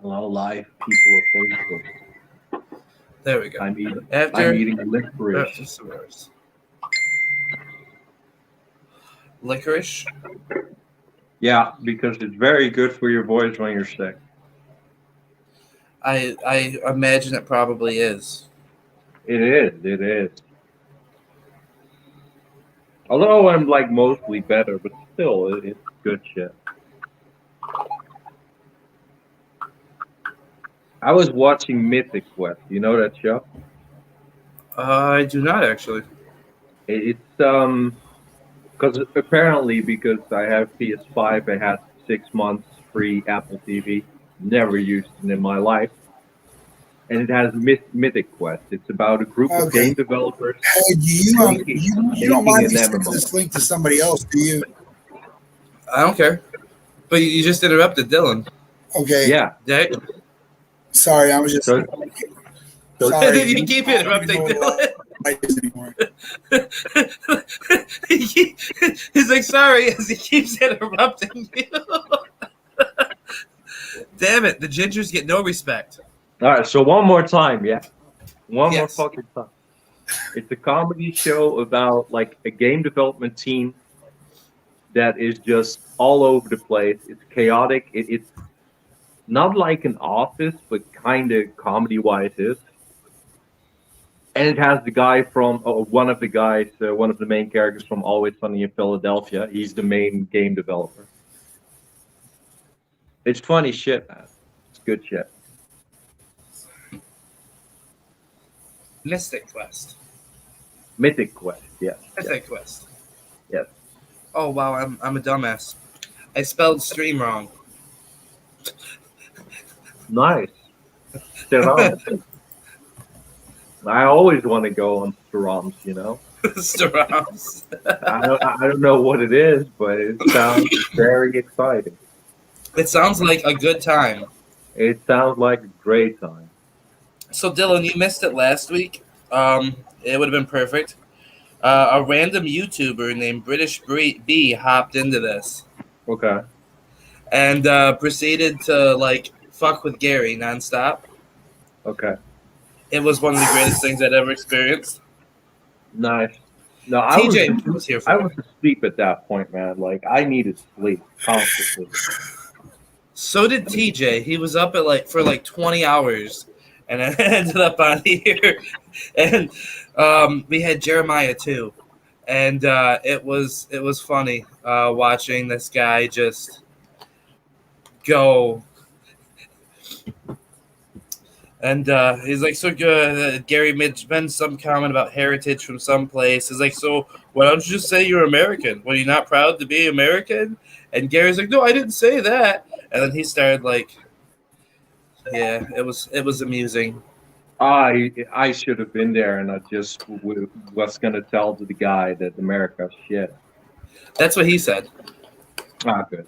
A lot of live people are Facebook. There we go. I'm eating licorice. Licorice? Yeah, because it's very good for your voice when you're sick. I imagine it probably is. It is. It is. Although I'm like mostly better, but still, it's good shit. I was watching Mythic Quest. You know that show? I do not actually. It's because apparently because I have PS5, I had 6 months free Apple TV. Never used it in my life, and it has Mythic Quest. It's about a group of Okay. game developers Hey, you don't making mind an me sending MMO. this link to somebody else, do you? I don't care. But you just interrupted Dylan. Okay. Yeah. Right? Sorry, I was just So sorry. You keep interrupting Dylan. Anymore. He's like, sorry, as he keeps interrupting you. Damn it, the gingers get no respect. all right. So one more time, yeah. One more Yes. fucking time. It's a comedy show about like a game development team that is just all over the place. It's chaotic. It's not like an Office, but kind of comedy-wise is. And it has the guy from one of the guys, one of the main characters from Always Sunny in Philadelphia. He's the main game developer. It's funny shit, man. It's good shit. Mystic Quest. Mythic Quest, yes. Mystic Quest. Yes. Oh wow, I'm a dumbass. I spelled stream wrong. Nice. Sterams. I always want to go on Sterams, you know? Sterams. I don't know what it is, but it sounds very exciting. It sounds like a good time. It sounds like a great time. So Dylan, you missed it last week. It would have been perfect. A random YouTuber named British B hopped into this Okay. and proceeded to like fuck with Gary nonstop. Okay. It was one of the greatest things I'd ever experienced. Nice. No, TJ was here for I it. was asleep at that point, man. Like I needed sleep constantly. So did TJ. He was up at for 20 hours, and I ended up on here. And we had Jeremiah too, and it was funny watching this guy just go. And he's like, so good. Gary made some comment about heritage from some place. He's like, so why don't you just say you're American? Were you not proud to be American? And Gary's like, no, I didn't say that. And then he started yeah, it was amusing. I should have been there, and I just was gonna tell to the guy that America's shit. That's what he said. Good.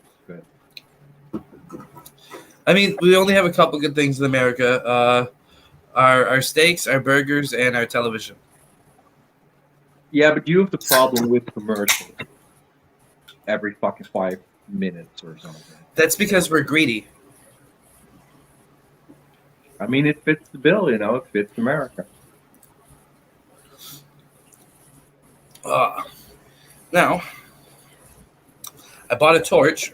I mean, we only have a couple good things in America. Our steaks, our burgers, and our television. Yeah, but you have the problem with commercials every fucking 5 minutes or something. That's because we're greedy. I mean, it fits the bill, you know. It fits America. Now, I bought a torch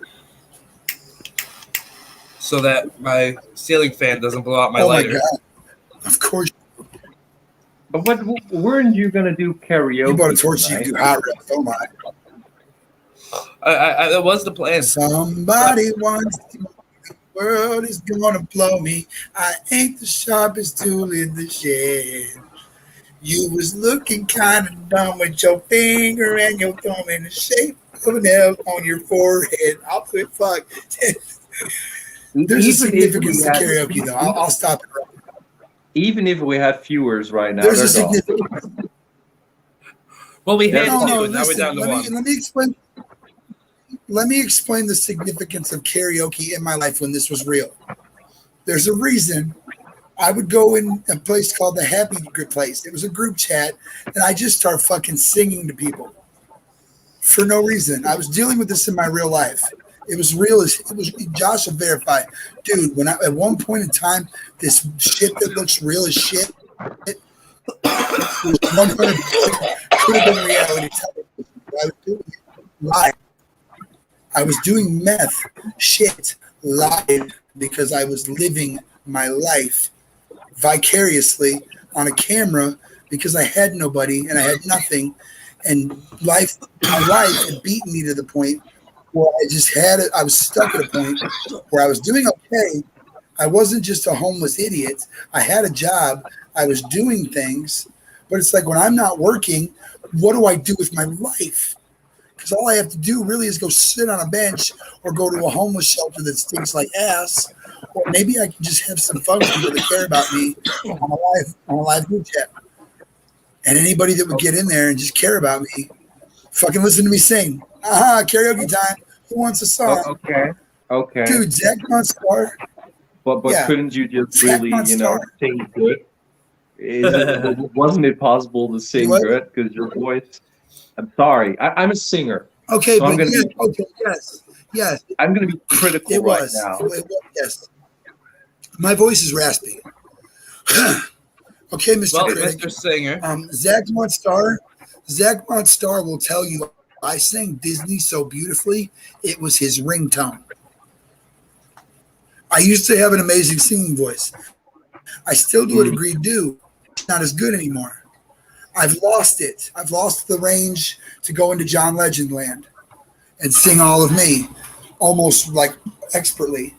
so that my ceiling fan doesn't blow out my lighter. My God. Of course. But what weren't you gonna do karaoke? You bought a torch, tonight? you do hot rest. Oh my. That was the plan. Somebody wants to. The world is gonna blow me. I ain't the sharpest tool in the shed. You was looking kind of dumb with your finger and your thumb in the shape of an L on your forehead. I'll put fuck. There's a significance to karaoke, though. I'll stop it right now. Even if we have viewers right now, There's a they're gone. significance. Well, we had No, two, and now we're listen, down to one. let me explain. Let me explain the significance of karaoke in my life when this was real. There's a reason I would go in a place called the Happy Place. It was a group chat, and I just start fucking singing to people for no reason. I was dealing with this in my real life. It was real as it was. Josh will verify, dude. When I at one point in time, this shit that looks real as shit was 100% could have been reality television. I was doing it live. I was doing meth shit live because I was living my life vicariously on a camera because I had nobody and I had nothing, and my life had beaten me to the point where I just had it. I was stuck at a point where I was doing okay. I wasn't just a homeless idiot. I had a job. I was doing things, but it's like when I'm not working, what do I do with my life? Because all I have to do really is go sit on a bench or go to a homeless shelter that stinks like ass, or maybe I can just have some fun with people that care about me on a live group chat. And anybody that would get in there and just care about me, fucking listen to me sing. Karaoke time. Who wants a Oh, song? okay, okay. Dude, Zach Monstar. But Yeah, couldn't you just Zach really, Monstar. sing good? Wasn't it possible to You sing what? good? Because your voice. I'm sorry. I'm a singer, Okay, so but yes, okay, yes, I'm gonna be critical it right was. now. It was, yes. My voice is raspy. Okay, Mr. Well, Critic. Mr. Singer. Zach Monstar will tell you I sang Disney so beautifully, it was his ringtone. I used to have an amazing singing voice. I still do a Mm. degree do, not as good anymore. I've lost it. I've lost the range to go into John Legend land and sing all of me, almost like expertly.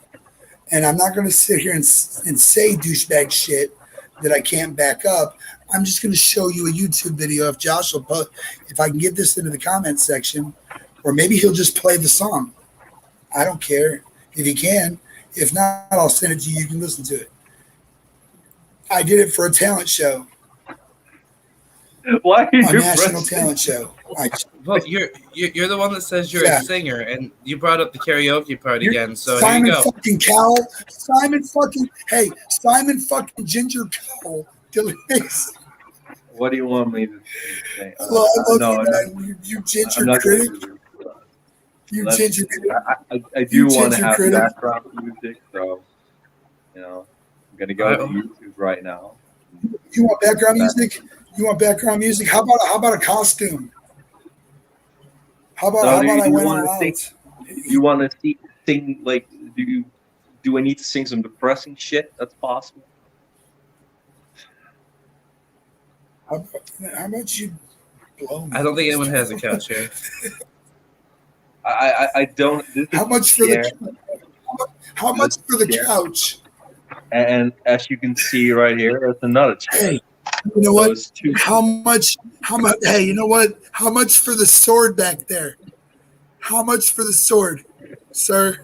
And I'm not going to sit here and say douchebag shit that I can't back up. I'm just going to show you a YouTube video if Josh will put, if I can get this into the comments section, or maybe he'll just play the song. I don't care if he can. If not, I'll send it to you. You can listen to it. I did it for a talent show, Why are a you national pressing? talent show. Well, you're the one that says you're Yeah. a singer, and you brought up the karaoke part You're again. So here Simon you go. fucking Cowell. Simon fucking Ginger Cowell. What do you want me to say? I love No, you, I'm not. man. You I'm ginger not gonna critic. do this. You Unless ginger critic. I You do want to ginger have critic. background music, so I'm gonna go to YouTube right now. You want background music? You want background music? How about a costume? How about So how do about you, I do you went want all to sing? out? You want to sing like? Do I need to sing some depressing shit? That's possible. How about you blow me? I don't think anyone has a couch here. I don't. This is How much for chair. how much for the chair. couch? And as you can see right here, there's another chair. Hey, you know So what? it's two. How much? How much? Hey, you know what? How much for the sword back there? How much for the sword, sir?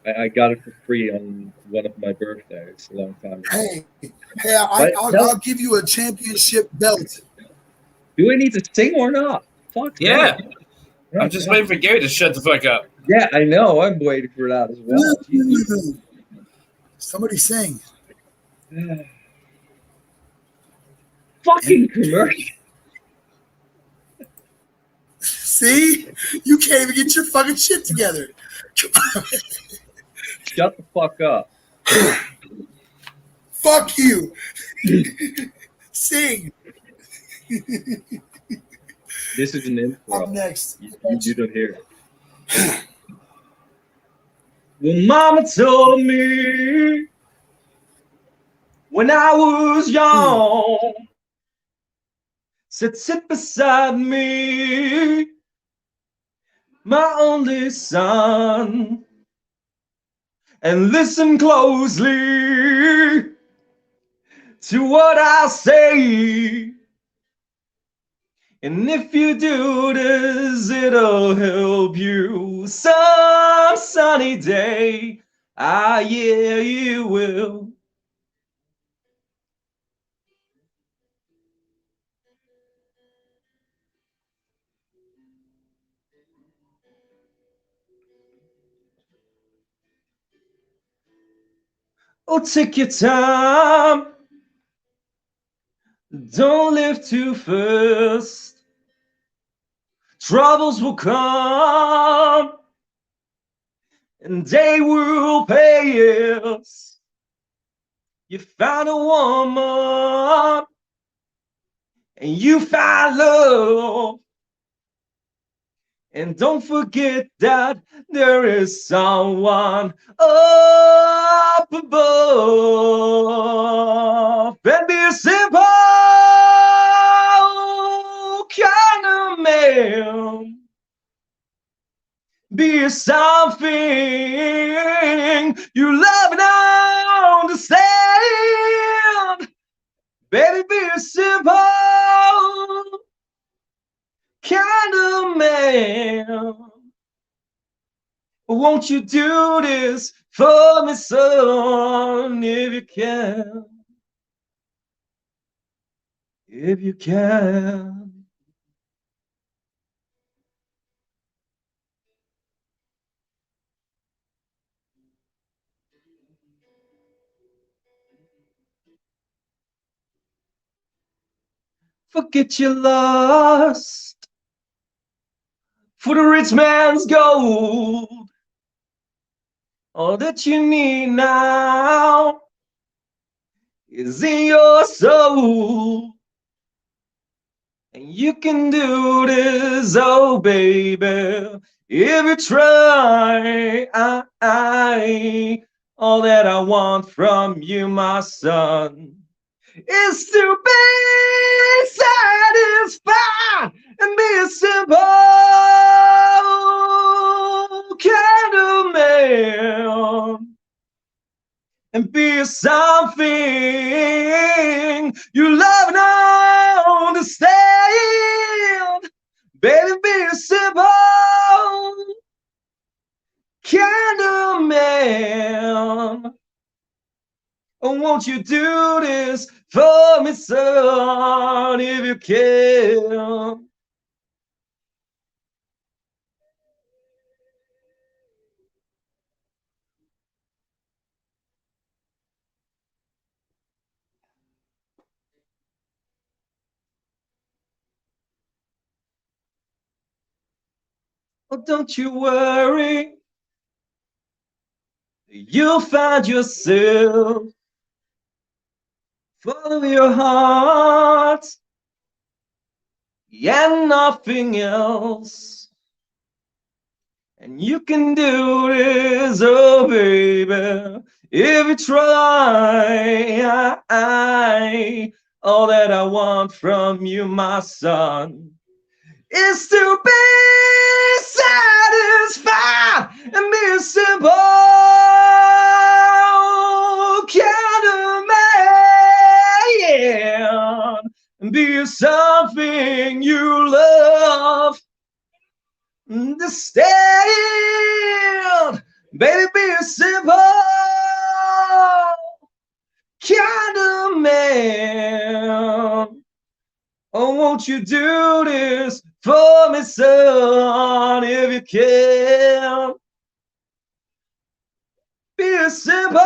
I got it for free on one of my birthdays a long time ago. Hey, But I'll give you a championship belt. do I need to sing or not? Fuck Yeah, no. I'm just waiting for Gary to shut the fuck up. Yeah, I know. I'm waiting for that as well. Jesus. Somebody sing. Fucking commercial. See, you can't even get your fucking shit together. Shut the fuck up. Fuck you. Sing. This is an intro. I'm next. You don't hear it. Well, Mama told me when I was young, said, sit beside me, my only son, and listen closely to what I say. And if you do this, it'll help you some sunny day. Ah, yeah, you will. Oh, take your time. Don't live too fast. Troubles will come and they will pay us. You found a woman, and you found love. And don't forget that there is someone up above. And be a simple kind of man. Be something you love and understand. Baby, be a simple kind of man. Won't you do this for me, son, if you can? If you can. Forget your lust for the rich man's gold. All that you need now is in your soul. And you can do this, oh baby, if you try. All that I want from you, my son, is to be satisfied and be a simple kind of man. And be something you love and understand. Baby, be a simple kind of man. Oh, won't you do this for me, son, if you can? Oh, don't you worry, you'll find yourself. Follow your heart and nothing else. And you can do this, oh baby, if you try. All that I want from you, my son, is to be satisfied and be a simple kind of man. And be something you love. Understand, baby, be a simple kind of man. Oh, won't you do this for me, son, if you can? Be a simple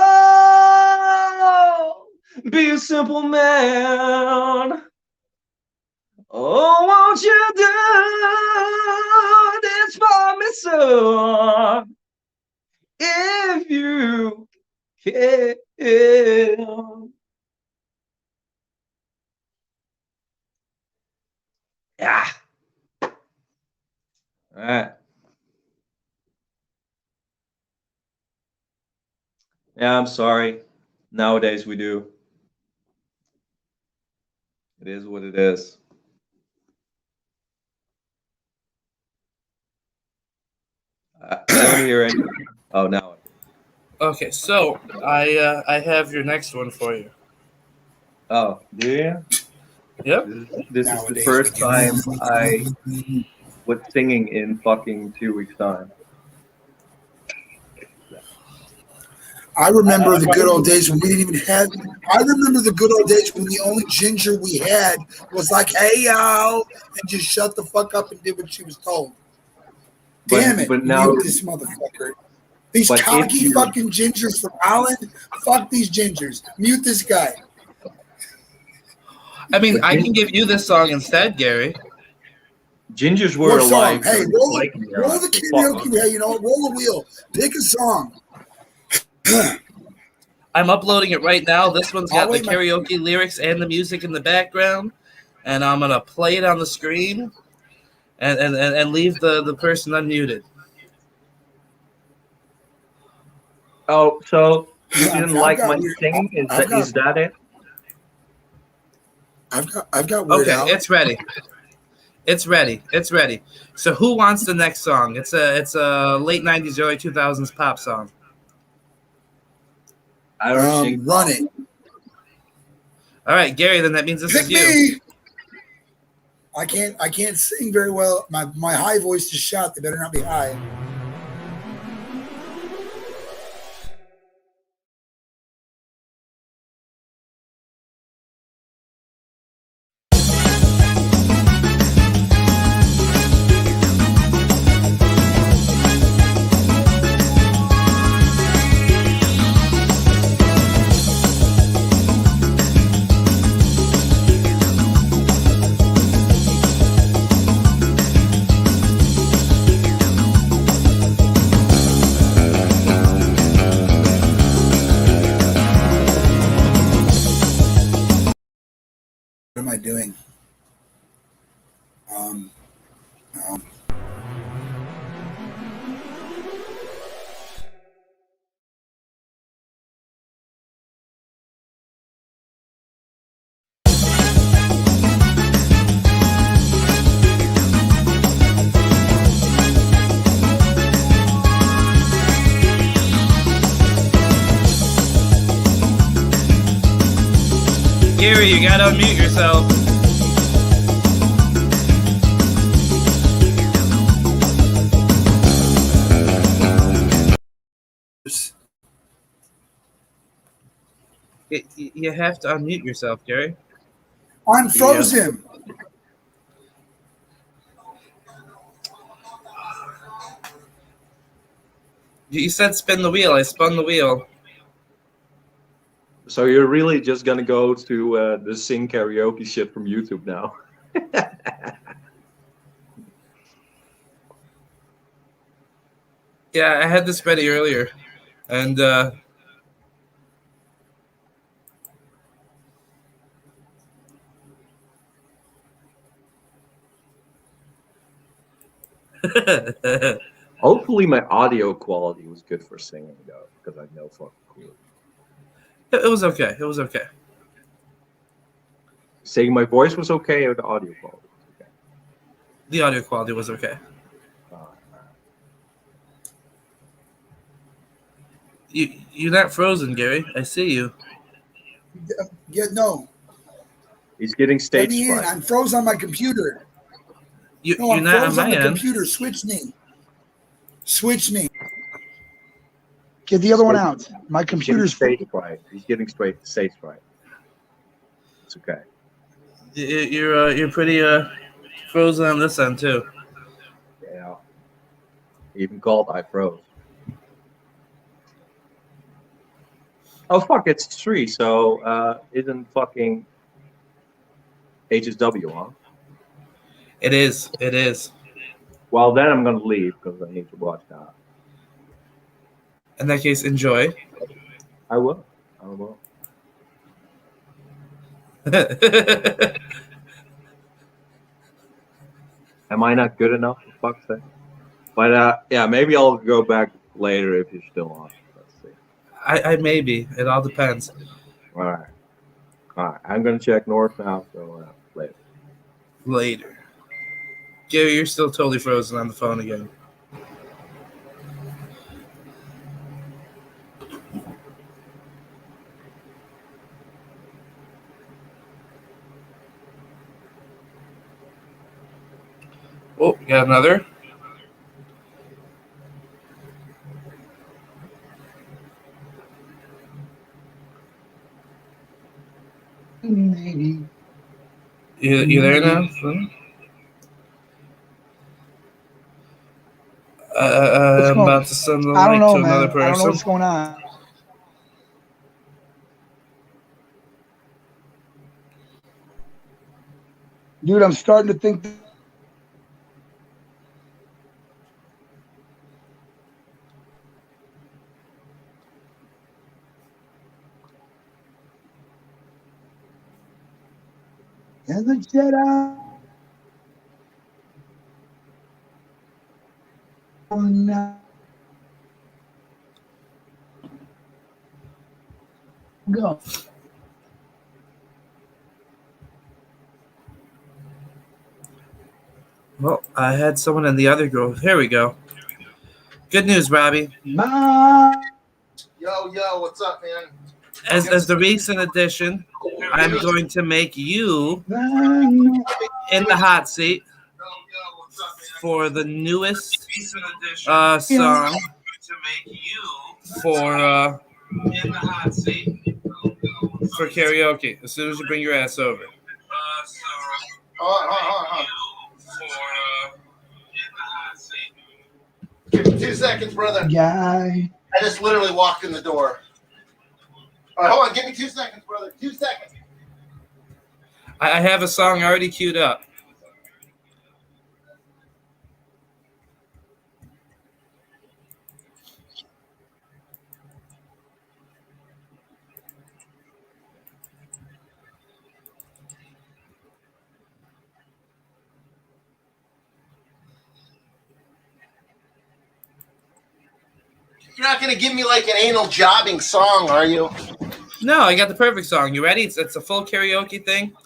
man. Oh, won't you do this for me, son, if you can? Yeah. All right. Yeah, I'm sorry. Nowadays we do. It is what it is. I don't hear any. Oh, now. Okay, so I have your next one for you. Oh, yeah. Yep. This is the first time I was singing in fucking 2 weeks' time. I remember the good old days when we didn't even have. I remember the good old days when the only ginger we had was like, "Hey y'all," and just shut the fuck up and did what she was told. Damn it! But now, mute this motherfucker. These but cocky fucking gingers from Holland. Fuck these gingers. Mute this guy. I mean, I can give you this song instead, Gary. Gingers were What song? alive Hey, during the Viking era. roll the So fuck karaoke. them. Hey, roll the wheel. Pick a song. I'm uploading it right now. This one's I'll got the wait my. karaoke lyrics and the music in the background, and I'm gonna play it on the screen and leave the person unmuted. Oh, so you I didn't mean, I've like got my weird. singing? Is I've that got. is that it? I've got Weird Okay, Al. it's ready. It's ready. It's ready. So who wants the next song? It's a late '90s, early 2000s pop song. I don't sing. Run it. All right, Gary. Then that means this Pick is you. me. I can't sing very well. My high voice is shot. They better not be high. What am I doing? Um, Gary, you gotta unmute yourself. You have to unmute yourself, Gary. I'm frozen. You said spin the wheel. I spun the wheel. So you're really just gonna go to the sing karaoke shit from YouTube now? Yeah, I had this ready earlier, and Hopefully my audio quality was good for singing though, because I have no fucking clue. it was okay. It was okay. Saying my voice was okay or the audio quality was okay? The audio quality was okay. You're not frozen, Gary. I see you. Yeah, no. He's getting Let stage me in. fright. I'm frozen on my computer. No, You're I'm not on frozen on my the end. computer. Switch me. Switch me. Get the other one out. My He's getting computer's stage fright. He's getting straight stage fright. It's okay. You're pretty frozen on this end too. Yeah. Even called I froze. Oh fuck! It's 3. So isn't fucking HSW on? It is. It is. Well, then I'm gonna leave because I need to watch that. In that case, enjoy. I will. I will. Am I not good enough for fuck's sake? But yeah, maybe I'll go back later if you're still on. Let's see. I maybe. It all depends. All right. All right. I'm gonna check North now. So later. Later. Gary, you're still totally frozen on the phone again. Oh, you got another? maybe. You there now? I'm going? about to send the I don't link know, to another man. I don't know person. what's going on. Dude, I'm starting to think And the Jedi. Go. Well, I had someone in the other group. Here we go. Good news, Robbie. My Yo, what's up, man? As the recent addition, I'm going to make you in the hot seat for the newest song for karaoke. As soon as you bring your ass over. Give me 2 seconds, brother. guy. I just literally walked in the door. All right, hold on. Give me 2 seconds, brother. 2 seconds. I have a song already queued up. You're not going to give me like an anal jobbing song, are you? No, I got the perfect song. You ready? It's a full karaoke thing.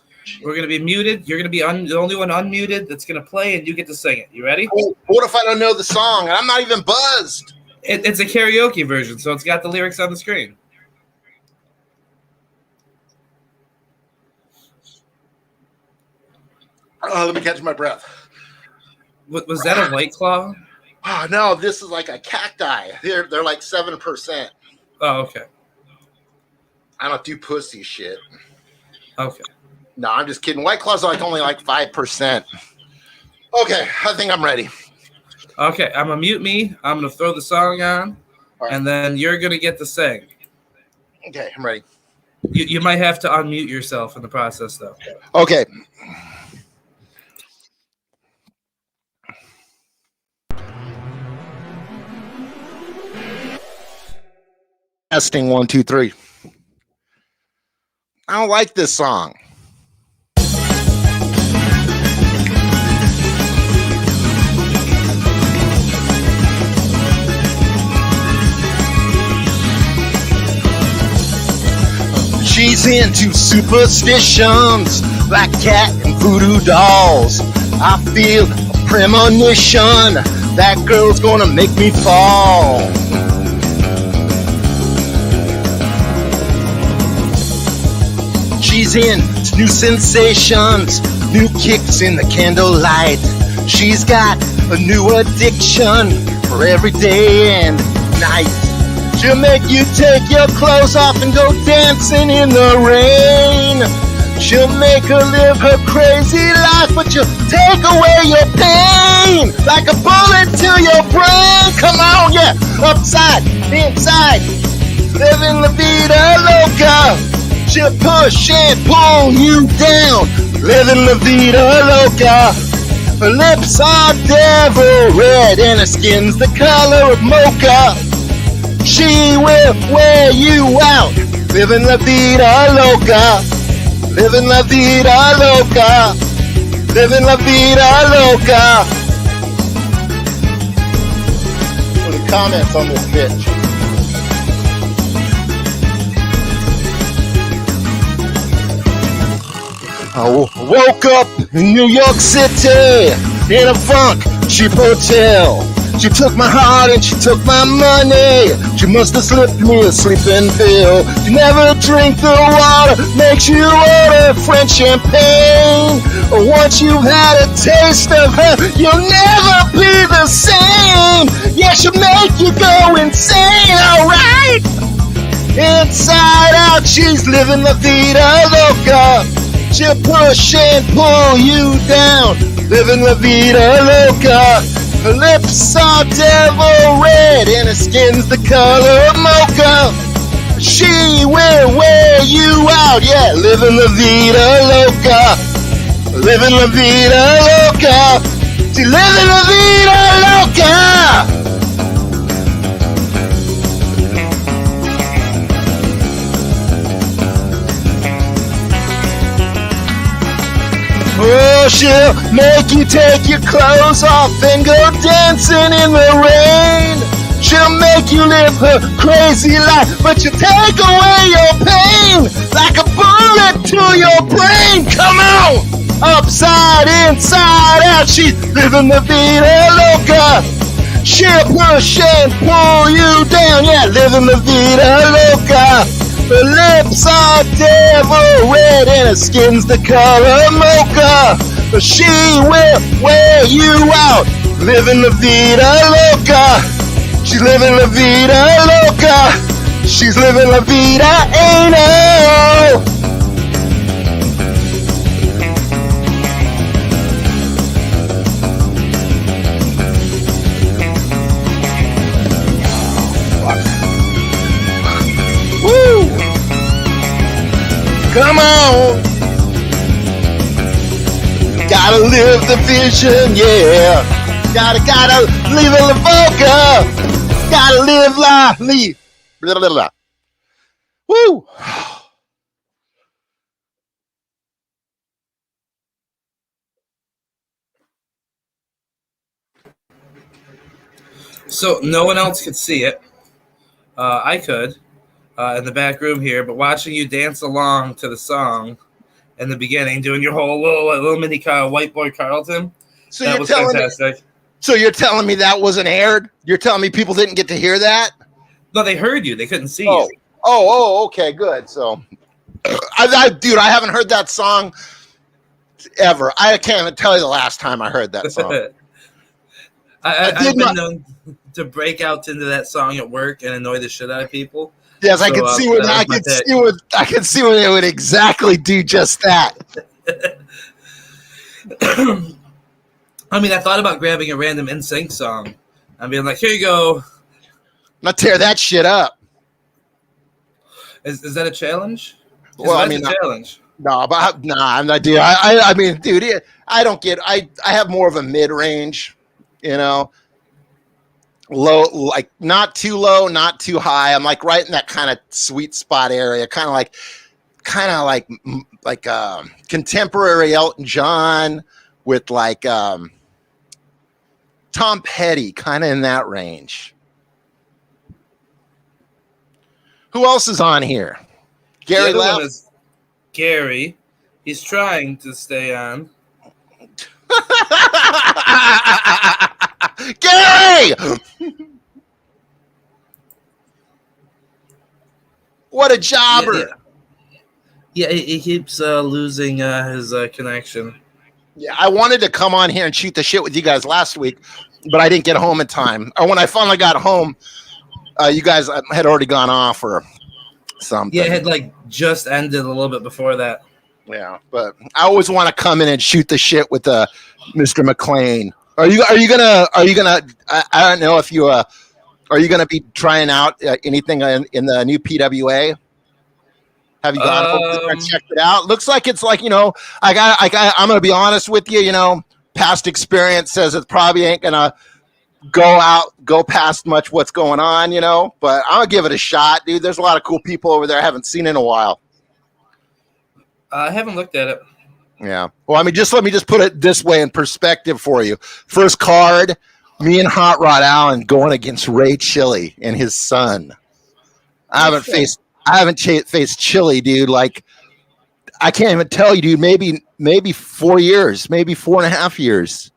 We're going to be muted. You're going to be the only one unmuted that's going to play, and you get to sing it. You ready? What if I don't know the song and I'm not even buzzed? It's a karaoke version, so it's got the lyrics on the screen. Let me catch my breath. Was that a White Claw? Oh, no, this is like a cacti. They're like 7%. Oh, okay. I don't do pussy shit. Okay. No, I'm just kidding. White Claw's only like 5%. Okay, I think I'm ready. Okay, I'm going to mute me. I'm going to throw the song on, right. And then you're going to get to sing. Okay, I'm ready. You might have to unmute yourself in the process, though. Okay. Testing 1, 2, 3. I don't like this song. She's into superstitions like cat and voodoo dolls. I feel a premonition that girl's gonna make me fall. She's in new sensations, new kicks in the candlelight. She's got a new addiction for every day and night. She'll make you take your clothes off and go dancing in the rain. She'll make her live her crazy life, but she'll take away your pain like a bullet to your brain. Come on, yeah, upside, inside, living la vida loca. She'll push and pull you down, living la vida loca. Her lips are devil red and her skin's the color of mocha. She will wear you out, living la vida loca. Living la vida loca. Living la vida loca. What are the comments on this bitch? I woke up in New York City in a funk cheap hotel. She took my heart and she took my money. She must have slipped me a sleeping pill. She never drink the water, makes you order French champagne. Once you've had a taste of her, you'll never be the same. Yeah, she'll make you go insane, alright? Inside out, she's living la vida loca. She'll push and pull you down, living la vida loca. Her lips are devil red and her skin's the color of mocha. She will wear you out, yeah, living la vida loca. Living la vida loca. She living la vida loca. she'll make you take your clothes off and go dancing in the rain. She'll make you live her crazy life, but she'll take away your pain like a bullet to your brain. Come on! Upside, inside out, she's living the vida loca. She'll push and pull you down, yeah, living the vida loca. Her lips are devil red and her skin's the color mocha. But she will wear you out, living the vida loca. She's living la vida loca. She's living la vida anal. Woo! Come on. Gotta live the vision, yeah. Gotta live la voca. Gotta live life, leave. Blah, blah, blah. Woo! So no one else could see it. I could in the back room here, but watching you dance along to the song in the beginning, doing your whole little mini white boy Carlton, So that you're was telling fantastic. me, so you're telling me that wasn't aired? You're telling me people didn't get to hear that? No, they heard you. They couldn't see Oh, you. okay, good. So, dude, I haven't heard that song ever. I can't even tell you the last time I heard that song. I've been known to break out into that song at work and annoy the shit out of people. Yes, I can see what I can see what it would exactly do just that. I mean, I thought about grabbing a random NSYNC song and being like, "Here you go." Not tear that shit up. Is that a challenge? Well, I mean, challenge. No, but I'm not, dude. I mean, dude, I don't get. I have more of a mid range, you know, low, like not too low, not too high. I'm like right in that kind of sweet spot area, kind of like contemporary Elton John with like Tom Petty, kind of in that range. Who else is on here? Gary left. Is Gary. He's trying to stay on. Gary! What a jobber. Yeah, he keeps losing his connection. Yeah, I wanted to come on here and shoot the shit with you guys last week, but I didn't get home in time. Or when I finally got home, you guys had already gone off or something. Yeah, it had like just ended a little bit before that. Yeah, but I always want to come in and shoot the shit with Mr. McLean. Are you gonna? I don't know if you are you gonna be trying out anything in the new PWA? Have you gone over and checked it out? Looks like it's like, I'm gonna be honest with you. Past experience says it probably ain't gonna go past much what's going on, but I'm gonna give it a shot, dude. There's a lot of cool people over there I haven't seen in a while. I haven't looked at it. Yeah. Well, I mean, let me put it this way in perspective for you. First card, me and Hot Rod Allen going against Ray Chili and his son. I haven't faced Chili, dude. Like, I can't even tell you, dude. Maybe 4 years, maybe 4.5 years.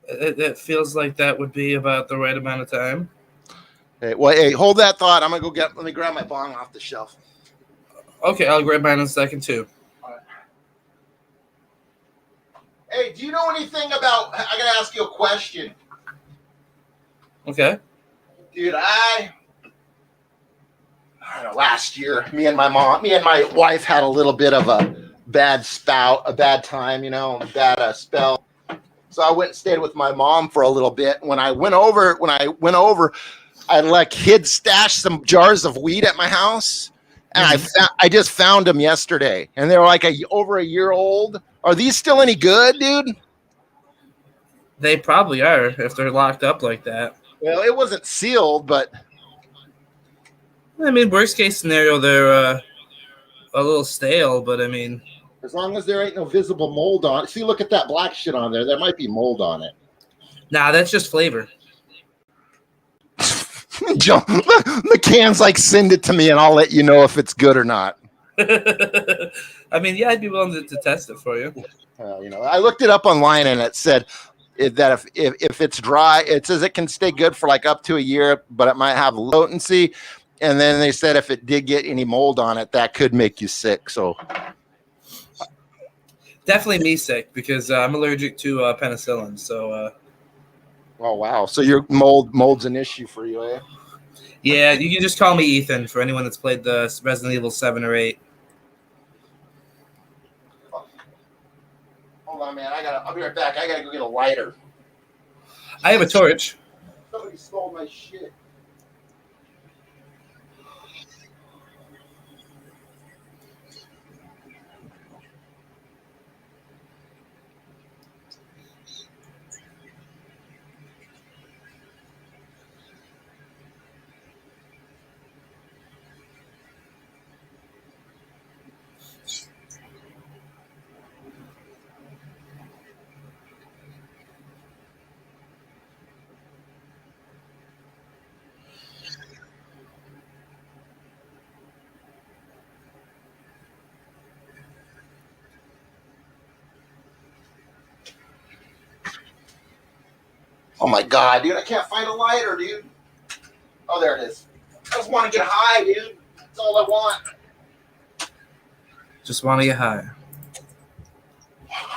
It feels like that would be about the right amount of time. Hey, hold that thought. I'm gonna let me grab my bong off the shelf. Okay, I'll grab mine in a second too. Hey, do you know anything about? I gotta ask you a question. Okay. Dude, I don't know, last year, me and my wife had a little bit of a bad time, a bad spell. So I went and stayed with my mom for a little bit. When I went over, I like hid stashed some jars of weed at my house, and I just found them yesterday, and they were like over a year old. Are these still any good, dude? They probably are if they're locked up like that. Well, it wasn't sealed, but I mean, worst case scenario, they're a little stale, but I mean, As long as there ain't no visible mold on it. See, look at that black shit on there. There might be mold on it. Nah, that's just flavor. Joe, the can's like, send it to me and I'll let you know if it's good or not. I mean, yeah, I'd be willing to test it for you. I looked it up online and it said that if it's dry, it says it can stay good for like up to a year, but it might have latency. And then they said if it did get any mold on it, that could make you sick. So definitely me sick because I'm allergic to penicillin. So. Oh wow! So your mold's an issue for you, eh? Yeah, you can just call me Ethan for anyone that's played the Resident Evil 7 or 8. Hold on, man. I'll be right back. I gotta go get a lighter. I have a torch. Somebody stole my shit. Oh my god, dude! I can't find a lighter, dude. Oh, there it is. I just want to get high, dude. That's all I want. Just want to get high.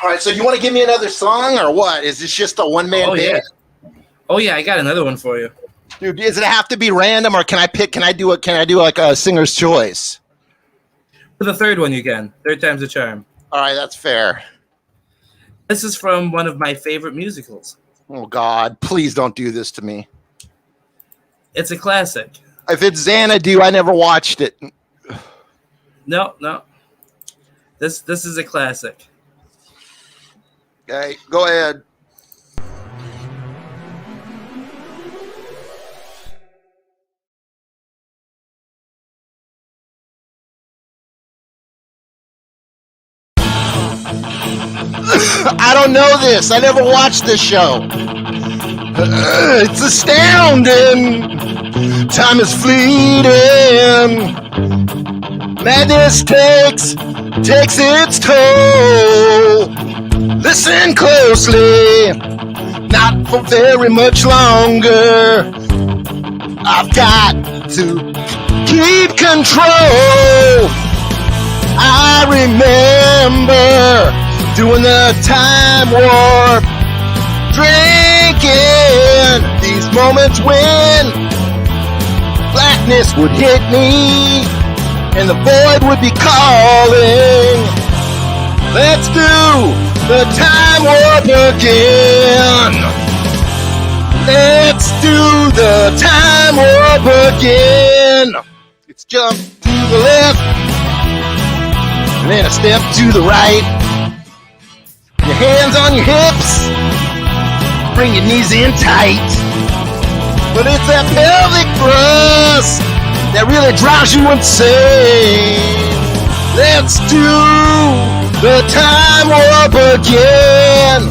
All right, so you want to give me another song or what? Is this just a one-man band? Yeah. Oh yeah, I got another one for you. Dude, does it have to be random or can I pick? Can I do like a singer's choice? For the third one, you can. Third time's a charm. All right, that's fair. This is from one of my favorite musicals. Oh God, please don't do this to me. It's a classic. If it's Xanadu, I never watched it. No. This is a classic. Okay, go ahead. I don't know this. I never watched this show. It's astounding. Time is fleeting. Madness takes its toll. Listen closely. Not for very much longer. I've got to keep control. I remember doing the time warp, drinking these moments when blackness would hit me and the void would be calling. Let's do the time warp again. Let's do the time warp again. Let's jump to the left and then a step to the right. Your hands on your hips, bring your knees in tight. But it's that pelvic thrust that really drives you insane. Let's do the time warp again.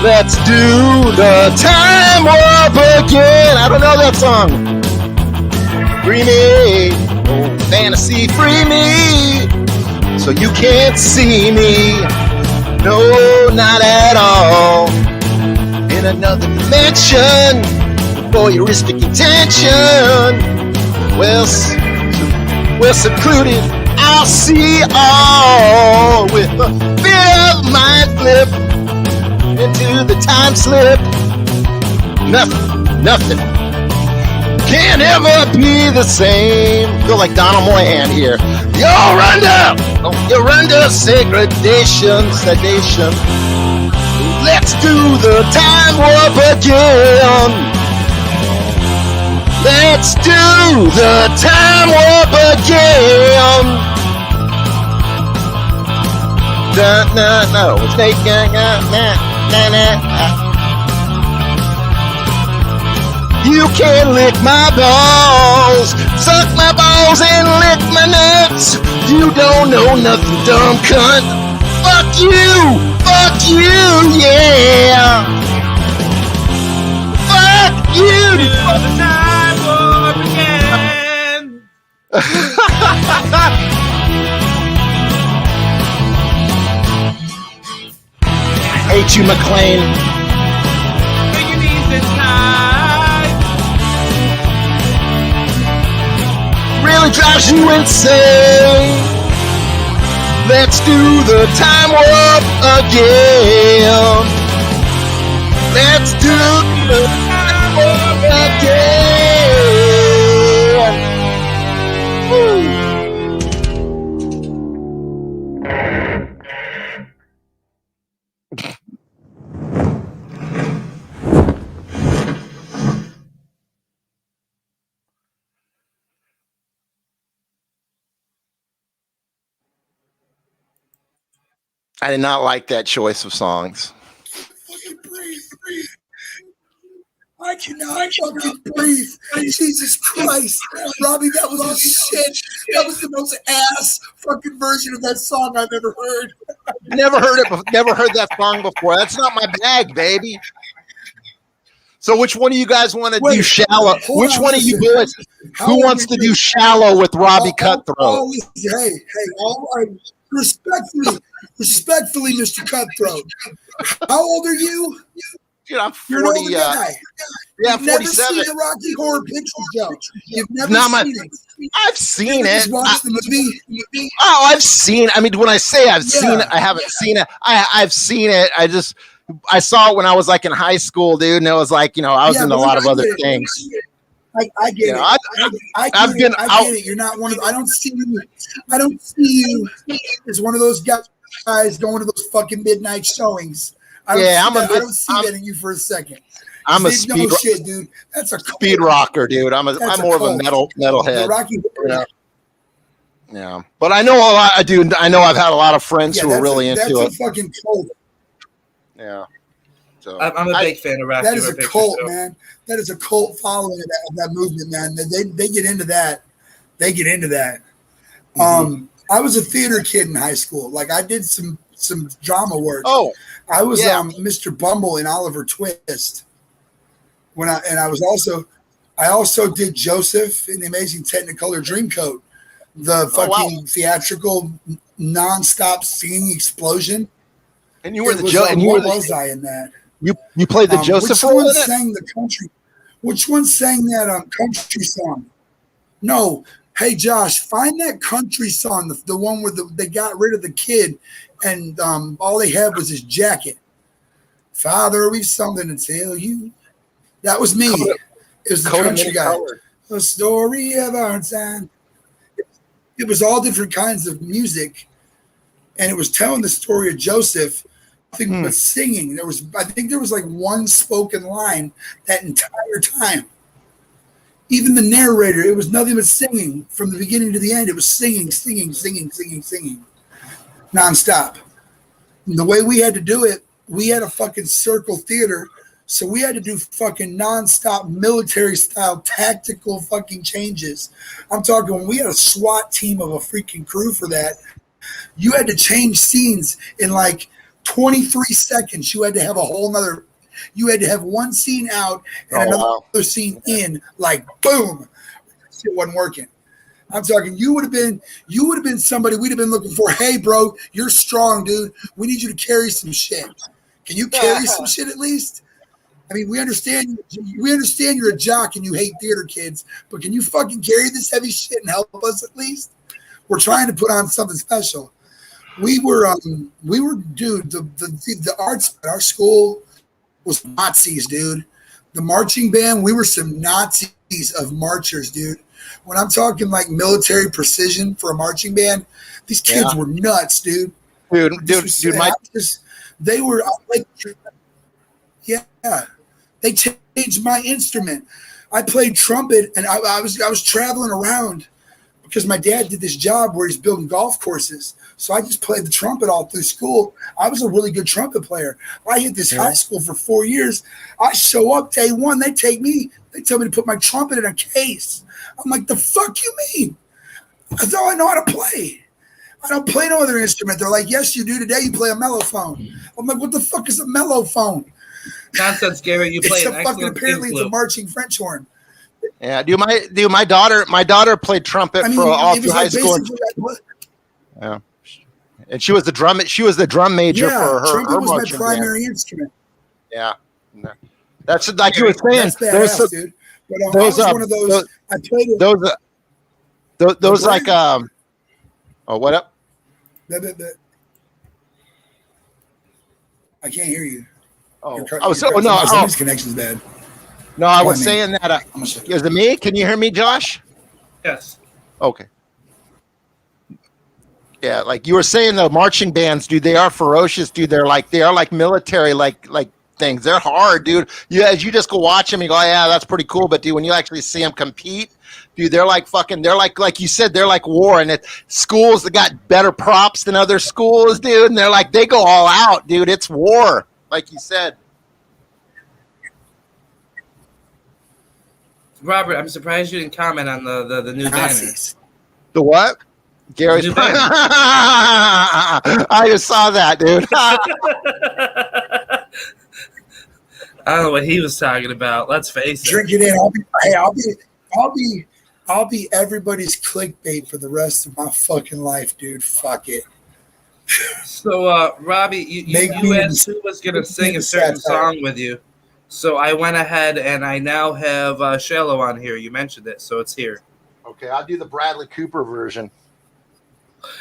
Let's do the time warp again. I don't know that song. Free me, oh fantasy, free me, so you can't see me. No, not at all. In another dimension, voyeuristic intention. Well secluded, I'll see all with a bit of mind flip into the time slip. Nothing can ever be the same. Feel like Donald Moynihan here. You're under segregation, sedation. Let's do the time warp again. Let's do the time warp again. No, it's You can lick my balls, suck my balls and lick my nuts. You don't know nothing, dumb cunt. Fuck you, yeah. Fuck you. The time warp again. Hate you, McLean. Bring your knees in tight. Really drives you insane. Let's do the time warp again. Let's do the time warp again. Woo. I did not like that choice of songs. Fucking breathe. I cannot fucking breathe. Jesus Christ. Robbie, that was the shit. That was the most ass fucking version of that song I've ever heard. Never heard it. Never heard that song before. That's not my bag, baby. So, which one of you guys want to do shallow? Which one of you boys? Who wants to do shallow with Robbie Cutthroat? Hey, all right. Respectfully, Mr. Cutthroat. How old are you? Dude, I'm 40. You're an older guy. Yeah, You've never 47. seen a Rocky Horror Picture Show. You've never Not my- seen it. I've seen Just it. watch the movie. Oh, I've seen. I mean, when I say I've seen it, I haven't seen it. I've seen it. I saw it when I was like in high school, dude, and it was like, I was into a lot of other things. I get it. I get it. You're not one of. I don't see you as one of those guys going to those fucking midnight showings. I don't see that in you for a second. I'm a shit, dude. That's a speed rocker, dude. I'm more of a metalhead. Rocky. Yeah, but I know a lot, dude. I know I've had a lot of friends who are really into it. That's a fucking cult. Yeah. So I'm a big fan of Rocky. That is a cult, man. That is a cult following of that movement, man. They get into that. They get into that. Mm-hmm. I was a theater kid in high school. Like I did some drama work. Oh, I was Mr. Bumble in Oliver Twist. I also did Joseph in the Amazing Technicolor Dreamcoat, the fucking theatrical nonstop singing explosion. And you were was I in that? You played the Joseph role in it? Which one sang that country song? No. Hey, Josh, find that country song, the one where they got rid of the kid and all they had was his jacket. Father, we've something to tell you. That was me. It was the country guy. The story of our time. It was all different kinds of music, and it was telling the story of Joseph. Nothing but singing. I think there was like one spoken line that entire time. Even the narrator, it was nothing but singing from the beginning to the end. It was singing, nonstop. And the way we had to do it, we had a fucking circle theater, so we had to do fucking nonstop military style tactical fucking changes. I'm talking when we had a SWAT team of a freaking crew for that. You had to change scenes in like 23 seconds. You had to have you had to have one scene out and another scene in, like boom. It wasn't working. I'm talking you would have been somebody we'd have been looking for. Hey bro, you're strong, dude. We need you to carry some shit. Can you carry some shit at least? I mean, we understand you're a jock and you hate theater kids, but can you fucking carry this heavy shit and help us at least? We're trying to put on something special. We were, dude. The arts at our school was Nazis, dude. The marching band, we were some Nazis of marchers, dude. When I'm talking like military precision for a marching band, these kids were nuts, dude. Dude, they were like, they changed my instrument. I played trumpet, and I was traveling around because my dad did this job where he's building golf courses. So I just played the trumpet all through school. I was a really good trumpet player. I hit this high school for 4 years. I show up day one. They take me. They tell me to put my trumpet in a case. I'm like, the fuck you mean? That's all I know how to play. I don't play no other instrument. They're like, yes, you do. Today you play a mellophone. I'm like, what the fuck is a mellophone? Nonsense, Gary. You play It's an a fucking, excellent apparently it's a flute. marching French horn. Yeah, my daughter played trumpet I mean, for all it through was high like school. basically, Yeah, and she was the drum major yeah, for her trumpet was my marching band. primary instrument. Yeah, that's like you were saying. That's badass, dude. But I those, was one of those. I played it. those like oh, what up? I can't hear you. Oh, Your- I was your- oh no, somebody's connection's bad. no, I was me. saying that. I'm gonna shut Is it me? Can you hear me, Josh? Yes. Okay. Yeah, like you were saying, the marching bands, dude, they are ferocious, dude. They are like military, like things. They're hard, dude. As you just go watch them, you go, yeah, that's pretty cool. But dude, when you actually see them compete, dude, they're like like you said, they're like war. And schools that got better props than other schools, dude. And they go all out, dude. It's war, like you said. Robert, I'm surprised you didn't comment on the new banner. Nazis. The what? Gary's. New banner. I just saw that, dude. I don't know what he was talking about. Let's face it. Drink it in. I'll be everybody's clickbait for the rest of my fucking life, dude. Fuck it. So, Robbie, you asked who was going to sing a certain song with you. So I went ahead and I now have Shallow on here. You mentioned it, so it's here. Okay, I'll do the Bradley Cooper version.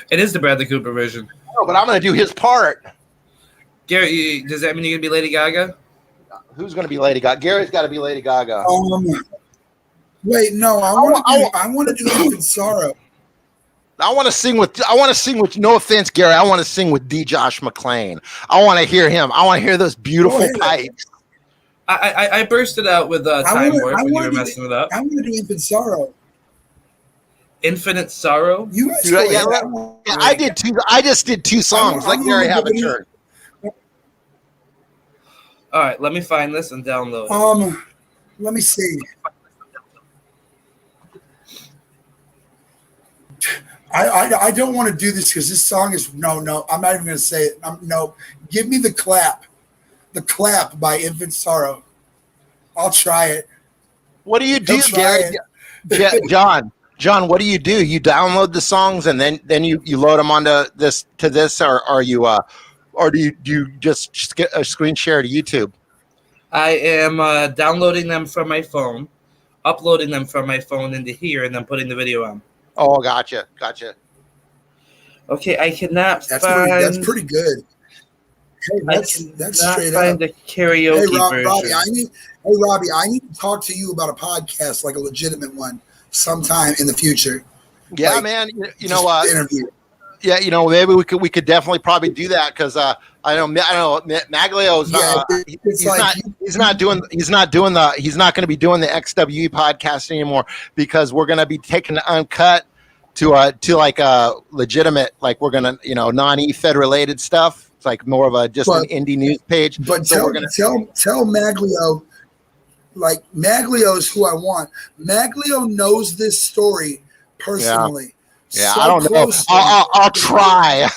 It is the Bradley Cooper version. No, but I'm going to do his part. Gary, does that mean you're going to be Lady Gaga? Who's going to be Lady Gaga? Gary's got to be Lady Gaga. Wait, no, I want to do Infant Sorrow. I want to sing with. No offense, Gary. I want to sing with D. Josh McClain. I want to hear him. I want to hear those beautiful pipes. I bursted out with Time Warp when you were messing it up. I want to do Infant Sorrow. Infinite Sorrow? You guys Dude, I did two. I just did two songs. Let Gary have a turn. All right, let me find this and download it. Let me see. I don't want to do this because this song is no. I'm not even going to say it. No, give me the clap by Infant Sorrow. I'll try it. What do you do, Gary? John, what do? You download the songs and then you load them onto this or do you just screen share to YouTube? I am downloading them from my phone, uploading them from my phone into here, and then putting the video on. Oh, gotcha. Okay, I cannot That's find. pretty good. Hey, that's straight find up. the karaoke version. Robbie, I need to talk to you about a podcast, like a legitimate one, sometime in the future. Yeah, like, man. You know what? Interview. Yeah, maybe we could definitely probably do that because I know Maglio's he's not going to be doing the XWE podcast anymore because we're going to be taking the uncut to like a legitimate, like we're going to non-EFED related stuff. It's like more of an indie news page. But so tell Maglio, like Maglio's who I want. Maglio knows this story personally. Yeah, I don't know. I'll try.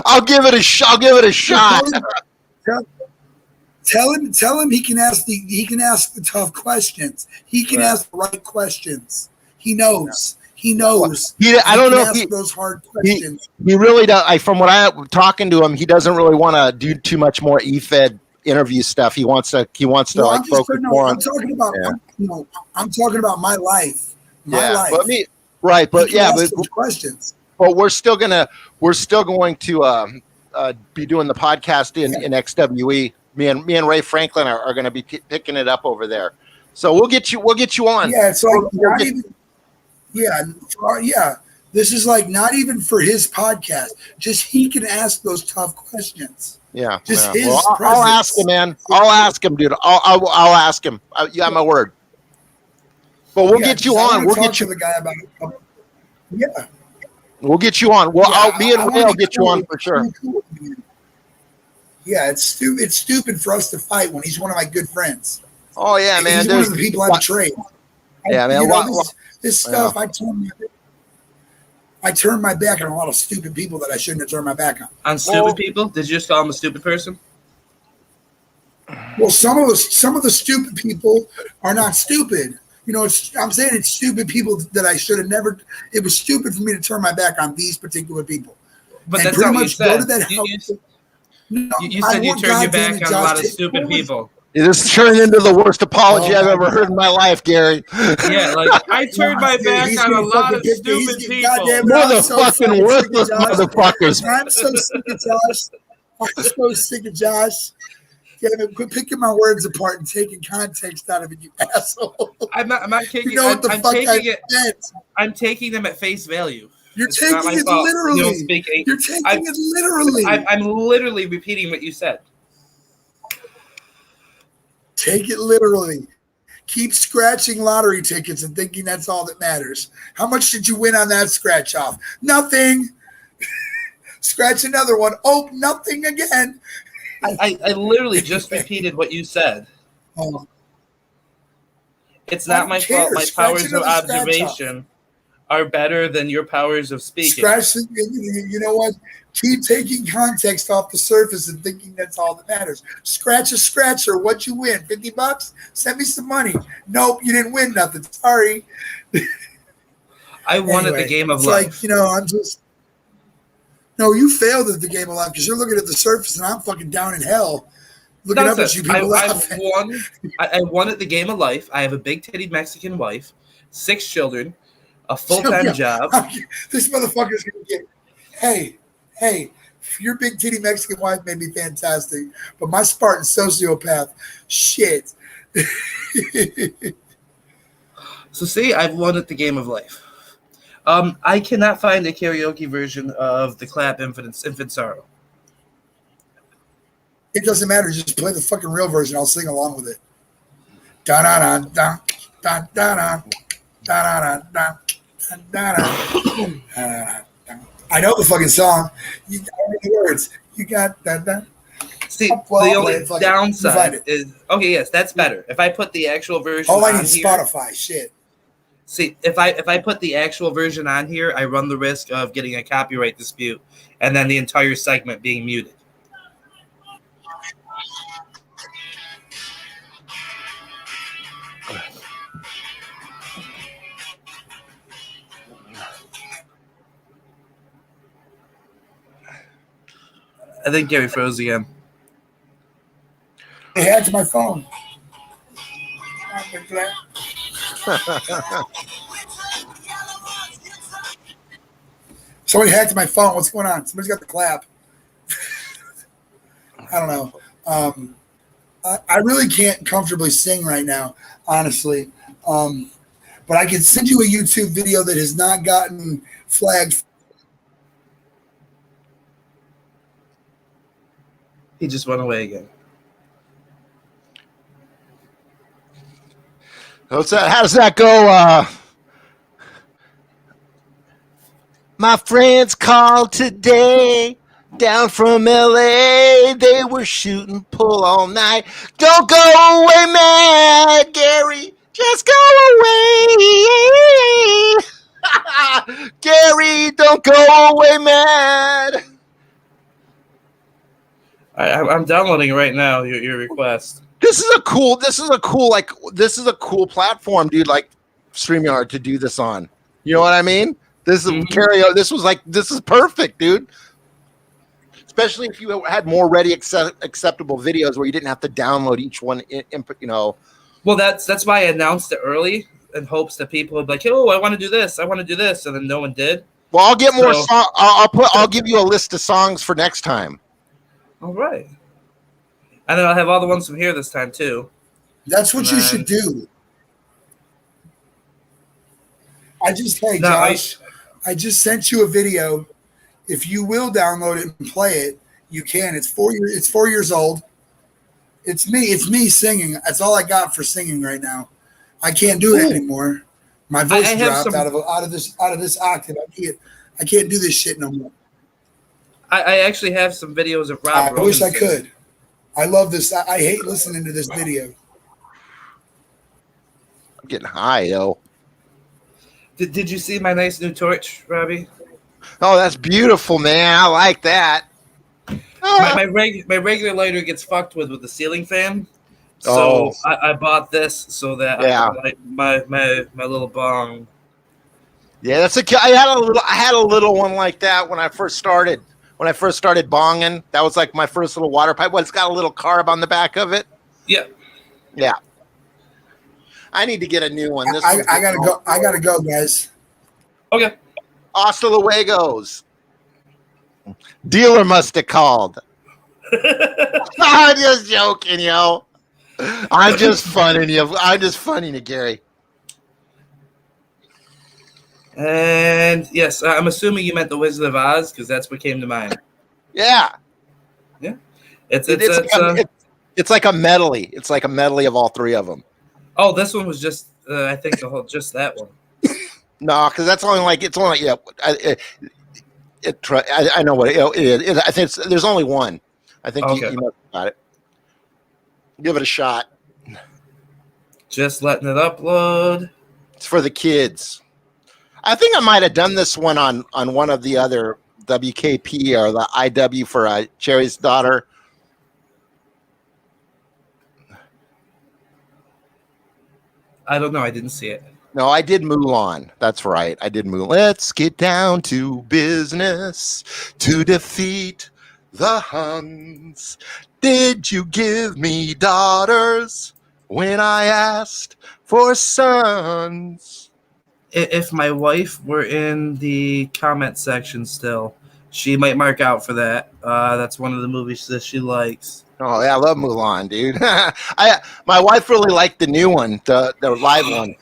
I'll give it a shot. Tell him he can ask the tough questions. He can ask the right questions. He knows. He knows. I don't know if those hard questions. He really does. From what I'm talking to him, he doesn't really want to do too much more EFED interview stuff. He wants to like focus more on. I'm talking about my life. My life. But right, but questions. But we're still going to be doing the podcast in XWE. Me and Ray Franklin are going to be picking it up over there. So we'll get you on. Yeah, it's like not even. Yeah. This is like not even for his podcast. Just he can ask those tough questions. Yeah. Just his. Well, I'll ask him, man. I'll ask him, dude. I'll ask him. You have my word. But we'll get you on. We'll get you the guy about it. Yeah. We'll get you on. Well, Yeah, me and I Ray wanna will be get you cool. on for sure. Cool. Yeah, it's stupid. It's stupid for us to fight when he's one of my good friends. Oh yeah, man. He's one of the people I betrayed. Yeah, man. You know, this stuff. Yeah. I turned my back on a lot of stupid people that I shouldn't have turned my back on. On stupid people? Did you just call him a stupid person? Well, some of the stupid people are not stupid. You know, I'm saying it's stupid people that I should have never. It was stupid for me to turn my back on these particular people. But and that's pretty not what you much go said. to that house. You said you turned your back on a lot of stupid people. This turned into the worst apology I've ever heard in my life, Gary. Yeah, like I turned my back on a lot of stupid people. Motherfucking worthless motherfuckers. I'm so sick of Josh. I'm so sick of Josh. Damn it, quit picking my words apart and taking context out of it, you asshole. I'm not taking. You know what the I'm fuck taking it. meant. I'm taking them at face value. You're It's taking not my it fault. literally. You don't speak You're taking it literally. I'm literally repeating what you said. Take it literally. Keep scratching lottery tickets and thinking that's all that matters. How much did you win on that scratch off? Nothing. Scratch another one. Oh, nothing again. I literally just repeated what you said. Oh. It's not my fault. My powers of observation are better than your powers of speaking. Scratch. You know what? Keep taking context off the surface and thinking that's all that matters. Scratch a scratcher. What'd you win? $50? Send me some money. Nope, you didn't win nothing. Sorry. I won at the game of life. Like, you know, I'm just. No, you failed at the game of life because you're looking at the surface and I'm fucking down in hell. Looking up at you people laughing. I won at the game of life. I have a big titty Mexican wife, 6 children, a full-time job. This motherfucker's gonna get. Hey, your big titty Mexican wife may be fantastic, but my Spartan sociopath, shit. So see, I've won at the game of life. I cannot find a karaoke version of the clap Infant Sorrow. It doesn't matter. Just play the fucking real version. I'll sing along with it. Da da da da da da da da da da. I know the fucking song. I know the words. You got that. See, the only downside is okay. Yes, that's better. If I put the actual version, all I need is Spotify. Shit. See, if I put the actual version on here, I run the risk of getting a copyright dispute, and then the entire segment being muted. I think Gary froze again. They hacked my phone. Somebody hacked my phone. What's going on? Somebody's got the clap. I don't know. I really can't comfortably sing right now, honestly. But I can send you a YouTube video that has not gotten flagged. He just went away again. How does that go? My friends called today down from LA. They were shooting pool all night. Don't go away, mad Gary. Just go away. Gary, don't go away, mad. I'm downloading it right now. Your request. This is a cool platform, dude. Like StreamYard to do this on. You know what I mean? This is karaoke. This is perfect, dude. Especially if you had more ready acceptable videos where you didn't have to download each one. You know. Well, that's why I announced it early in hopes that people would be like, "Oh, I want to do this. I want to do this," and then no one did. Well, I'll get more. I'll give you a list of songs for next time. All right. And then I'll have all the ones from here this time, too. That's what you should do. Josh, I just sent you a video. If you will download it and play it, you can. It's 4 years old. It's me singing. That's all I got for singing right now. I can't do it anymore. My voice dropped out of this octave. I can't do this shit no more. I actually have some videos of Rob. I wish I Rogan. could. I love this. I hate listening to this video. I'm getting high, yo. Did you see my nice new torch, Robbie? Oh, that's beautiful, man. I like that. My regular lighter gets fucked with the ceiling fan. So I bought this so that I can light my little bong. Yeah, I had a little one like that when I first started. When I first started bonging, that was like my first little water pipe. Well, it's got a little carb on the back of it. Yeah. Yeah. I need to get a new one. I gotta go. I gotta go, guys. Okay. Hasta luegos. Dealer must have called. I'm just joking, yo. I'm just funning you. I'm just funning you, Gary. And yes, I'm assuming you meant the Wizard of Oz because that's what came to mind. Yeah. Yeah. It's like a medley. It's like a medley of all three of them. Oh, this one was just I think just that one. No, because that's only like yeah. I know what it is. I think there's only one. I think okay. you must have got it. Give it a shot. Just letting it upload. It's for the kids. I think I might have done this one on one of the other WKP or the IW for Cherry's daughter. I don't know. I didn't see it. No, I did Mulan. That's right. I did Mulan. Let's get down to business to defeat the Huns. Did you give me daughters when I asked for sons? If my wife were in the comment section still, she might mark out for that. That's one of the movies that she likes. Oh, yeah, I love Mulan, dude. My wife really liked the new one, the live one.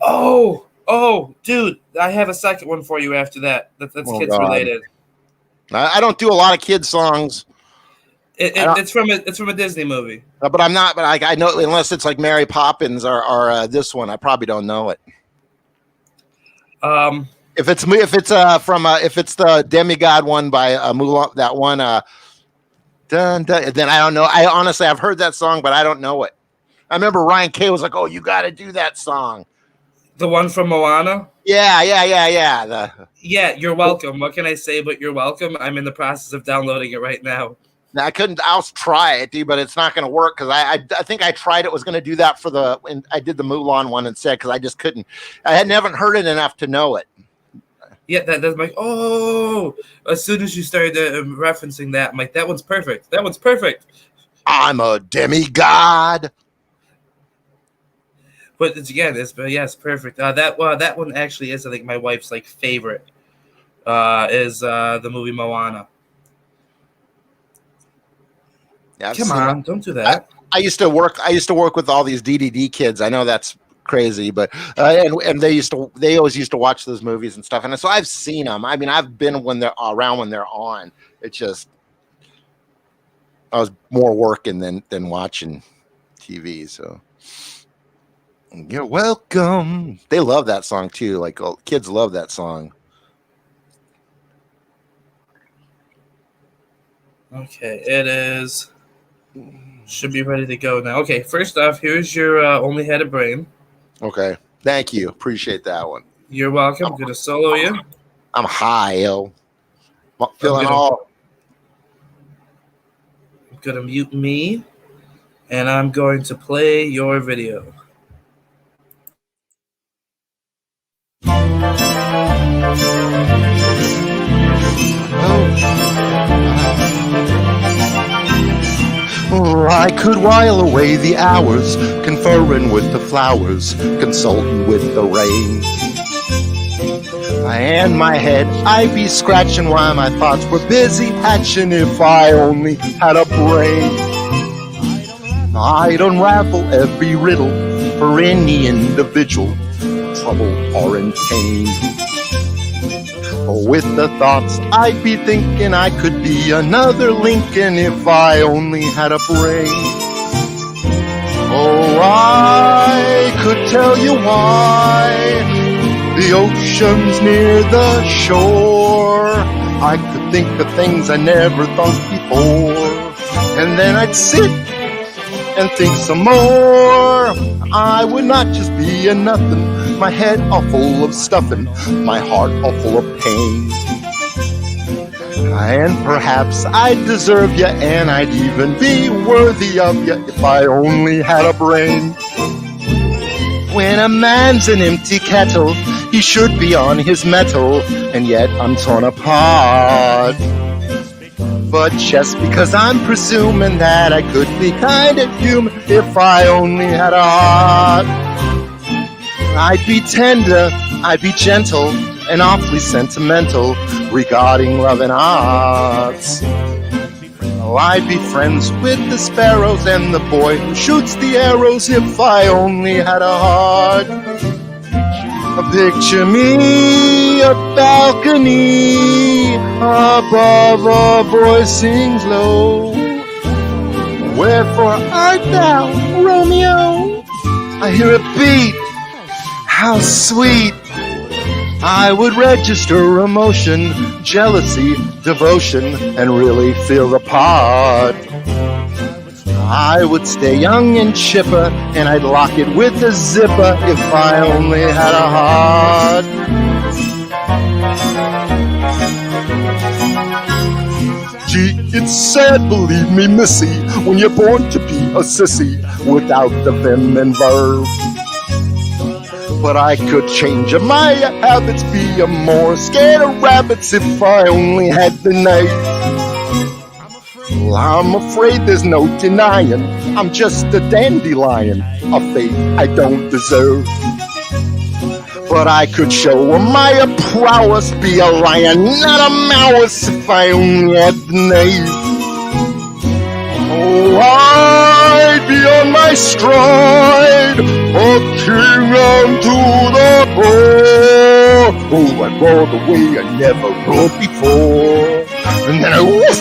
Oh, dude, I have a second one for you after that. That's kids related. I don't do a lot of kids songs. It's from a Disney movie. But I'm not. But I know unless it's like Mary Poppins or this one, I probably don't know it. If it's the Demigod one by Mulan, that one, dun, dun, then I don't know. I've heard that song, but I don't know it. I remember Ryan Kay was like, "Oh, you got to do that song." The one from Moana? Yeah. Yeah, you're welcome. What can I say but you're welcome? I'm in the process of downloading it right now. Now, I'll try it, dude, but it's not going to work because I think I tried it, was going to do that and I did the Mulan one instead because I just couldn't. I haven't heard it enough to know it. Yeah, that's like, as soon as you started referencing that, I'm like, that one's perfect. That one's perfect. I'm a demigod. But it's perfect. That one actually is, I think, my wife's like favorite. Is the movie Moana. Yeah, come on, don't do that. I used to work with all these DDD kids. I know that's crazy, but and they always used to watch those movies and stuff. And so I've seen them. I mean, I've been when they're on. It's just I was more working than watching TV. So. You're welcome. They love that song too. Like kids love that song. Okay, it is. Should be ready to go now. Okay, first off, here's your Only Had a Brain. Okay, thank you. Appreciate that one. You're welcome. I'm gonna solo you. I'm high, yo. I'm gonna mute me, and I'm going to play your video. I could while away the hours, conferring with the flowers, consulting with the rain. And my head, I'd be scratching while my thoughts were busy hatching if I only had a brain. I'd unravel every riddle for any individual, trouble or in pain. With the thoughts I'd be thinking I could be another Lincoln if I only had a brain. Oh, I could tell you why the oceans near the shore. I could think of things I never thought before. And then I'd sit and think some more. I would not just be a nothing, my head all full of stuffing, my heart all full of pain. And perhaps I'd deserve you, and I'd even be worthy of you if I only had a brain. When a man's an empty kettle, he should be on his mettle, and yet I'm torn apart. But just because I'm presuming that I could be kind of human if I only had a heart, I'd be tender, I'd be gentle, and awfully sentimental regarding love and arts. Oh, I'd be friends with the sparrows and the boy who shoots the arrows if I only had a heart. Picture me a balcony above, a voice sings low. Wherefore art thou, Romeo? I hear a beat, how sweet. I would register emotion, jealousy, devotion, and really feel the part. I would stay young and chipper, and I'd lock it with a zipper if I only had a heart. Gee, it's sad, believe me, missy, when you're born to be a sissy without the vim and verb. But I could change my habits, be a more scared of rabbits if I only had the knife. Well, I'm afraid there's no denying I'm just a dandelion, a fate I don't deserve. But I could show my prowess, be a lion, not a mouse, if I only had the knife. Oh, I'd be on my stride, a king unto the core. Oh, I'd roar the way I never roared before. And then I woof,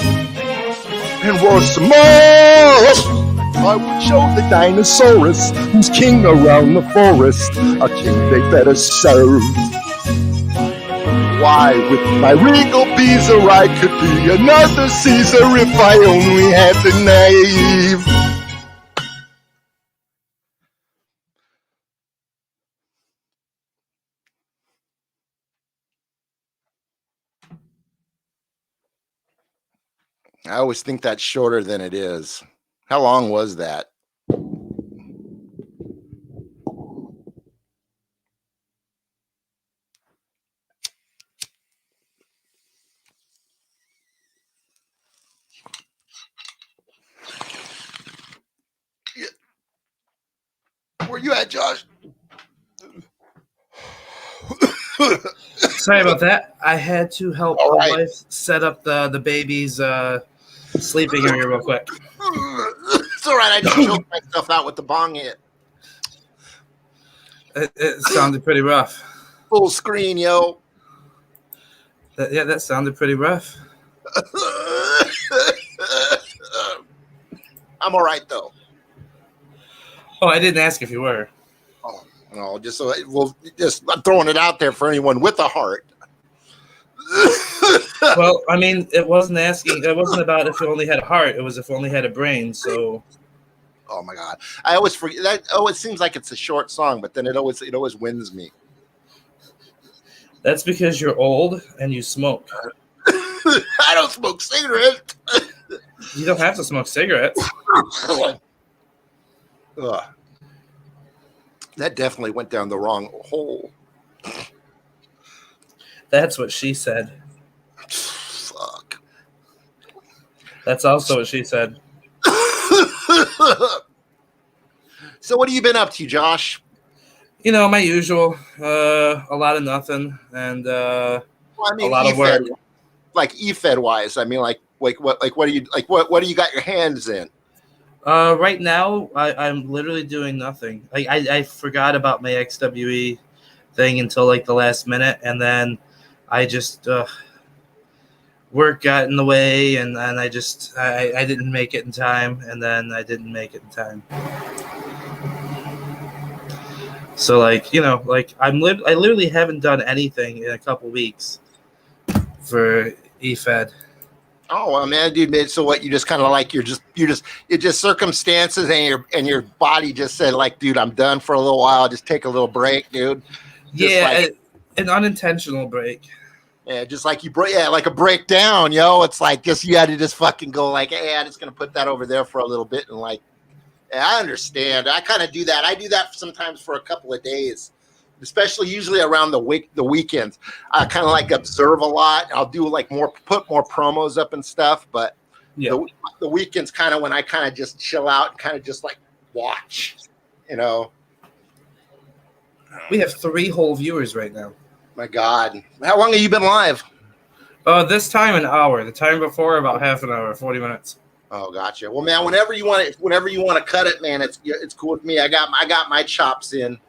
and roar some more. I would show the dinosaurus who's king around the forest, a king they better serve. Why, with my regal beezer, I could be another Caesar if I only had the knife. I always think that's shorter than it is. How long was that? Where you at, Josh? Sorry about that. I had to help All the right. wife set up the baby's sleeping area real quick. It's all right. I just choked myself out with the bong hit. It sounded pretty rough. Full screen, yo. That sounded pretty rough. I'm all right though. Oh, I didn't ask if you were. Oh no, just so I'm throwing it out there for anyone with a heart. Well, I mean, it wasn't asking. It wasn't about if you only had a heart. It was if you only had a brain. So. Oh my God, I always forget that. Oh, it seems like it's a short song, but then it always wins me. That's because you're old and you smoke. I don't smoke cigarettes. You don't have to smoke cigarettes. Ugh. That definitely went down the wrong hole. That's what she said. Fuck. That's also what she said. So what have you been up to, Josh? You know, my usual. A lot of nothing and Well, I mean, a lot of work. Like EFED wise, I mean, like what do you got your hands in? Right now, I'm literally doing nothing. I forgot about my XWE thing until like the last minute, and then I just work got in the way, and I didn't make it in time, and then I didn't make it in time. So like, you know, like I literally haven't done anything in a couple weeks for EFED. Oh well, man, dude, man. So what? You just kind of like it's just circumstances, and your body just said like, dude, I'm done for a little while. Just take a little break, dude. Just Yeah, like, an unintentional break. yeah, just like you break, yeah, like a breakdown, yo. It's like just you had to just fucking go like, hey, I'm just gonna put that over there for a little bit, and like, yeah, I understand. I kind of do that. I do that sometimes for a couple of days, especially usually around the weekends. I kind of like observe a lot. I'll do like put more promos up and stuff, but Yeah. the weekends kind of when I kind of just chill out and kind of just like watch, you know. We have 3 whole viewers right now. My God, how long have you been live? This time an hour. The time before about half an hour, 40 minutes. Oh, gotcha. Well, man, whenever you want to cut it, man, it's cool with me. I got my chops in.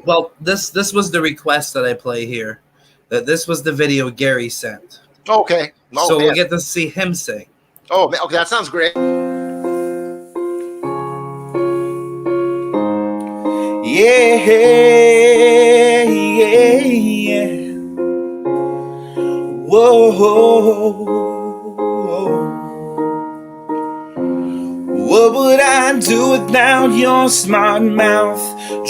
Well, this was the request that I play here. That this was the video Gary sent. Okay. Oh, so man. we'll get to see him sing. Oh, man. Okay, that sounds great. Yeah, yeah, yeah. Whoa. What would I do without your smart mouth?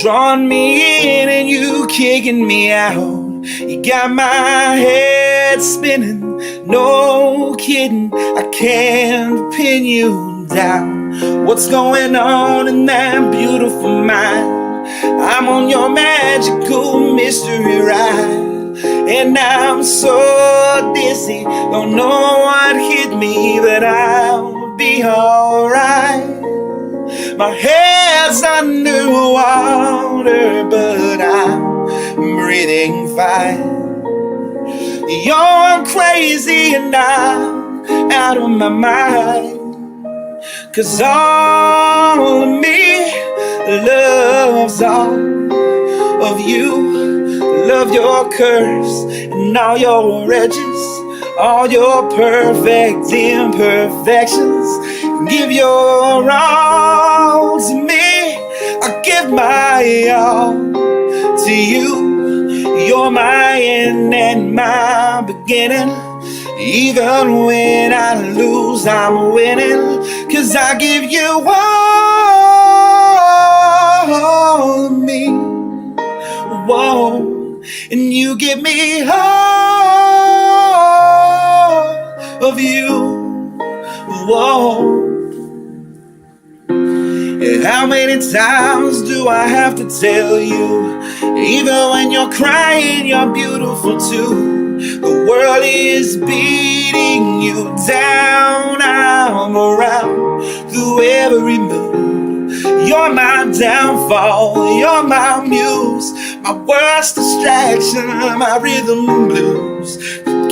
Drawing me in and you kicking me out. You got my head spinning, no kidding. I can't pin you down. What's going on in that beautiful mind? I'm on your magical mystery ride, and I'm so dizzy, don't know what hit me, but I'll be alright. My head's underwater, but I'm breathing fine. You're crazy and I'm out of my mind, 'cause all of me loves all of you. Love your curves and all your edges, all your perfect imperfections. Give your all to me, I give my all to you. You're my end and my beginning. Even when I lose, I'm winning, 'cause I give you all of me. Whoa. And you give me all of you. Whoa. And how many times do I have to tell you? Even when you're crying, you're beautiful too. The world is beating you down. I'm around through every mood. You're my downfall, you're my muse, my worst distraction, my rhythm and blues.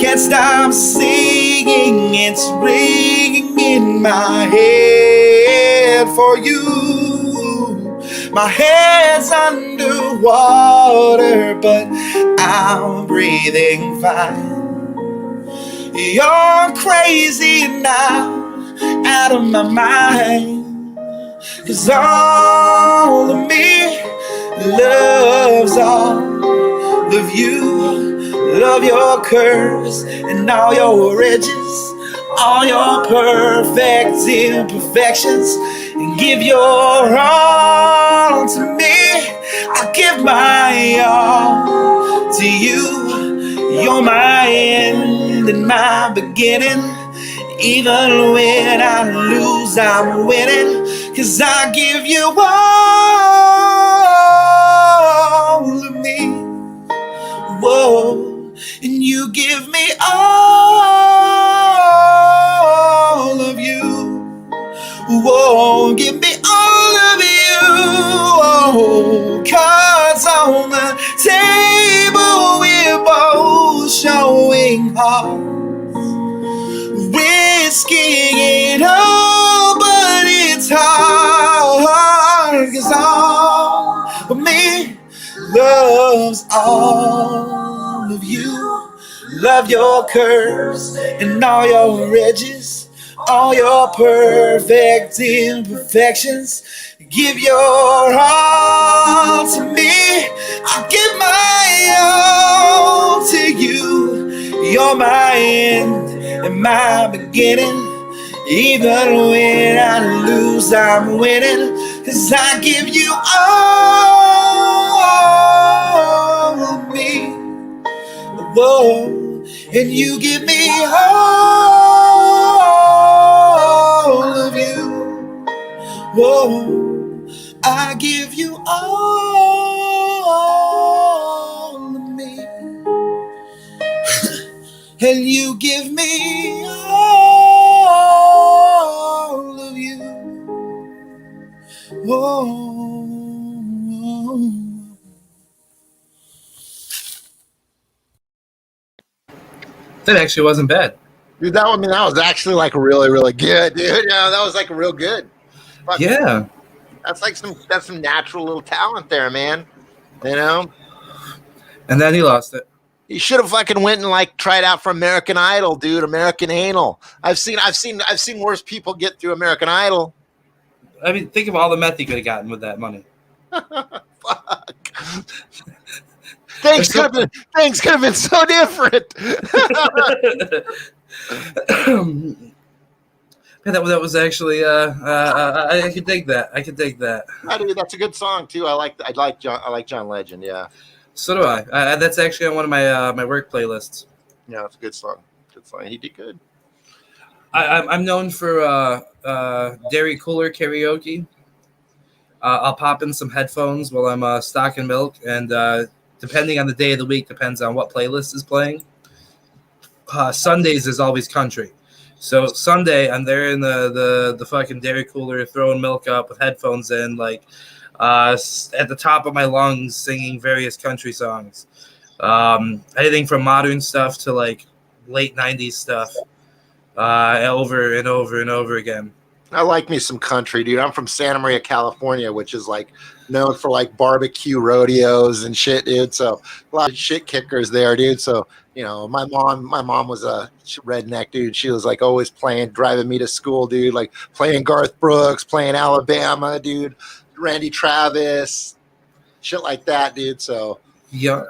Can't stop singing, it's ringing in my head for you. My head's underwater, but I'm breathing fine. You're crazy now, out of my mind, 'cause all of me loves all of you. Love your curves and all your edges, all your perfect imperfections. And give your all to me, I give my all to you. You're my end and my beginning. Even when I lose, I'm winning, 'cause I give you all of me. Whoa. And you give me all of you. Whoa, give me all of you. Oh, cards on the table, we're both showing hearts, risking it all, but it's hard, 'cause all of me loves all of you. Love your curves and all your edges, all your perfect imperfections. Give your all all to me. I'll give my all to you. You're my end and my beginning. Even when I lose, I'm winning. 'Cause I give you all of me. Whoa. And you give me all of you. Whoa. I give you all of me. And you give me all of you. Whoa. That actually wasn't bad. Dude, that was actually like really, really good, dude. Yeah, that was like real good. Fuck, Yeah. that's some natural little talent there, man. You know, And then he lost it. you should have fucking went and like tried out for American Idol, dude. American Anal. I've seen worse people get through American Idol. I mean, think of all the meth he could have gotten with that money. Fuck. Things could have been so different. Yeah, that was actually I could dig that. I could dig that. Dude, that's a good song too. I like John Legend. Yeah, So do I. That's actually on one of my my work playlists. yeah, it's a good song. Good song. He did good. I'm known for dairy cooler karaoke. I'll pop in some headphones while I'm stocking milk, and depending on the day of the week, depends on what playlist is playing. Sundays is always country. So Sunday, I'm there in the fucking dairy cooler throwing milk up with headphones in, like at the top of my lungs, singing various country songs. Anything from modern stuff to like late 90s stuff over and over and over again. I like me some country, dude. I'm from Santa Maria, California, which is like known for like barbecue rodeos and shit, dude. So a lot of shit kickers there, dude. So you know, my mom was a redneck, dude. She was like always driving me to school, dude. Like playing Garth Brooks, playing Alabama, dude. Randy Travis, shit like that, dude. So Yeah.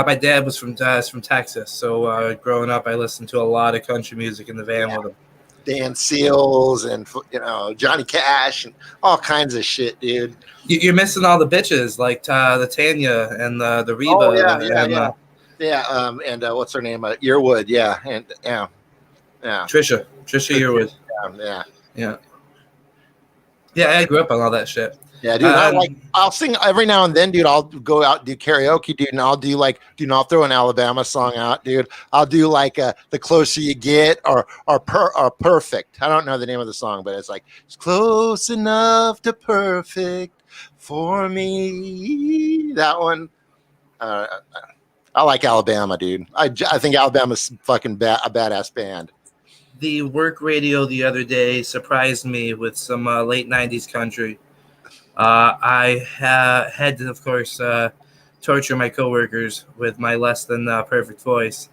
My dad was from Texas, so growing up, I listened to a lot of country music in the van with him. Dan Seals and Johnny Cash and all kinds of shit, dude. You're missing all the bitches like the Tanya and the Reba. Oh yeah, and what's her name? Earwood, yeah, and yeah. Trisha Yearwood. Yeah. I grew up on all that shit. Yeah, dude. I'll sing every now and then, dude. I'll go out and do karaoke, dude, and I'll do like, dude, I'll throw an Alabama song out, dude. I'll do like "The Closer You Get" or "Perfect." I don't know the name of the song, but it's like it's close enough to perfect for me. That one. I like Alabama, dude. I think Alabama's fucking a badass band. The work radio the other day surprised me with some late 90s country. I had to, of course, torture my coworkers with my less than perfect voice,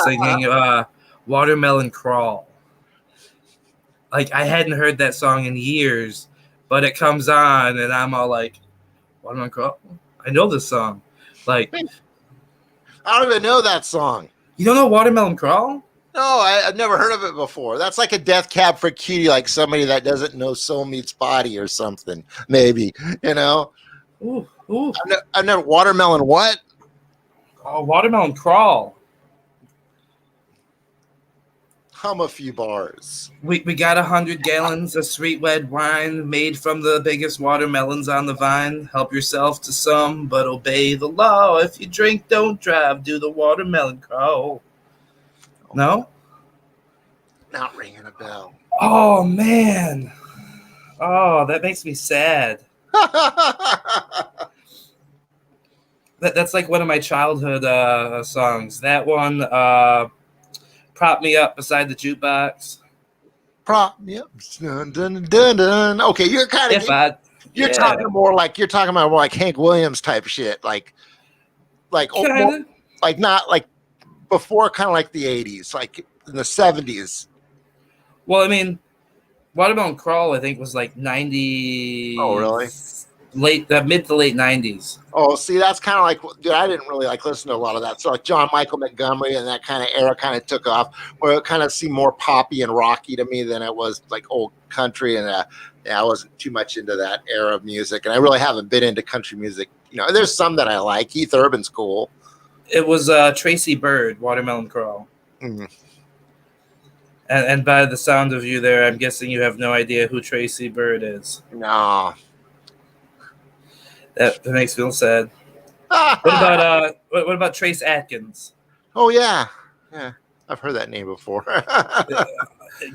singing Watermelon Crawl. Like, I hadn't heard that song in years, but it comes on, and I'm all like, Watermelon Crawl? I know this song. Like, I don't even know that song. You don't know Watermelon Crawl? No, I've never heard of it before. That's like a Death Cab for Cutie, like somebody that doesn't know Soul Meets Body or something, maybe, you know? Ooh. I've never, Watermelon what? Oh, Watermelon Crawl. Hum a few bars. We got 100 gallons of sweet red wine made from the biggest watermelons on the vine. Help yourself to some, but obey the law. If you drink, don't drive. Do the watermelon crawl. No? Not ringing a bell. Oh, man. Oh, that makes me sad. That's like one of my childhood songs. That one, Prop Me Up Beside the Jukebox. Prop me up. Dun, dun, dun, dun. Okay, you're kind of talking more like Hank Williams type shit, like not like before, kind of like the 80s, like in the 70s. Well, I mean, Watermelon Crawl, I think, was like 90. Oh, really? mid to late 90s. Oh, see, that's kind of like, dude, I didn't really like listen to a lot of that. So like John Michael Montgomery and that kind of era kind of took off, where it kind of seemed more poppy and rocky to me than it was like old country. And yeah, I wasn't too much into that era of music, and I really haven't been into country music. You know, there's some that I like. Keith Urban's cool. It was Tracy Bird, Watermelon Crawl. Mm. And by the sound of you there, I'm guessing you have no idea who Tracy Bird is. No. That makes me feel sad. What about Trace Atkins? Oh yeah, I've heard that name before.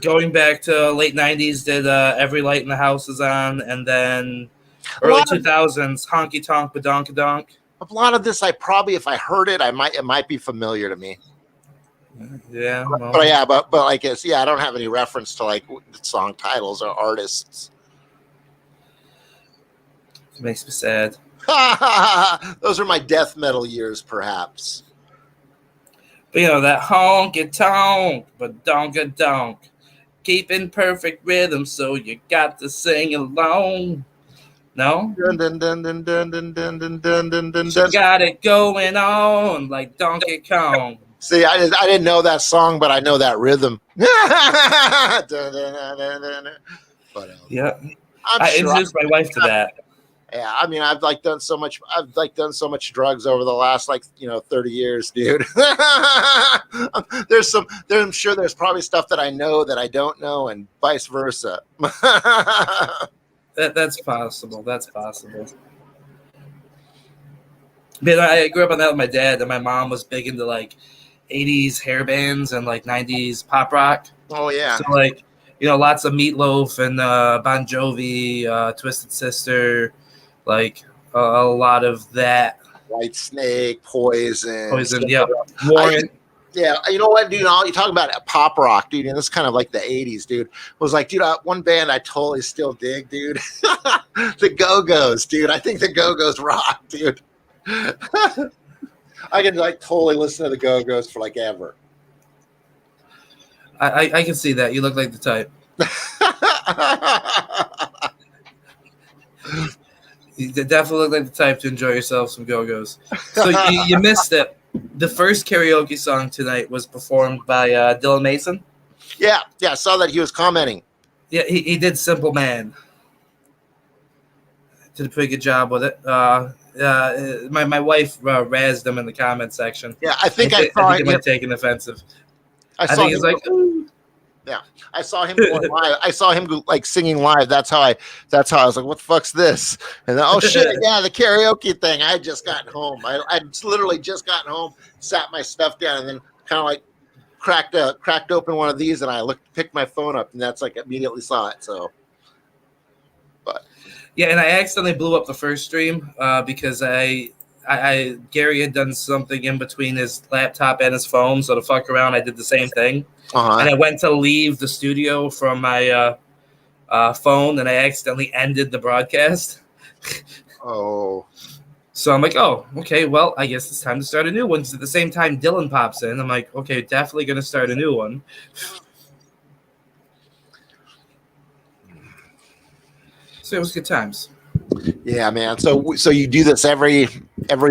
Going back to late 90s, did Every Light in the House is on, and then early 2000s, Honky Tonk Badonkadonk. A lot of this, I probably, if I heard it, it might be familiar to me. Yeah, well, but I guess I don't have any reference to like song titles or artists. it makes me sad. Those are my death metal years, perhaps. But you know that honky tonk, badonkadonk, keeping perfect rhythm, so you got to sing along. No, Dun, dun, dun, dun, dun, dun, dun, dun, dun, dun, dun, you dun. got it going on like Donkey Kong. See, I didn't know that song, but I know that rhythm. Dun, dun, dun, dun, dun, dun. But Yeah, I'm I sure introduced my wife to that. yeah, I mean, I've done so much drugs over the last 30 years, dude. I'm sure there's probably stuff that I know that I don't know, and vice versa. That's possible. That's possible. But I grew up on that with my dad, and my mom was big into like 80s hair bands and like 90s pop rock. Oh yeah. So like, lots of Meatloaf and Bon Jovi, Twisted Sister, like a lot of that. White Snake, Poison, Yep. Warren. Yeah, you know what, dude? You talk about pop rock, dude, and this is kind of like the '80s, dude. It was like, dude, one band I totally still dig, dude. The Go-Go's, dude. I think the Go-Go's rock, dude. I can totally listen to the Go-Go's for ever. I can see that. You look like the type. You definitely look like the type to enjoy yourself some Go-Go's. So you missed it. The first karaoke song tonight was performed by Dylan Mason. Yeah, I saw that he was commenting. Yeah, he did Simple Man. Did a pretty good job with it. My wife razzed him in the comment section. Yeah, I think he might take an offensive. I think he's like, ooh. Yeah, I saw him going live. I saw him singing live. That's how I was like, "What the fuck's this?" And then, oh shit, yeah, the karaoke thing. I had just gotten home. I literally just gotten home, sat my stuff down, and then kind of cracked open one of these, and I picked my phone up, and that's immediately saw it. So, but yeah, and I accidentally blew up the first stream because Gary had done something in between his laptop and his phone, so to fuck around, I did the same thing. Uh-huh. And I went to leave the studio from my phone, and I accidentally ended the broadcast. Oh. So I'm like, oh, okay, well, I guess it's time to start a new one. So at the same time, Dylan pops in. I'm like, okay, definitely going to start a new one. So it was good times. Yeah, man. So you do this every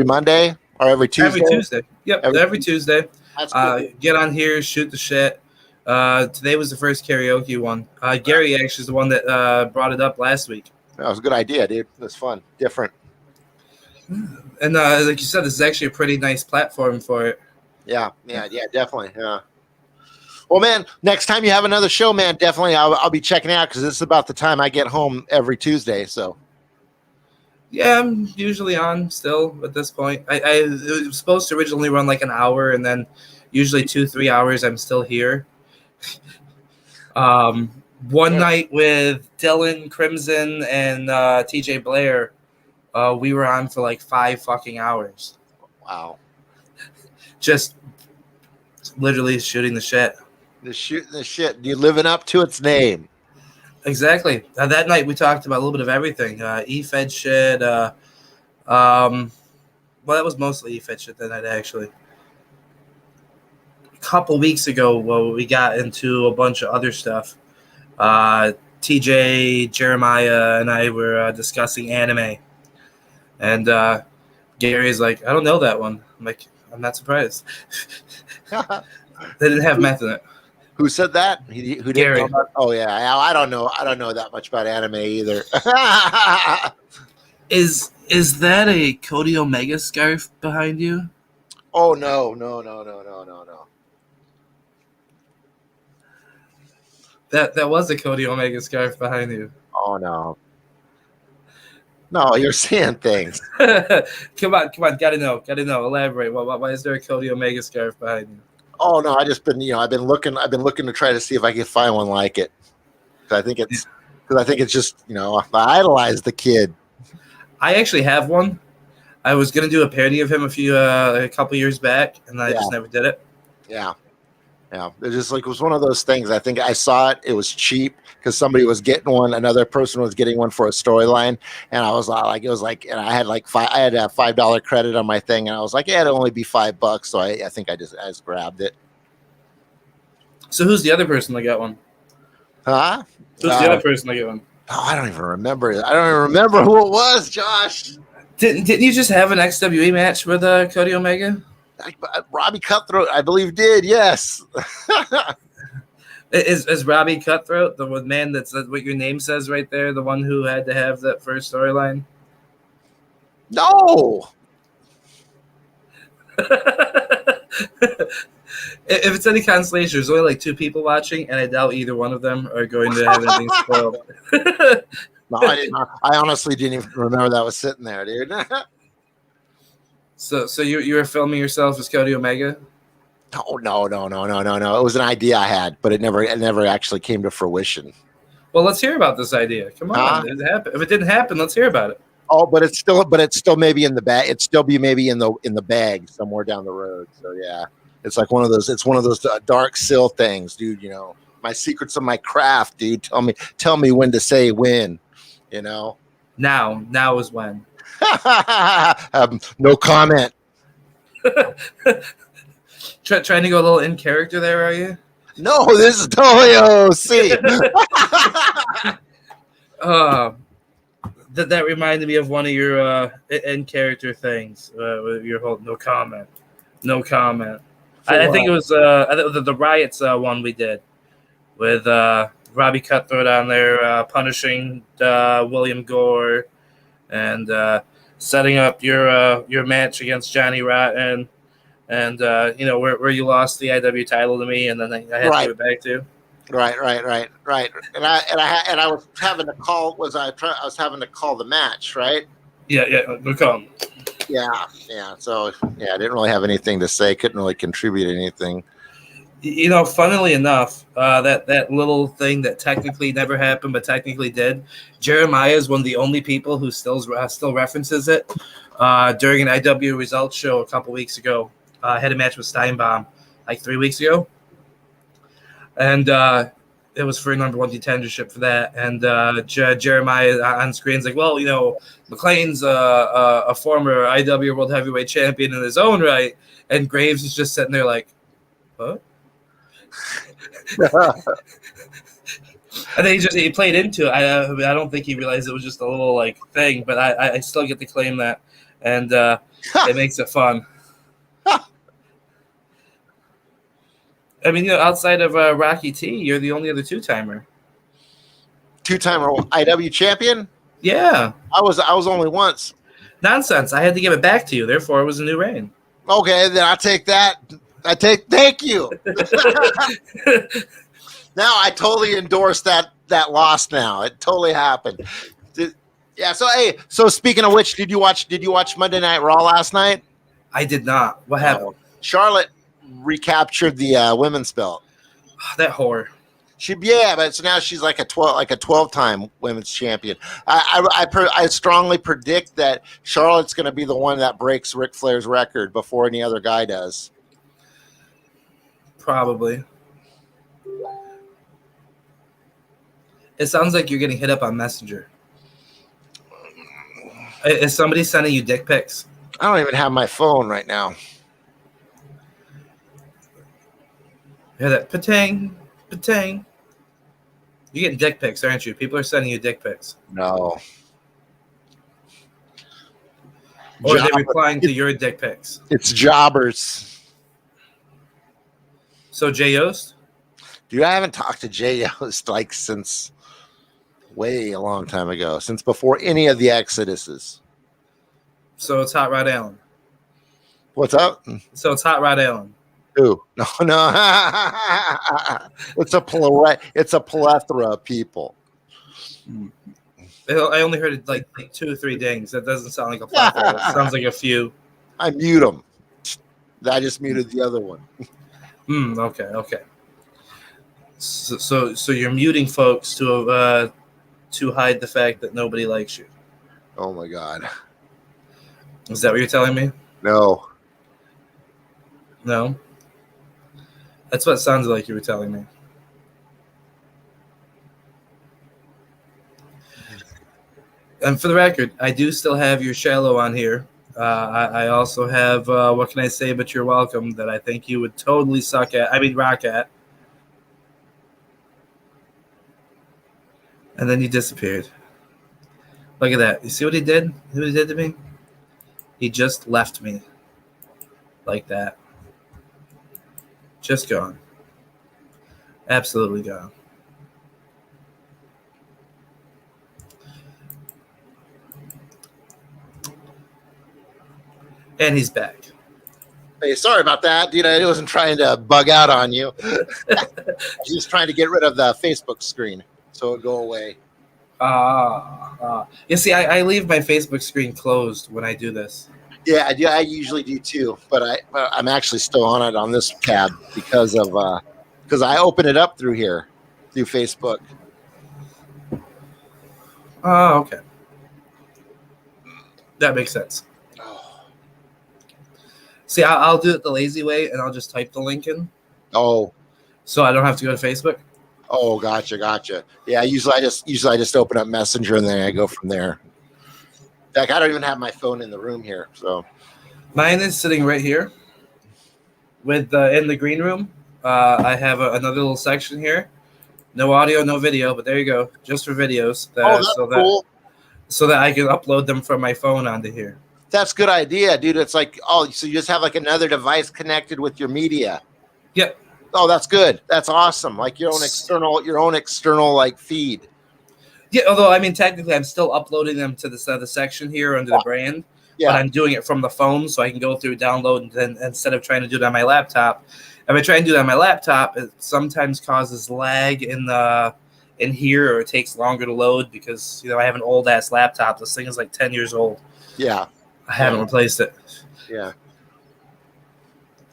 Monday or every Tuesday? Every Tuesday. Yep, every Tuesday. That's cool. Get on here, shoot the shit. Today was the first karaoke one. Gary actually is the one that brought it up last week. That was a good idea, dude. It was fun, different. And like you said, this is actually a pretty nice platform for it. Yeah, definitely. Yeah. Well, man, next time you have another show, man, definitely I'll be checking out because this is about the time I get home every Tuesday. So. Yeah, I'm usually on still at this point. I was supposed to originally run like an hour, and then usually 2-3 hours I'm still here. One night with Dylan, Crimson, and TJ Blair, we were on for like 5 fucking hours. Wow. Just literally shooting the shit. Shooting the shit. You're living up to its name. Exactly. That night we talked about a little bit of everything. E-Fed shit. Well, that was mostly E-Fed shit that night, actually. A couple weeks ago, we got into a bunch of other stuff. TJ, Jeremiah, and I were discussing anime. And Gary's like, I don't know that one. I'm like, I'm not surprised. They didn't have meth in it. Who said that? Who didn't Gary. know about? Oh yeah, I don't know. I don't know that much about anime either. Is that a Cody Omega scarf behind you? Oh no. That was a Cody Omega scarf behind you. Oh no. No, you're seeing things. Come on, gotta know. Elaborate. Why is there a Cody Omega scarf behind you? Oh no, I just been I've been looking to try to see if I can find one like it. 'Cause I think it's just I idolize the kid. I actually have one. I was gonna do a parody of him a couple years back, and I just never did it. Yeah. Yeah, it just it was one of those things. I think I saw it. It was cheap because somebody was getting one. Another person was getting one for a storyline, and I was like, and I had I had a $5 credit on my thing, and I was like, yeah, it'll only be $5. So I think I just grabbed it. So who's the other person that got one? Huh? Who's the other person that got one? Oh, I don't even remember. I don't even remember who it was, Josh. Didn't you just have an XWE match with Cody Omega? Robbie Cutthroat, I believe, did. Yes. Is Robbie Cutthroat the man that's what your name says right there? The one who had to have that first storyline? No. If it's any consolation, there's only like 2 people watching, and I doubt either one of them are going to have anything spoiled. No, I didn't. I honestly didn't even remember that was sitting there, dude. So you were filming yourself as Cody Omega? No. It was an idea I had, but it never actually came to fruition. Well, let's hear about this idea. Come on, if it didn't happen, let's hear about it. Oh, but it's still maybe in the bag. It'd still be maybe in the bag somewhere down the road. So yeah, it's like one of those. It's one of those dark seal things, dude. My secrets of my craft, dude. Tell me when to say when. Now is when. No comment. Trying to go a little in character there, are you? No, this is totally OC. That reminded me of one of your in character things. Your whole no comment. I think it was the riots one we did with Robbie Cutthroat on there punishing William Gore and setting up your match against Johnny Rotten, and where you lost the IW title to me, and then I had to give it back to you. Right. And I was having to call. I was having to call the match, right? Yeah. No comment. Yeah. So yeah, I didn't really have anything to say. Couldn't really contribute anything. Funnily enough, that little thing that technically never happened but technically did, Jeremiah is one of the only people who still references it. During an IW results show a couple weeks ago, I had a match with Steinbaum like 3 weeks ago, and it was for a number 1 contendership for that. And Jeremiah on screen's like, well, McLean's a former IW World Heavyweight Champion in his own right, and Graves is just sitting there like, what? And then he played into it. I don't think he realized it was just a little like thing, but I still get to claim that, and it makes it fun. I mean, outside of Rocky T, you're the only other two-timer. Two-timer IW champion? Yeah, I was only once. Nonsense. I had to give it back to you. Therefore, it was a new reign. Okay, then I'll take that. Thank you. Now I totally endorse that loss. Now it totally happened. Yeah. So speaking of which, did you watch Monday Night Raw last night? I did not. What happened? Charlotte recaptured the women's belt. That whore. But so now she's like a 12-time women's champion. I strongly predict that Charlotte's going to be the one that breaks Ric Flair's record before any other guy does. Probably. It sounds like you're getting hit up on Messenger. Is somebody sending you dick pics? I don't even have my phone right now. Hear that? Patang. You're getting dick pics, aren't you? People are sending you dick pics. No. Or are they replying to your dick pics? It's jobbers. So Jay Yost? Dude, I haven't talked to Jay Yost like since way a long time ago, since before any of the Exoduses. So it's Hot Rod Allen. What's up? So it's Hot Rod Allen. Who? No. It's a plethora of people. I only heard like 2 or 3 dings. That doesn't sound like a plethora. It sounds like a few. I mute them. I just muted the other one. Okay. So you're muting folks to hide the fact that nobody likes you. Oh my God. Is that what you're telling me? No. No. That's what it sounded like you were telling me. And for the record, I do still have your shallow on here. I also have What Can I Say But You're Welcome that I think you would totally rock at. And then you disappeared. Look at that. You see what he did? See what he did to me? He just left me. Like that. Just gone. Absolutely gone. And he's back. Hey, sorry about that, dude. I wasn't trying to bug out on you. Just trying to get rid of the Facebook screen so it'll go away. You see, I leave my Facebook screen closed when I do this. Yeah, I usually do too, but I'm actually still on it on this tab because I open it up through here, through Facebook. Oh, okay. That makes sense. See, I'll do it the lazy way, and I'll just type the link in. Oh. So I don't have to go to Facebook? Oh, gotcha. Yeah, usually I just open up Messenger and then I go from there. Like, I don't even have my phone in the room here, so. Mine is sitting right here with in the green room. I have another little section here. No audio, no video, but there you go. Just for videos. That's cool. So that I can upload them from my phone onto here. That's a good idea, dude. It's like, so you just have like another device connected with your media. Yep. Oh, that's good. That's awesome. Like your own external like feed. Yeah, although I mean technically I'm still uploading them to this other section here under the brand. Yeah. But I'm doing it from the phone, so I can go through, download, and then instead of trying to do it on my laptop. If I try and do that on my laptop, it sometimes causes lag in here, or it takes longer to load because I have an old ass laptop. This thing is like 10 years old. Yeah. I haven't replaced it. Yeah.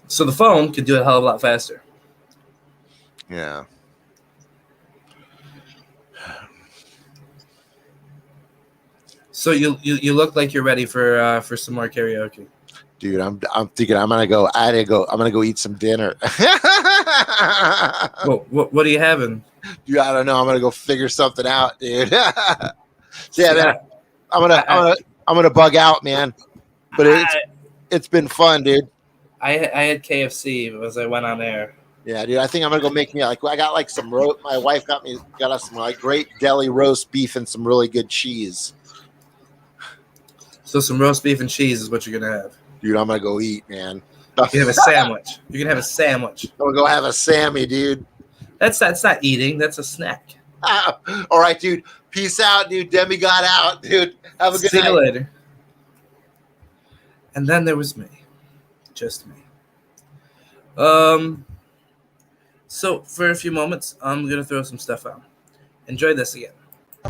So the phone could do it a hell of a lot faster. Yeah. So you look like you're ready for some more karaoke. Dude, I'm thinking I'm gonna go eat some dinner. What are you having? Dude, I don't know. I'm gonna go figure something out, dude. Yeah, man. I'm gonna bug out, man. But it's been fun, dude. I had KFC as I went on air. Yeah, dude. I think I'm gonna go make me I got like some my wife got us some like great deli roast beef and some really good cheese. So some roast beef and cheese is what you're gonna have. Dude, I'm gonna go eat, man. You can have a sandwich. You're gonna have a sandwich. I'm gonna go have a Sammy, dude. That's not eating. That's a snack. All right, dude. Peace out, dude. Demi got out, dude. Have a good night. See you later. And then there was me. Just me. So for a few moments, I'm gonna throw some stuff out. Enjoy this again.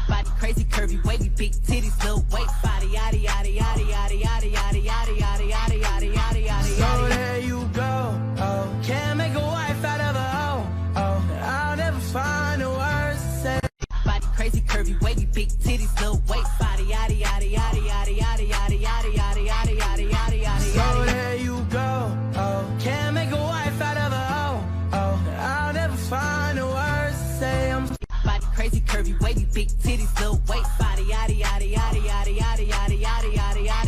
Body crazy, curvy, wavy, big titties, little weight, body, yada yada yada yada yada yada yada yada yada yada yada yada. So there you go. Oh, can't make a wife out of a hoe. Oh, I'll never find the words to say. Body crazy, curvy, wavy, big titties, little weight, body, yada yada yada yada yada yada yada yada yada yada yada yada. So there you go. Oh, can't make a wife out of a hoe. Oh, I'll never find the words to say. I'm body crazy, curvy, wavy, big titties, little weight, body, yada yada yada yada yada yada yada yada yada.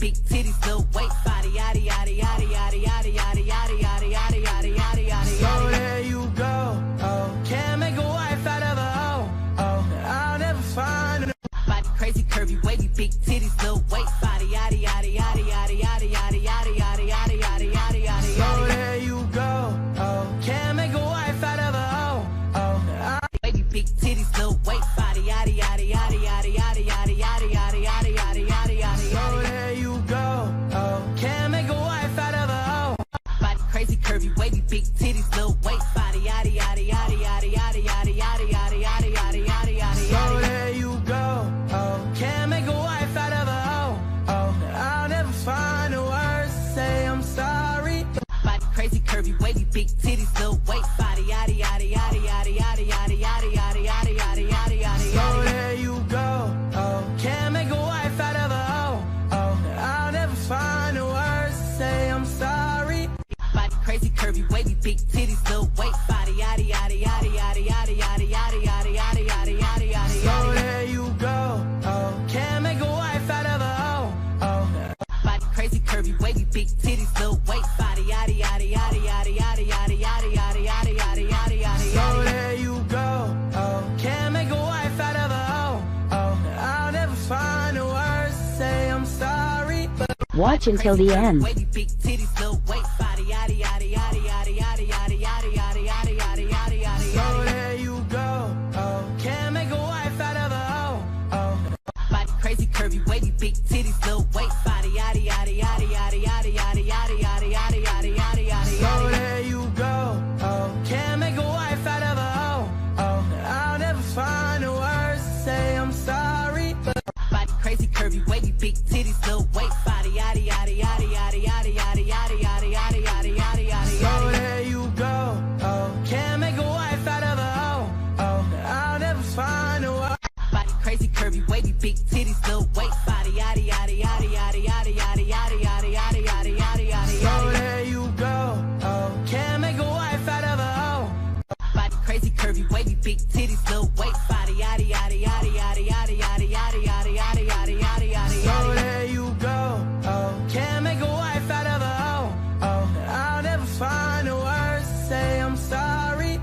big titties, little waist, body, yada yada yada yada yada yada yada yada yada yada yada yada. So there you go. Oh, can't make a wife out of a hoe. Oh, I'll never find a body crazy, curvy, wavy, big titties, little waist, body, yada yada yada yada yada yada yada yada yada yada yada yada. So there you go. Oh, can't make a wife out of a hoe. Oh, wavy, big titties, little waist, body, yada yada yada yada yada yada yada yada yada yada yada yada. So there you go. Oh, can't make a wife out of a hoe. Body crazy, curvy, wavy, big titties, little waist, body, yada yada yada yada yada yada yada yada yada yada yada yada. So there you go. Oh, can't make a wife out of a hoe. Oh, I'll never find the words to say I'm sorry. Body crazy, curvy, wavy, big titties, little waist, body, yada yada yada yada yada yada yada yada yada yada yada yada. So there you go. Oh, can't make a wife out of a hoe. Oh, I'll never find the words to say I'm sorry. Body crazy, curvy, wavy, big titties, little waist, body, yada yada yada yada yada yada yada yada yada yada yada yada. So there you go. Oh, can't make a wife out of a hoe. Oh, body crazy, curvy, wavy, big titties, little waist, body, yada yada yada yada yada yada yada yada yada yada yada yada. So there you go. Oh, can't make a wife out of a hoe. Oh, I'll never find the words to say I'm sorry. Watch until the end. Wavy, big titties, little waist, body, yada yada yada yada yada yada yada yada yada yada yada yada. So there you go. Oh, can't make a wife out of a hoe. Oh, body crazy, curvy, wavy, big titties, little waist, body, yada yada yada yada yada yada yada yada yada yada yada yada. So there you go. Oh, can't make a wife out of a hoe. Oh, I'll never find the words to say I'm sorry. Body crazy, curvy, wavy, big titties, little waist, body, yada yada yada yada yada yada yada yada yada yada yada yada. So there you go. Oh, can't make a wife out of a hoe. Oh, I'll never find a wife. Body crazy, curvy, wavy, big titties, little waist, body, yada yada yada yada yada yada yada yada yada yada yada yada. So there you go. Oh, can't make a wife out of a hoe. Body crazy, curvy, wavy, big titties, little waist, body, yada yada yada yada yada yada yada yada yada yada yada yada. So there you go. Oh, can't make a wife out of a hoe. Oh, I'll never find the words to say I'm sorry.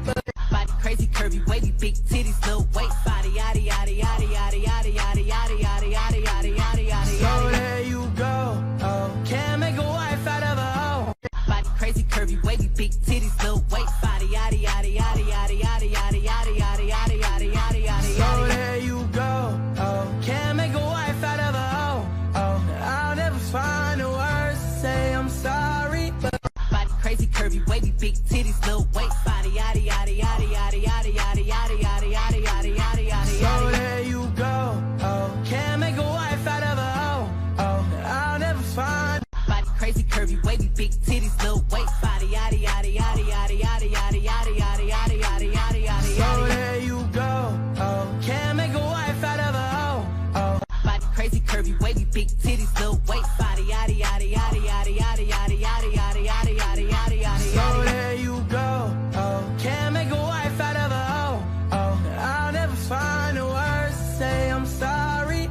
Body crazy, curvy, wavy, big titties, little waist, body, yada yada yada yada yada yada yada yada yada yada yada yada. So there you go. Oh, can't make a wife out of a hoe. Body crazy, curvy, wavy, big titties, little waist, body, yada yada yada yada yada yada yada yada yada yada yada yada. So there you go. Oh, can't make a wife out of a hoe. Oh, I'll never find the words to say I'm sorry. Body crazy, curvy, wavy, big titties, little waist, body, yada yada yada yada yada yada yada yada yada yada yada yada. So there you go. Oh, can't make a wife out of a hoe. Oh, I'll never find. Body crazy, curvy, wavy, big titties, little waist, body, yada yada yada yada yada yada yada yada yada yada yada yada. So there you go. Oh, can't make a wife out of a hoe. Oh, body crazy, curvy, wavy, big titties, little waist, body, yada yada yada yada yada yada yada yada yada yada yada yada. So there you go. Oh, can't make a wife out of a hoe. Oh, I'll never find the words to say I'm sorry.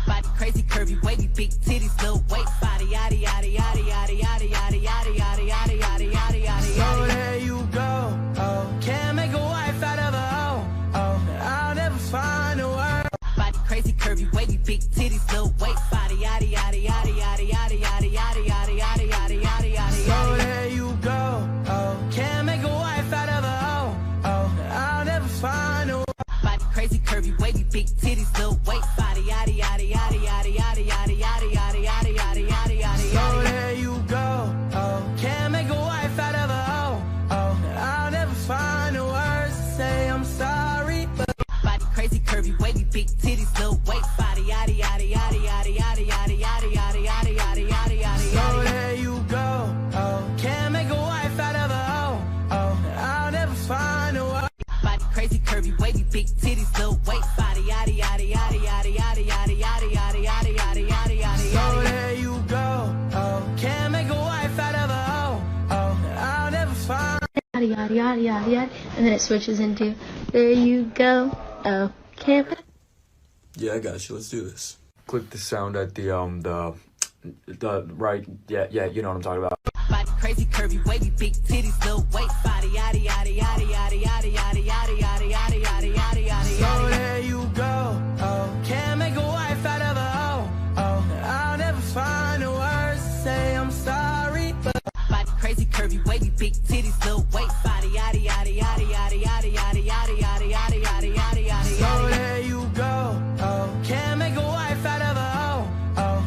Body crazy, curvy, wavy, big titties, little waist, body, yada yada yada yada yada yada yada yada yada yada yada yada. So there you go. Oh, can't make a wife out of a hoe. Oh, I'll never find the words. Body crazy, curvy, wavy, big titties, little waist, body, yada yada yada yada yada yada yada yada yada yada yada yada. So there you go. Oh, can't make a wife out of a hoe. Oh, I'll never find a body crazy, curvy, wavy, big titties, little waist, body, yada yada yada yada yada yada yada yada yada yada yada yada. So there you go. Oh, can't make a wife out of a hoe. Oh, I'll never find the words to say I'm sorry. Body crazy, curvy, wavy, big titties, little waist, body, yada yada yada yada yada yada yada yada yada yada yada yada. So there you go. Oh, can't make a wife out of a hoe. Oh, I'll never find a wife. Body crazy, curvy, wavy, big titties, little waist, body, yada yada yada yada yada yada yada yada yada yada yada yada. So there you go. Oh, can't make a wife out of a hoe. Oh, I'll never find. Yada yada yada yada yada, and then it switches into there you go. Oh, can't. Yeah, I got you. Let's do this. Click the sound at the The right, yeah, you know what I'm talking about. Body crazy, curvy, wavy, big titties, little weight, body, yaddy, yaddy, yaddy, yaddy, yaddy, yaddy, yaddy, yaddy, yaddy, yaddy, yaddy, yaddy. So there you go. Oh, can't make a wife out of a hoe. Oh, I'll never find the words to say I'm sorry, but body crazy, curvy, wavy, big titties, little weight, body, yaddy, yaddy, yaddy, yaddy, yaddy, yaddy, yaddy, yaddy, yaddy, yaddy, yaddy, yaddy. So there you go. Oh, can't make a wife out of a hoe. Oh,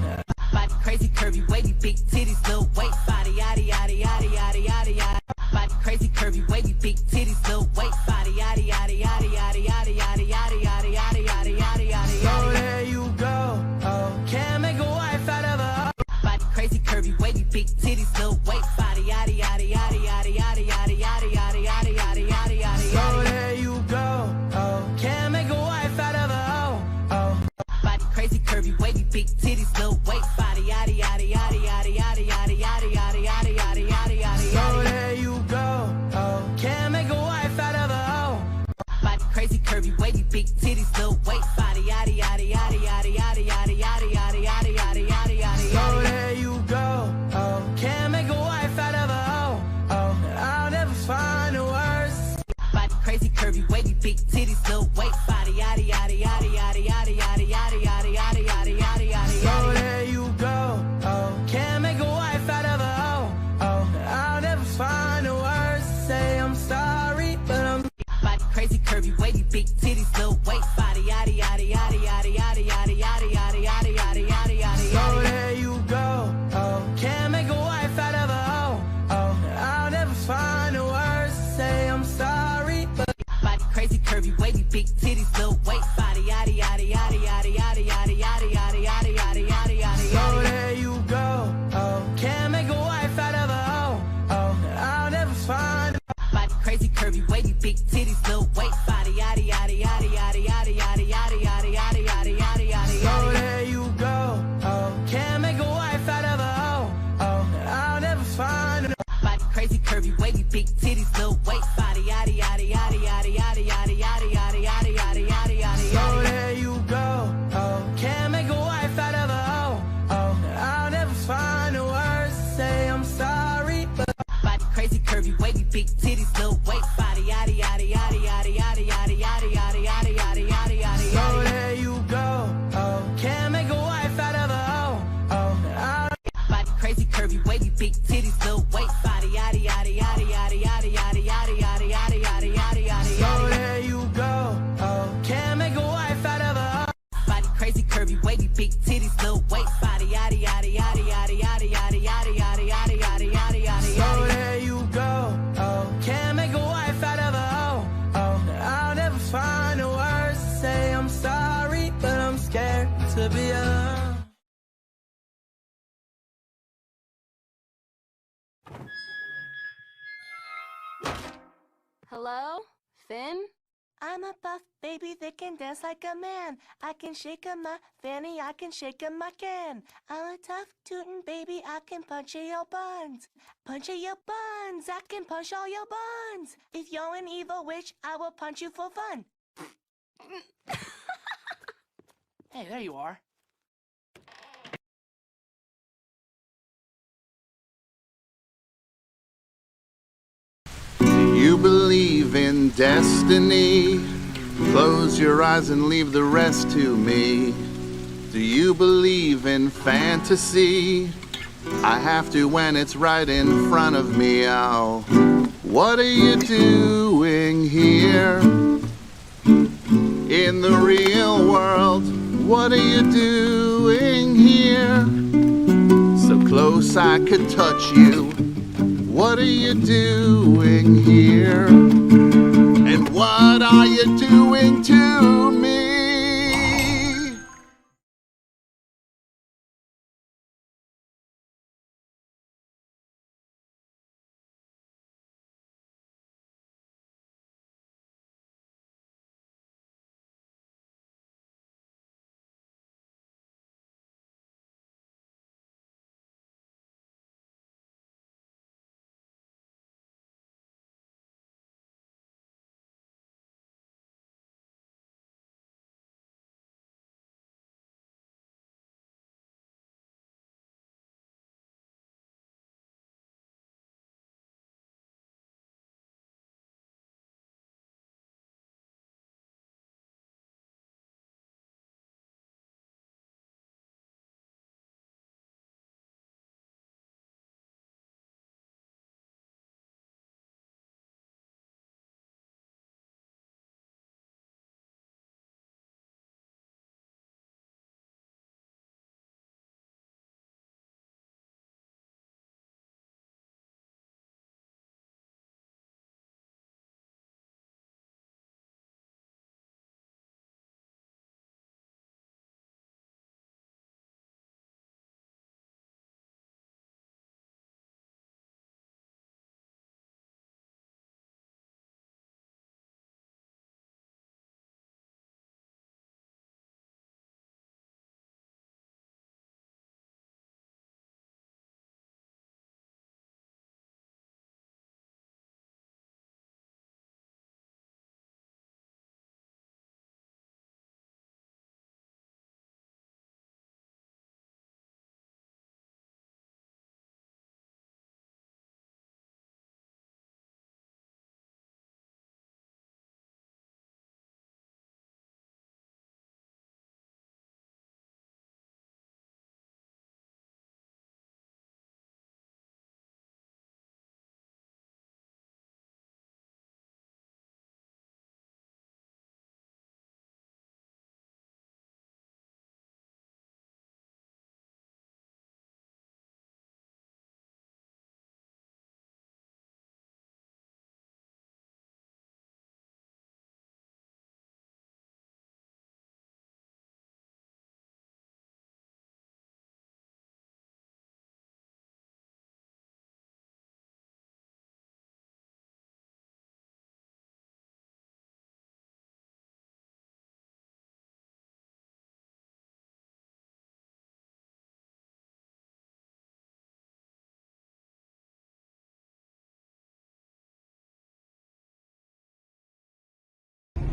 body crazy, curvy, wavy, big titties, little weight, body, yaddy, yaddy, yaddy, yaddy, yaddy, yaddy. Body crazy, curvy, wavy, big titties, little weight, body, yaddy, yaddy, yaddy, yaddy, yaddy, yaddy, yaddy, yaddy, yaddy, yaddy, yaddy, yaddy. So there you go. Oh, can't make a wife out of a hoe. Body crazy, curvy, wavy, big titties, little weight, body, yaddy, yaddy, yaddy, yaddy, yaddy, yaddy, yaddy, yaddy, yaddy, yaddy, yaddy, yaddy. So there you go. Oh, can't make a wife out of a hoe. Oh, body crazy, curvy, wavy, big titties, little weight, body, yaddy, yaddy, yaddy, yaddy, yaddy, yaddy, yaddy, yaddy, yaddy, yaddy, yaddy, yaddy. So there you go. Oh, can't make a wife out of a hoe. Body crazy, curvy, wavy, big titties, little weight, body, yaddy, yaddy, yaddy, yaddy, yaddy, yaddy, yaddy, yaddy, yaddy, yaddy, yaddy, yaddy. So there you go. Oh, can't make a wife out of a hoe. Oh, I'll never find the words. Body crazy, curvy, wavy, big titties, little weight, body, yaddy, yaddy, yaddy, yaddy, yaddy, yaddy, yaddy, yaddy, yaddy, yaddy, yaddy, yaddy. So there you go. Oh, can't make a wife out of a hoe. Oh, I'll never find the words to say I'm sorry, but I'm body crazy, curvy, wavy, big titties, little weight, body, yaddy, yaddy, yaddy, yaddy, yaddy, yaddy, yaddy, yaddy, yaddy, yaddy, yaddy, yaddy. So there you go. Oh, can't make a wife out of a hoe. Oh, I'll never find the words to say I'm sorry, but body crazy, curvy, wavy, big titties, little weight, body, yaddy, yaddy, yaddy, yaddy, yaddy, yaddy, yaddy, yaddy, yaddy, yaddy, yaddy, yaddy. So there you go. Oh, can't make a wife out of a hoe. Oh, I'll never find body crazy, curvy, wavy, big titties, little weight, body, yaddy, yaddy, yaddy, yaddy, yaddy, yaddy, yaddy, yaddy, yaddy, yaddy, yaddy, yaddy. So there you go. Oh, can't make a wife out of a hoe. Oh, I'll never find body crazy, curvy, wavy, big titties, little weight, body, yaddy, yaddy, yaddy, yaddy, yaddy, yaddy, yaddy, yaddy, yaddy, yaddy, yaddy, yaddy. So there you go. Oh, can't make a wife out of a hoe. Oh, I'll never find the words to say I'm sorry, but body crazy, curvy, wavy, big titties, little weight, body, yaddy, yaddy, yaddy, yaddy, yaddy, yaddy, yaddy, yaddy, yaddy, yaddy, yaddy, yaddy. So there you go. Oh, can't make a wife out of a hoe. Oh, body crazy, curvy, wavy, big titties, little weight, body, yaddy, yaddy, yaddy, yaddy, yaddy, yaddy, yaddy, yaddy, yaddy, yaddy, yaddy, yaddy. So there you go. Oh, can't make a wife out of a hoe. Body crazy, curvy, wavy, big titties, little weight, body, yaddy, yaddy, yaddy, yaddy, yaddy, yaddy, yaddy, yaddy, yaddy, yaddy, yaddy, yaddy. So there you go. Oh, can't make a wife out of a hoe. Oh, I'll never find the words to say I'm sorry, but I'm scared to be alone. Hello? Finn? I'm a buff baby that can dance like a man. I can shake a my fanny, I can shake a my can. I'm a tough tootin' baby, I can punch in your buns. Punch in your buns, I can punch all your buns. If you're an evil witch, I will punch you for fun. Hey, there you are. Do you believe in destiny? Close your eyes and leave the rest to me. Do you believe in fantasy? I have to when it's right in front of me. Oh, what are you doing here? In the real world, what are you doing here? So close I could touch you. What are you doing here? And what are you doing to me?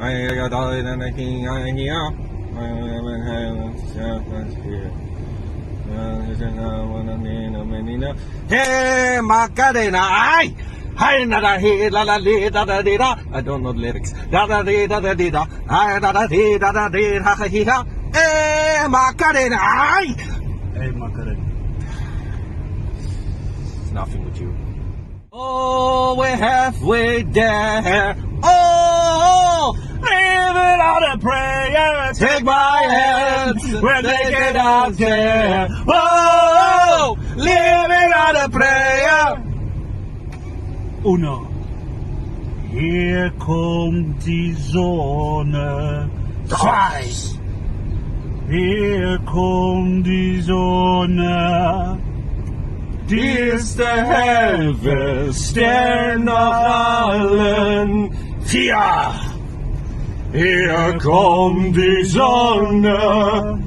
Hey, Macarena, ay! Hi, da da he, la la li, da da di da. I don't know the lyrics. Da da di da da di da. Ay, da da di da da di ha ha he ha. Hey, Macarena, ay! Hey, Macarena. It's nothing with you. Oh, we're halfway there. Oh, living on a prayer. Take my hand, we're naked out there. Oh, living on a prayer. Uno. Here kommt die Sonne. Zwei. Hier kommt die Sonne. Die ist der helle Stern nach allen. Vier. Hier kommt die Sonne.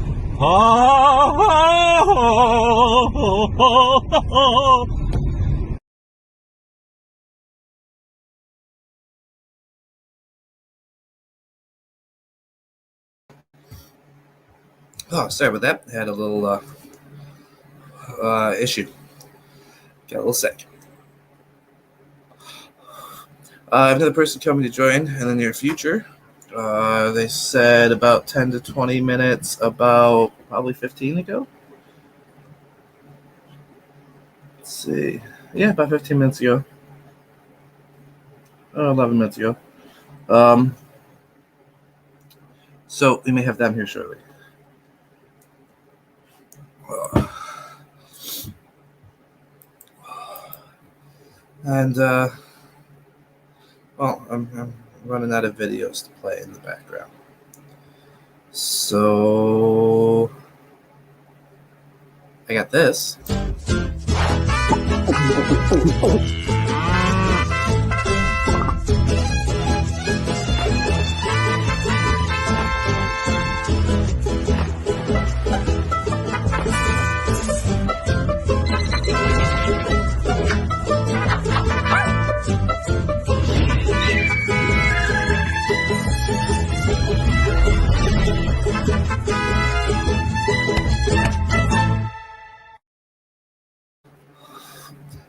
Oh, sorry about that. I had a little issue. Got a little sick. I have another person coming to join in the near future. They said about 10 to 20 minutes, about probably 15 ago. Let's see. Yeah, about 15 minutes ago. 11 minutes ago. So we may have them here shortly. And, well, I'm running out of videos to play in the background. So I got this.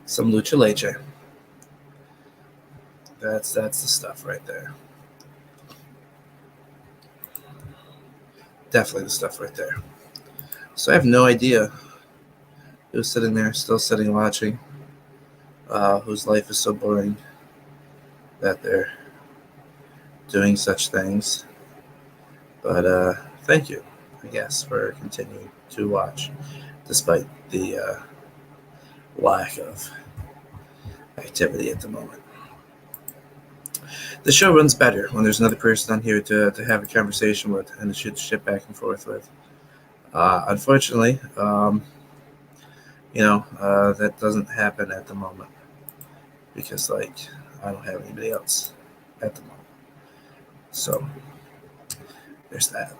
Some lucha leche. That's the stuff right there. Definitely the stuff right there. So I have no idea who's sitting there, still sitting watching, whose life is so boring that they're doing such things. But thank you, I guess, for continuing to watch, despite the lack of activity at the moment. The show runs better when there's another person on here to have a conversation with and to shoot shit back and forth with. Unfortunately, that doesn't happen at the moment because, like, I don't have anybody else at the moment. So there's that.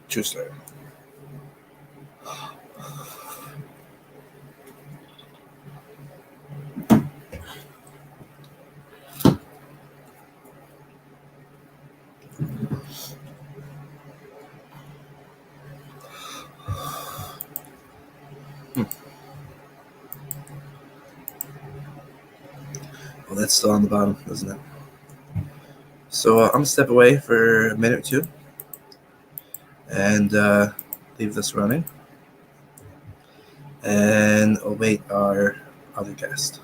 True story. Well, that's still on the bottom, isn't it? So I'm going to step away for a minute or two and leave this running and await our other guest.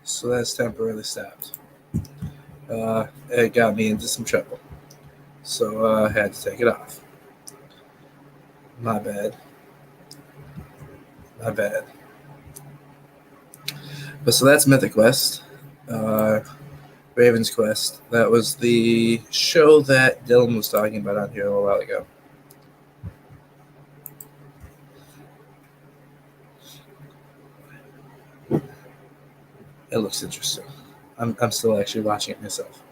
So that's temporarily stopped. It got me into some trouble. So I had to take it off. My bad. My bad. But so that's Mythic Quest. Raven's Quest. That was the show that Dylan was talking about on here a little while ago. It looks interesting. I'm still actually watching it myself.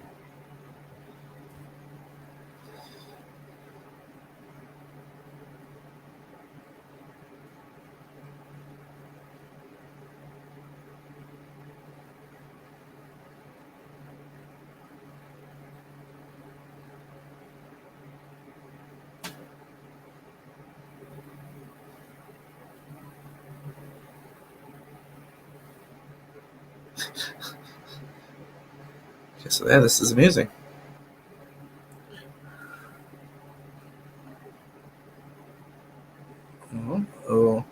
Okay, so yeah, this is amusing. Oh,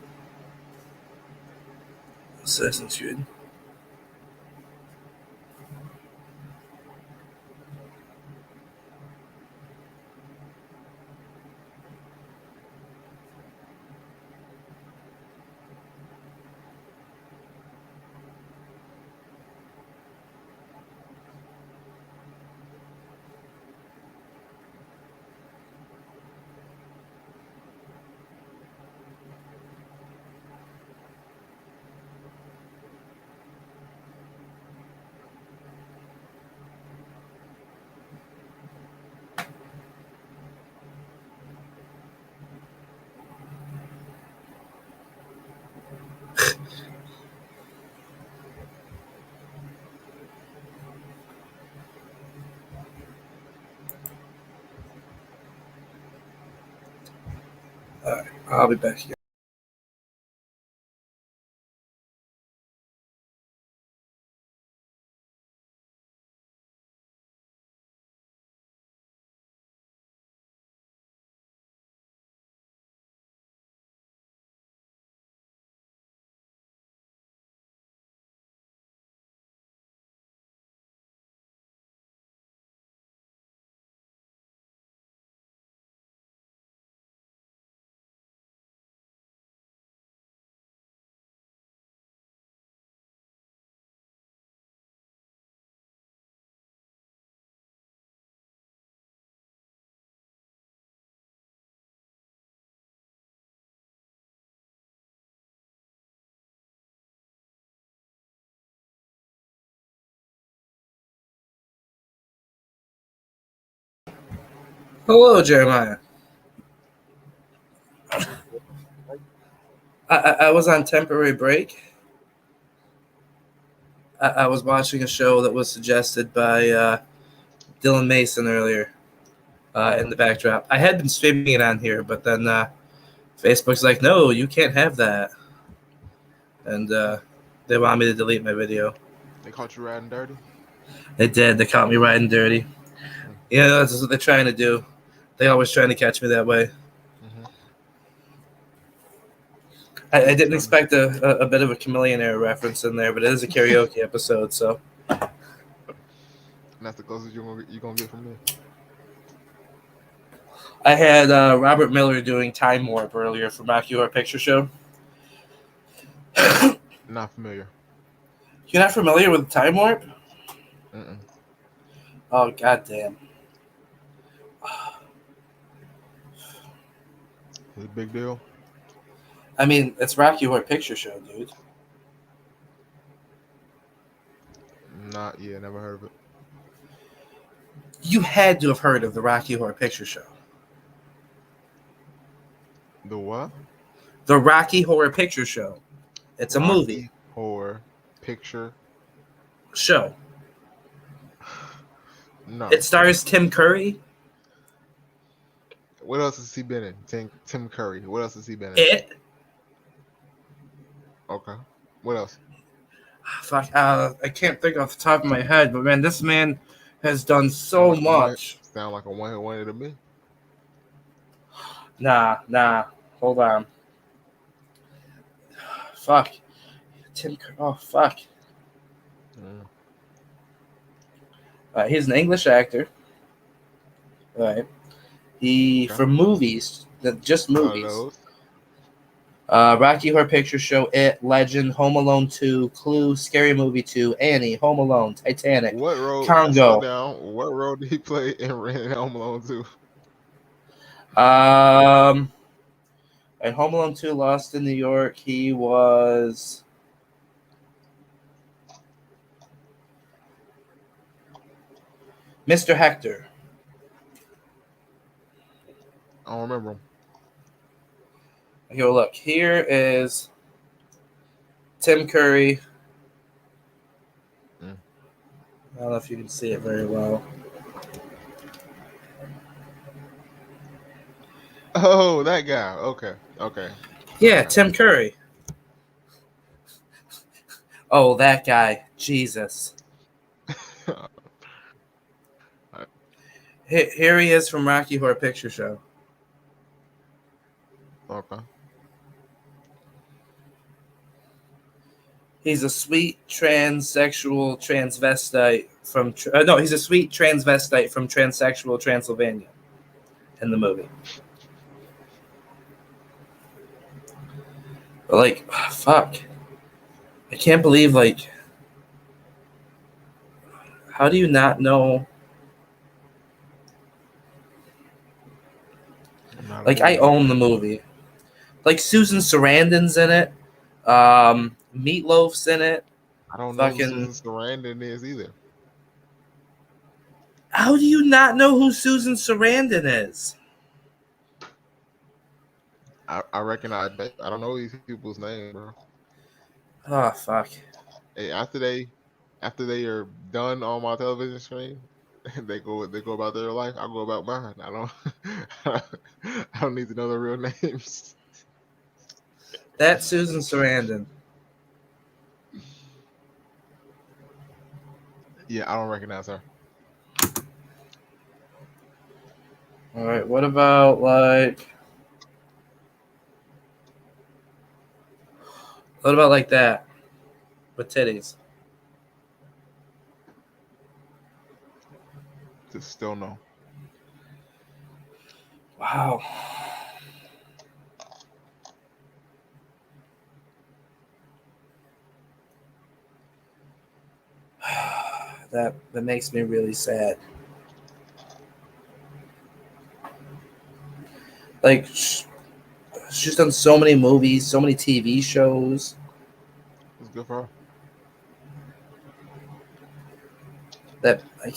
Assassin's Creed. All right, I'll be back again. Hello, Jeremiah. I was on temporary break. I was watching a show that was suggested by Dylan Mason earlier in the backdrop. I had been streaming it on here, but then Facebook's like, no, you can't have that. And they want me to delete my video. They caught you riding dirty? They did. They caught me riding dirty. Yeah, that's what they're trying to do. They always trying to catch me that way. Mm-hmm. I didn't expect a bit of a Chameleon Era reference in there, but it is a karaoke episode, so. And that's the closest you're gonna get from me. I had Robert Miller doing Time Warp earlier for Rocky Horror Picture Show. Not familiar. You're not familiar with Time Warp? Mm-mm. Oh, goddamn. It's a big deal. I mean, it's Rocky Horror Picture Show, dude. Never heard of it. You had to have heard of the Rocky Horror Picture Show. The what? The Rocky Horror Picture Show. It's Rocky a movie. Horror Picture Show. No. It stars Tim Curry. What else has he been in? Tim Curry. What else has he been in? It. Okay. What else? Fuck, I can't think off the top of my head, but man, this man has done so much. Sound like a one-hit wonder to me. Nah. Hold on. Fuck. Oh, fuck. Mm. He's an English actor. Right. He Okay. for movies, just movies. Those. Rocky Horror Picture Show, It, Legend, Home Alone 2, Clue, Scary Movie 2, Annie, Home Alone, Titanic, What role? Slow Congo. down. What role did he play in Home Alone 2? And Home Alone 2, Lost in New York, he was Mr. Hector. I don't remember him. Here, look. Here is Tim Curry. Mm. I don't know if you can see it very well. Oh, that guy. Okay. Okay. Yeah, Okay. Tim Curry. Oh, that guy. Jesus. Here he is from Rocky Horror Picture Show. Okay. He's a sweet transsexual transvestite from he's a sweet transvestite from transsexual Transylvania in the movie. But like, fuck, I can't believe, like, how do you not know? I'm not a Like, movie I own buff. the movie. Like, Susan Sarandon's in it. Meatloaf's in it. I don't know who Fucking. Susan Sarandon is either. How do you not know who Susan Sarandon is? I reckon I don't know these people's names, bro. Oh, fuck. Hey, after they are done on my television screen, they go about their life. I go about mine. I don't I don't need to know their real names. That's Susan Sarandon. Yeah, I don't recognize her. All right, what about, like... What about like that? With titties. Just still no. Wow. That makes me really sad. Like, she's done so many movies, so many TV shows. It's good for her. That I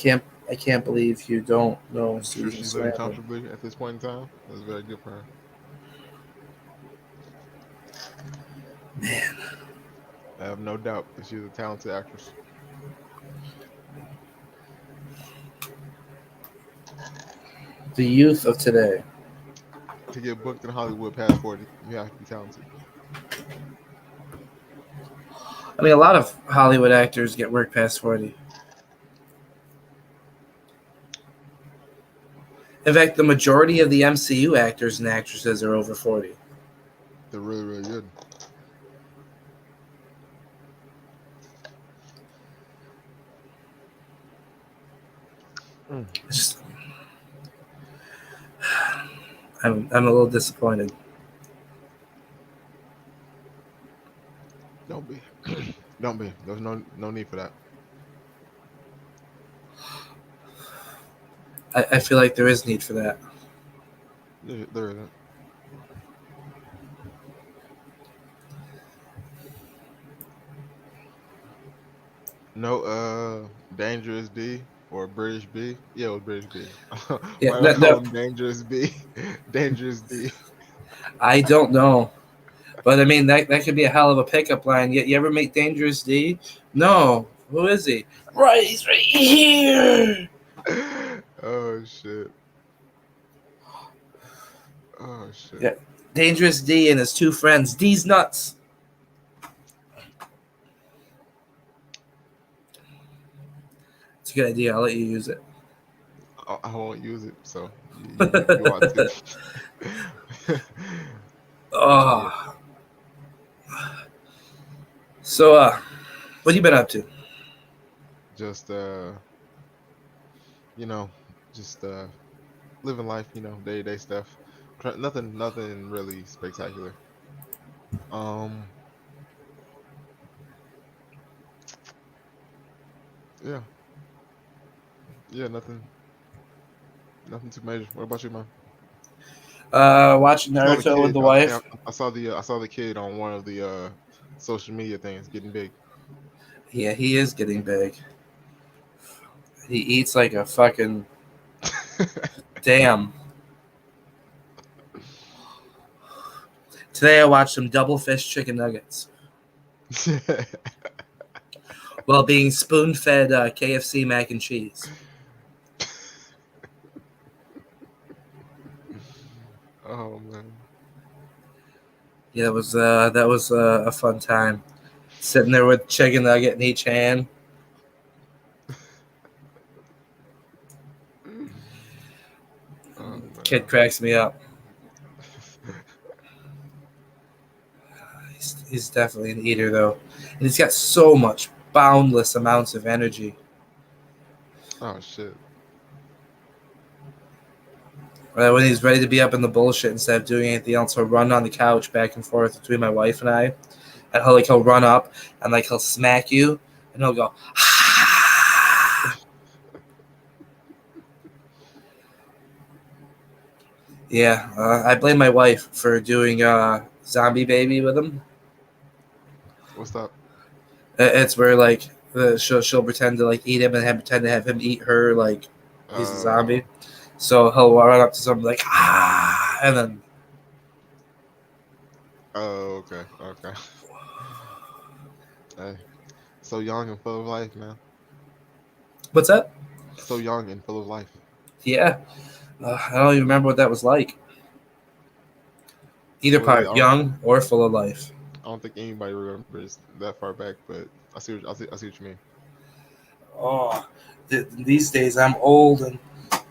can't believe you don't know I'm sure Susan she's living Sarandon. comfortably at this point in time. That's very good for her. Man, I have no doubt that she's a talented actress. the youth of today. To get booked in Hollywood past 40, you have to be talented. I mean, a lot of Hollywood actors get work past 40. In fact, the majority of the MCU actors and actresses are over 40. They're really, really good. It's just, I'm a little disappointed. Don't be. Don't be. There's no need for that. I feel like there is need for that. There isn't. No, Dangerous D or British B. Yeah, it was British B. Yeah, Why do I no, call him Dangerous B? Dangerous D. I don't know. But I mean, that could be a hell of a pickup line. You ever meet Dangerous D? No. Who is he? Right, he's right here. Oh shit. Oh shit. Yeah, Dangerous D and his two friends. D's nuts. It's a good idea. I'll let you use it. I won't use it, so you ought to. Oh. So, what have you been up to? Just you know, just living life. Day to day stuff. Nothing really spectacular. Um, yeah, yeah, nothing too major. What about you, man? Watching I saw the Naruto with kid. the I think wife. I saw the kid on one of the social media things getting big. Yeah, he is getting big. He eats like a fucking damn. Today I watched some double fish chicken nuggets while being spoon fed KFC mac and cheese. Oh man. Yeah, that was a fun time. Sitting there with chicken nugget in each hand. Oh Kid man. cracks me up. He's definitely an eater though, and he's got so much boundless amounts of energy. Oh shit. When he's ready to be up in the bullshit instead of doing anything else, he'll run on the couch back and forth between my wife and I, and he'll run up and he'll smack you, and he'll go. Yeah, I blame my wife for doing zombie baby with him. What's up? It's where she'll pretend to eat him and pretend to have him eat her like he's a zombie. Oh. So he'll run up to something like and then Oh. Okay. Okay. Hey. So young and full of life, man. what's that? So young and full of life. Yeah, I don't even remember what that was like. Either Well, part, young or full of life. I don't think anybody remembers that far back, but I see what you mean. Oh, these days I'm old and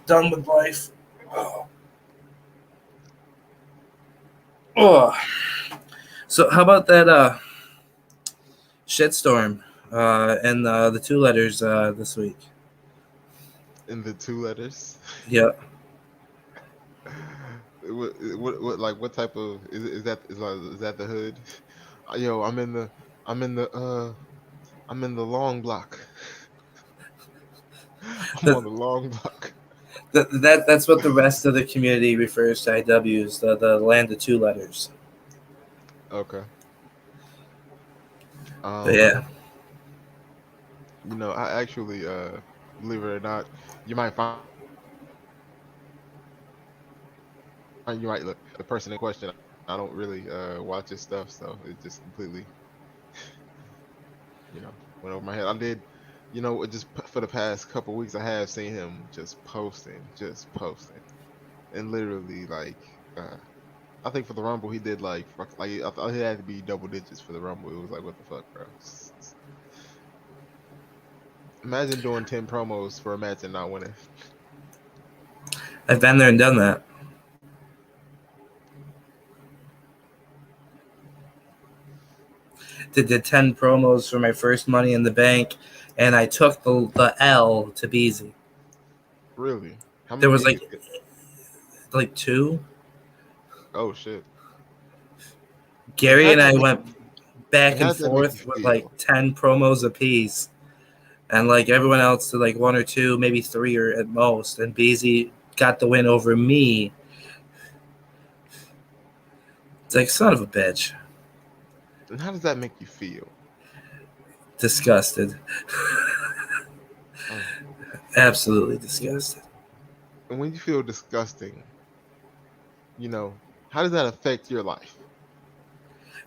done with life. Oh. Oh. So how about that shitstorm and the two letters this week? In the two letters. Yeah. What type of is that the hood? Yo, I'm in the I'm in the long block. I'm on the long block. That's what the rest of the community refers to IWs, the land of two letters. Okay. But yeah. I actually believe it or not, you might find you might look the person in question. I don't really watch his stuff, so it just completely went over my head. I did, for the past couple weeks, I have seen him just posting, and literally I think for the Rumble he did I thought he had to be double digits for the Rumble. It was like, what the fuck, bro? Imagine doing 10 promos for a match and not winning. I've been there and done that. Did 10 promos for my first Money in the Bank, and I took the L to Beezy. Really? How There many was did you get? two. Oh shit. Gary and I went back How and does that make you forth with feel? 10 promos apiece, and everyone else did one or two, maybe three or at most, and Beezy got the win over me. It's like, son of a bitch. And how does that make you feel? Disgusted. Oh. Absolutely disgusted. And when you feel disgusting, how does that affect your life?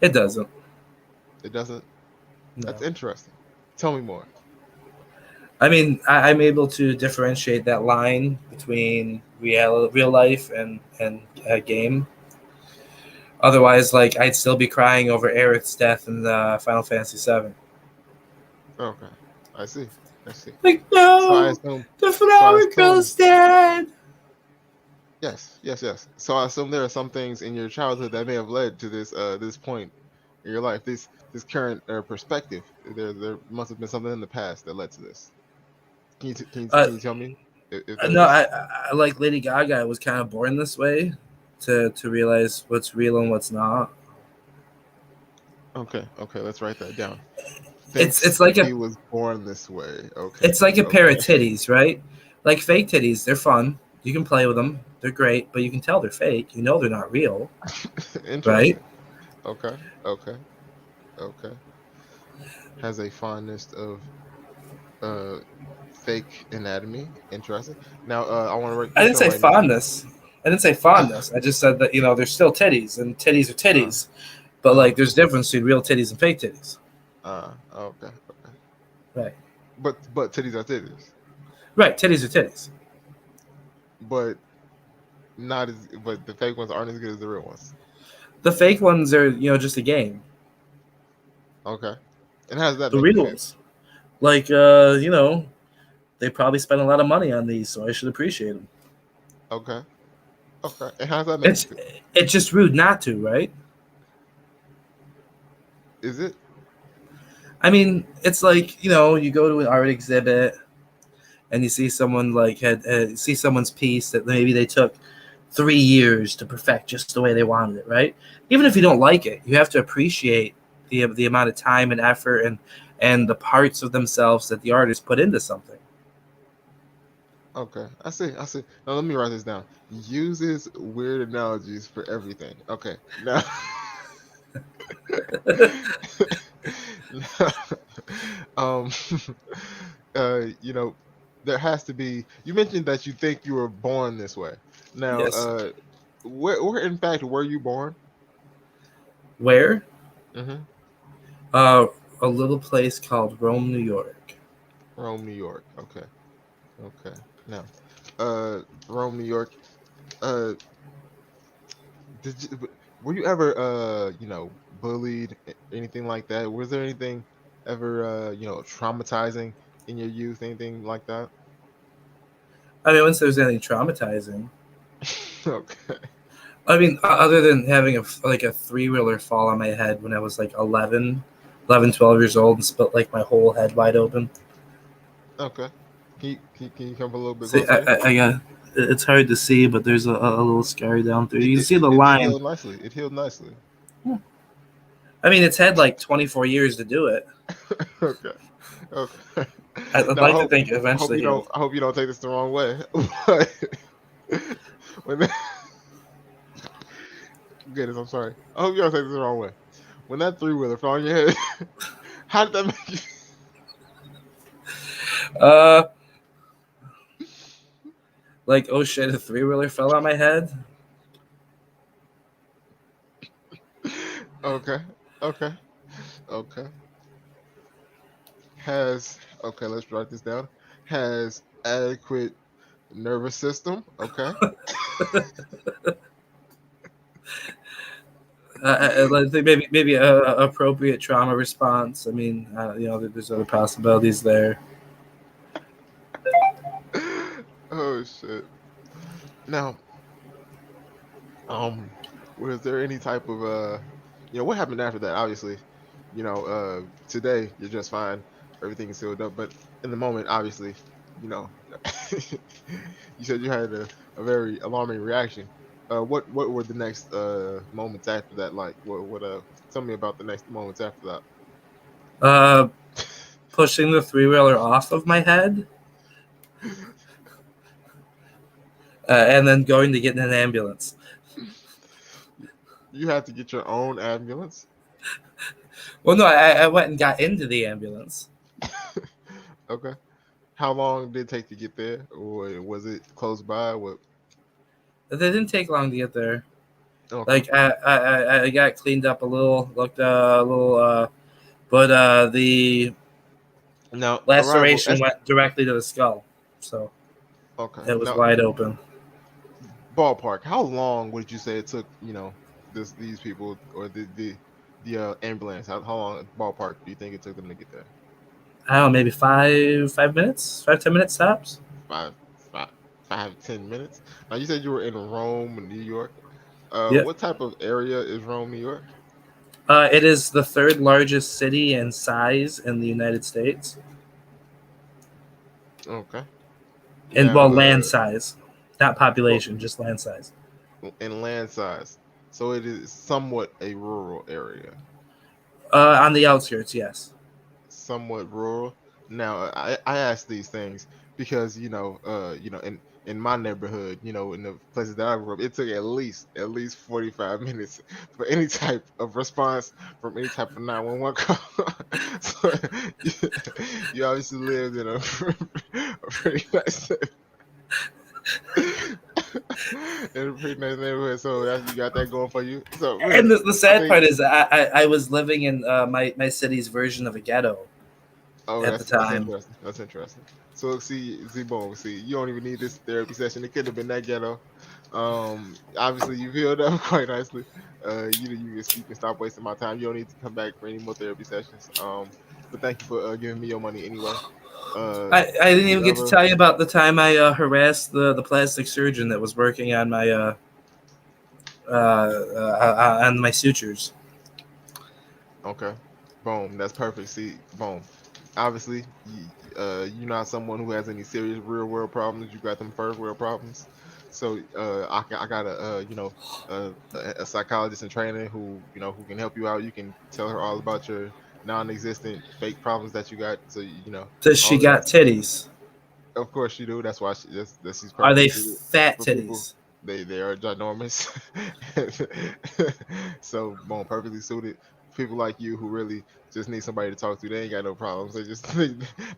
It doesn't. It doesn't? No. That's interesting. Tell me more. I mean, I'm able to differentiate that line between real life and a game. Otherwise, I'd still be crying over Aerith's death in Final Fantasy VII. Okay. I see. I see. So I No, assume the so I flower assume girl's dead. yes. So I assume there are some things in your childhood that may have led to this point in your life, this current perspective. There must have been something in the past that led to this. Uh, can you tell me if there no, is? I like Lady Gaga. I was kind of born this way to realize what's real and what's not. Okay, okay, let's write that down. It's Thinks like he a was born this way. it's Okay, like a pair of okay, titties, right? Like fake titties, they're fun. You can play with them. They're great, but you can tell they're fake. You know they're not real, right? interesting. Okay, okay, okay. Has a fondness of uh fake anatomy. Interesting. Now, I want to I make didn't sure I'm say writing this. fondness. I didn't say fondness. I just said that they're still titties, and titties are Uh, titties. But uh, like, there's a difference between real titties and fake titties, okay, okay. right? But titties are titties. Right, titties are titties. But not as. But the fake ones aren't as good as the real ones. The fake ones are just a game. Okay. And how does that The make you real feel? ones, like they probably spent a lot of money on these, so I should appreciate them. Okay. Okay. And how does that make you It's feel? it's just rude not to, right? Is it? I mean, it's like you go to an art exhibit and you see someone like see someone's piece that maybe they took 3 years to perfect just the way they wanted it, right? Even if you don't like it, you have to appreciate the amount of time and effort and the parts of themselves that the artist put into something. Okay. I see. I see. Now let me write this down. Uses weird analogies for everything. Okay. Now. Now, um. You know, there has to be. You mentioned that you think you were born this way. Now, Yes. where in fact were you born? Where? Mm-hmm. Uh, a little place called Rome, New York. Rome, New York. Okay. Okay. Now, Rome, New York. Uh, were you ever bullied, anything like that? Was there anything ever traumatizing in your youth, anything like that? I mean, once there's anything traumatizing. Okay. I mean, other than having a three-wheeler fall on my head when I was like 12 years old and split like my whole head wide open. Okay. Can you come a little bit See, closer here? I got. It's hard to see, but there's a little scar down through. You can see the It line. healed nicely. It healed nicely. I mean, it's had like 24 years to do it. Okay. Okay. I'd Now like to think I hope eventually you don't healed. I hope you don't take this the wrong way. But when that, goodness, I'm sorry. I hope you don't take this the wrong way. When that three wheeler fell on your head, how did that make you? Uh, like oh shit, a three-wheeler fell on my head. Okay. Okay. Okay. Has let's write this down. Has adequate nervous system. Okay. I think maybe a appropriate trauma response. I mean, there's other possibilities there. Oh shit. Now, Um, was there any type of what happened after that? Obviously, today you're just fine, everything is sealed up. But in the moment, obviously, you know, you said you had a very alarming reaction. What were the next moments after that like? What tell me about the next moments after that. Uh, Pushing the three-wheeler off of my head, and then going to get in an ambulance. You had to get your own ambulance. Well, no, I went and got into the ambulance. Okay. How long did it take to get there, or was it close by? What? It didn't take long to get there. Okay. Like I got cleaned up a little, looked a little, but the Now arrival. laceration went directly to the skull, so Okay. it was Now wide open. ballpark, how long would you say it took, these people or the ambulance? How long ballpark do you think it took them to get there? I don't know, maybe 5 minutes, 5-10 minutes tops. Five, five, 5, 10 minutes. Now you said you were in Rome, New York. Yeah. What type of area is Rome, New York? It is the third largest city in size in the United States. Okay. And Now, well, land size, not well, population, just land size. in land size, so it is somewhat a rural area. On the outskirts, yes. Somewhat rural. Now, I ask these things because in my neighborhood, in the places that I grew up, it took at least 45 minutes for any type of response from any type of 911 call. So you, you obviously lived in a, a pretty nice in a pretty nice neighborhood, so you got that going for you. So And really, the I sad think. part is, I was living in my city's version of a ghetto Oh, at the that's time. interesting. That's interesting. So see, Z-Bone, see, you don't even need this therapy session. It could have been that ghetto. Obviously you healed up quite nicely. You can stop wasting my time. You don't need to come back for any more therapy sessions. But thank you for giving me your money anyway. I didn't The even get to other tell you about the time I harassed the plastic surgeon that was working on my on my sutures. Okay. Boom. That's perfect. See, boom. Obviously, you're not someone who has any serious real world problems. You got them first world problems. So, I got a psychologist in training who can help you out. You can tell her all about your non-existent fake problems that you got. So, Does she all of that. got titties? Of course you do. That's why she's Are perfectly they suited fat for people. titties? They are ginormous. So boom, perfectly suited. People like you who really just need somebody to talk to. They ain't got no problems. They just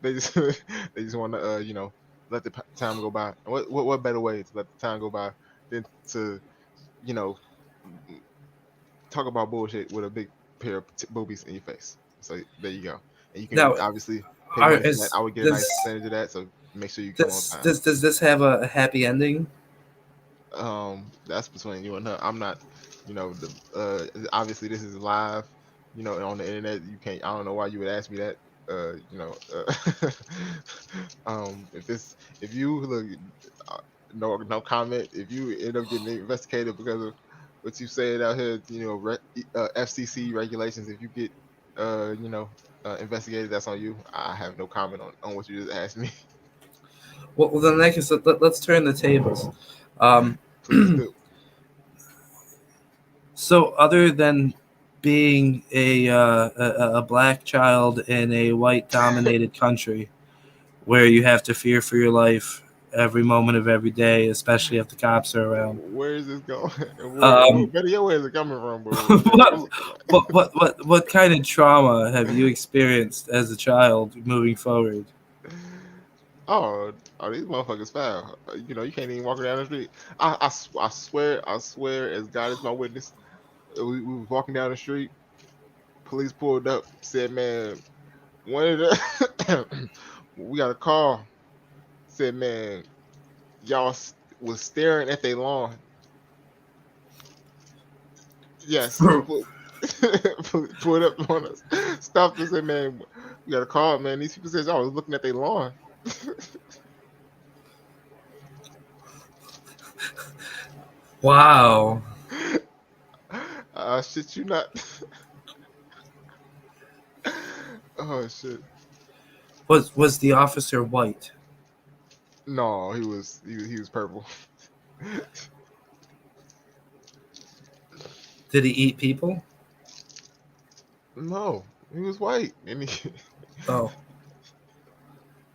they just they just want to let the time go by. And what better way to let the time go by than to you know talk about bullshit with a big pair of boobies in your face. So there you go. And you Now, can obviously pay are money for that. is I would get a does nice percentage of that. So make sure you come on this time. does this have a happy ending? That's between you and her. I'm not, obviously this is live, on the internet. You can't. I don't know why you would ask me that. Uh, you know, uh, if you look, uh, no comment. If you end up getting investigated because of what you said out here, FCC regulations. If you get, investigated, that's on you. I have no comment on what you just asked me. Well, then I guess let's turn the tables. Um, Please do. so, other than being a black child in a white dominated country where you have to fear for your life every moment of every day, especially if the cops are around. Where is this going? Where Um, better yet, where is it coming from? But where's what, it coming? what kind of trauma have you experienced as a child moving forward? Oh, these motherfuckers foul. You can't even walk down the street. I swear, as God is my witness, we was walking down the street. Police pulled up, said, "Man, one of the we got a call." Said, "Man, y'all was staring at their lawn." Yes, pulled up on us, stopped us, and man, we got a call. Man, these people said y'all was looking at their lawn. Wow. Shit, you not. Oh shit. Was the officer white? No, he was purple. Did he eat people? No, he was white, and Oh,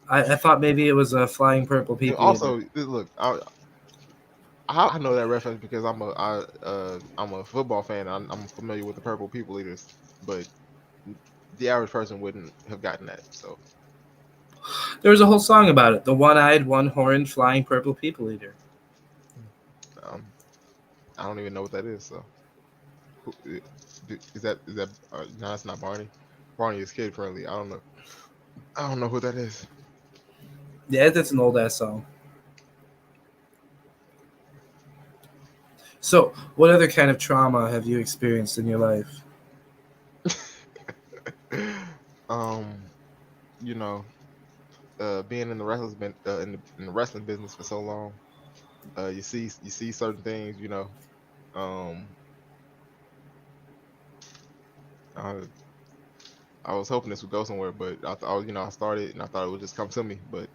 I thought maybe it was a flying purple and people eater. also look, I know that reference because I'm a football fan. I'm familiar with the purple people eaters, but the average person wouldn't have gotten that. So There was a whole song about it. The one-eyed, one-horned, flying purple people eater. um, I don't even know what that is. So is that no? It's not Barney. Barney is kid friendly. I don't know who that is. Yeah, that's an old ass song. So, what other kind of trauma have you experienced in your life? um, you know, being in the in the wrestling business for so long, you see certain things. Um, I, I was hoping this would go somewhere, but I thought I started and I thought it would just come to me, but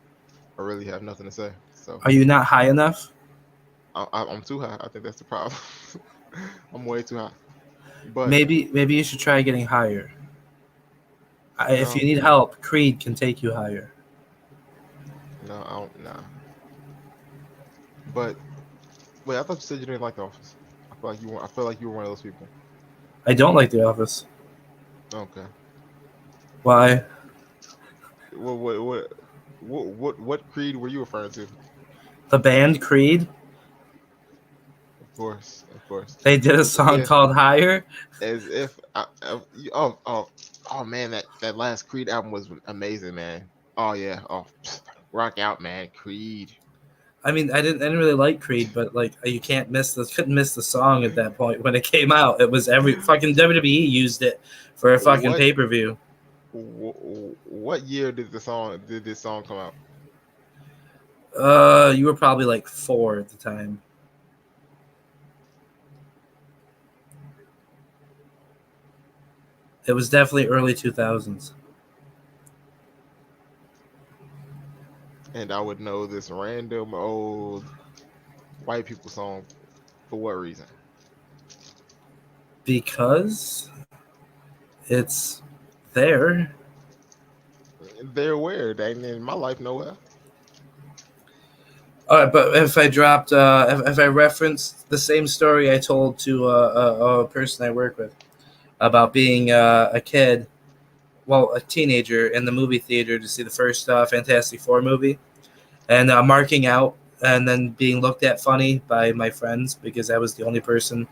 really have nothing to say. So Are you not high enough? I'm too high. I think that's the problem. I'm way too high. But Maybe you should try getting higher. If you no, need help, Creed can take you higher. no, I don't. Nah. But wait, I thought you said you didn't like The Office. I feel like you were. I feel like you were one of those people. I don't like The Office. Okay. Why? What Creed were you referring to? The band Creed, Of course, of course. they did a As song if, called Higher. oh man, that last Creed album was amazing, man. Oh yeah, rock out, man. Creed. I mean, I didn't really like Creed, but like you couldn't miss the song at that point when it came out. It was every fucking WWE used it for a fucking What pay-per-view. what year did this song come out? You were probably like 4 at the time. It was definitely early 2000s. And I would know this random old white people song for what reason? Because it's there. They're where? They ain't in my life nowhere. All right, but if I dropped, if I referenced the same story I told to a person I work with about being a kid, well, a teenager in the movie theater to see the first Fantastic Four movie, and marking out and then being looked at funny by my friends because I was the only person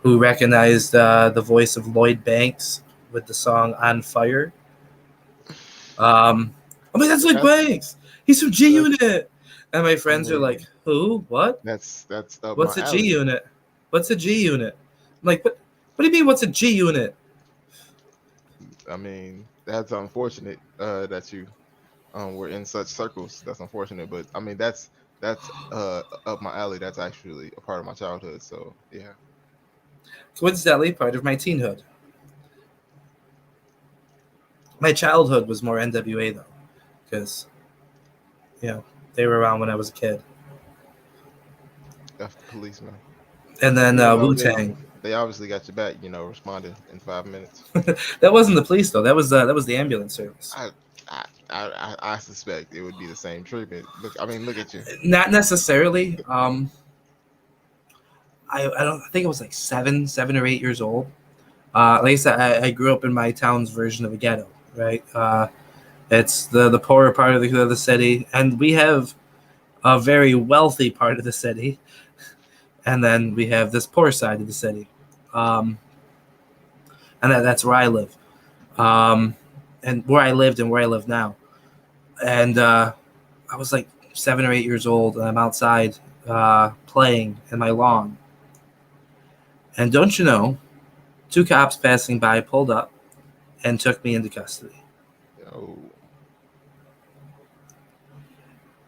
who recognized the voice of Lloyd Banks with the song "On Fire." I mean, that's Lloyd That's Banks. He's from G that's Unit. And my I friends are like, mean who? What? that's up my What's a G alley. Unit? What's a G Unit? I'm like, what do you mean, what's a G Unit? I mean, that's unfortunate that you were in such circles. That's unfortunate, but I mean that's up my alley. That's actually a part of my childhood. So yeah. Coincidentally, part of my teenhood. My childhood was more NWA, though, because, they were around when I was a kid. F the policeman. And then Even though Wu-Tang. they obviously got your back, responded in 5 minutes. That wasn't the police, though. That was the ambulance service. I suspect it would be the same treatment. Look at you. Not necessarily. I think I was like 7 or 8 years old. Like I said, I grew up in my town's version of a ghetto, right? It's the poorer part of the city, and we have a very wealthy part of the city, and then we have this poor side of the city, and that's where I live, and where I lived and where I live now. And I was like 7 or 8 years old, and I'm outside playing in my lawn. And don't you know, 2 cops passing by pulled up and took me into custody. Oh.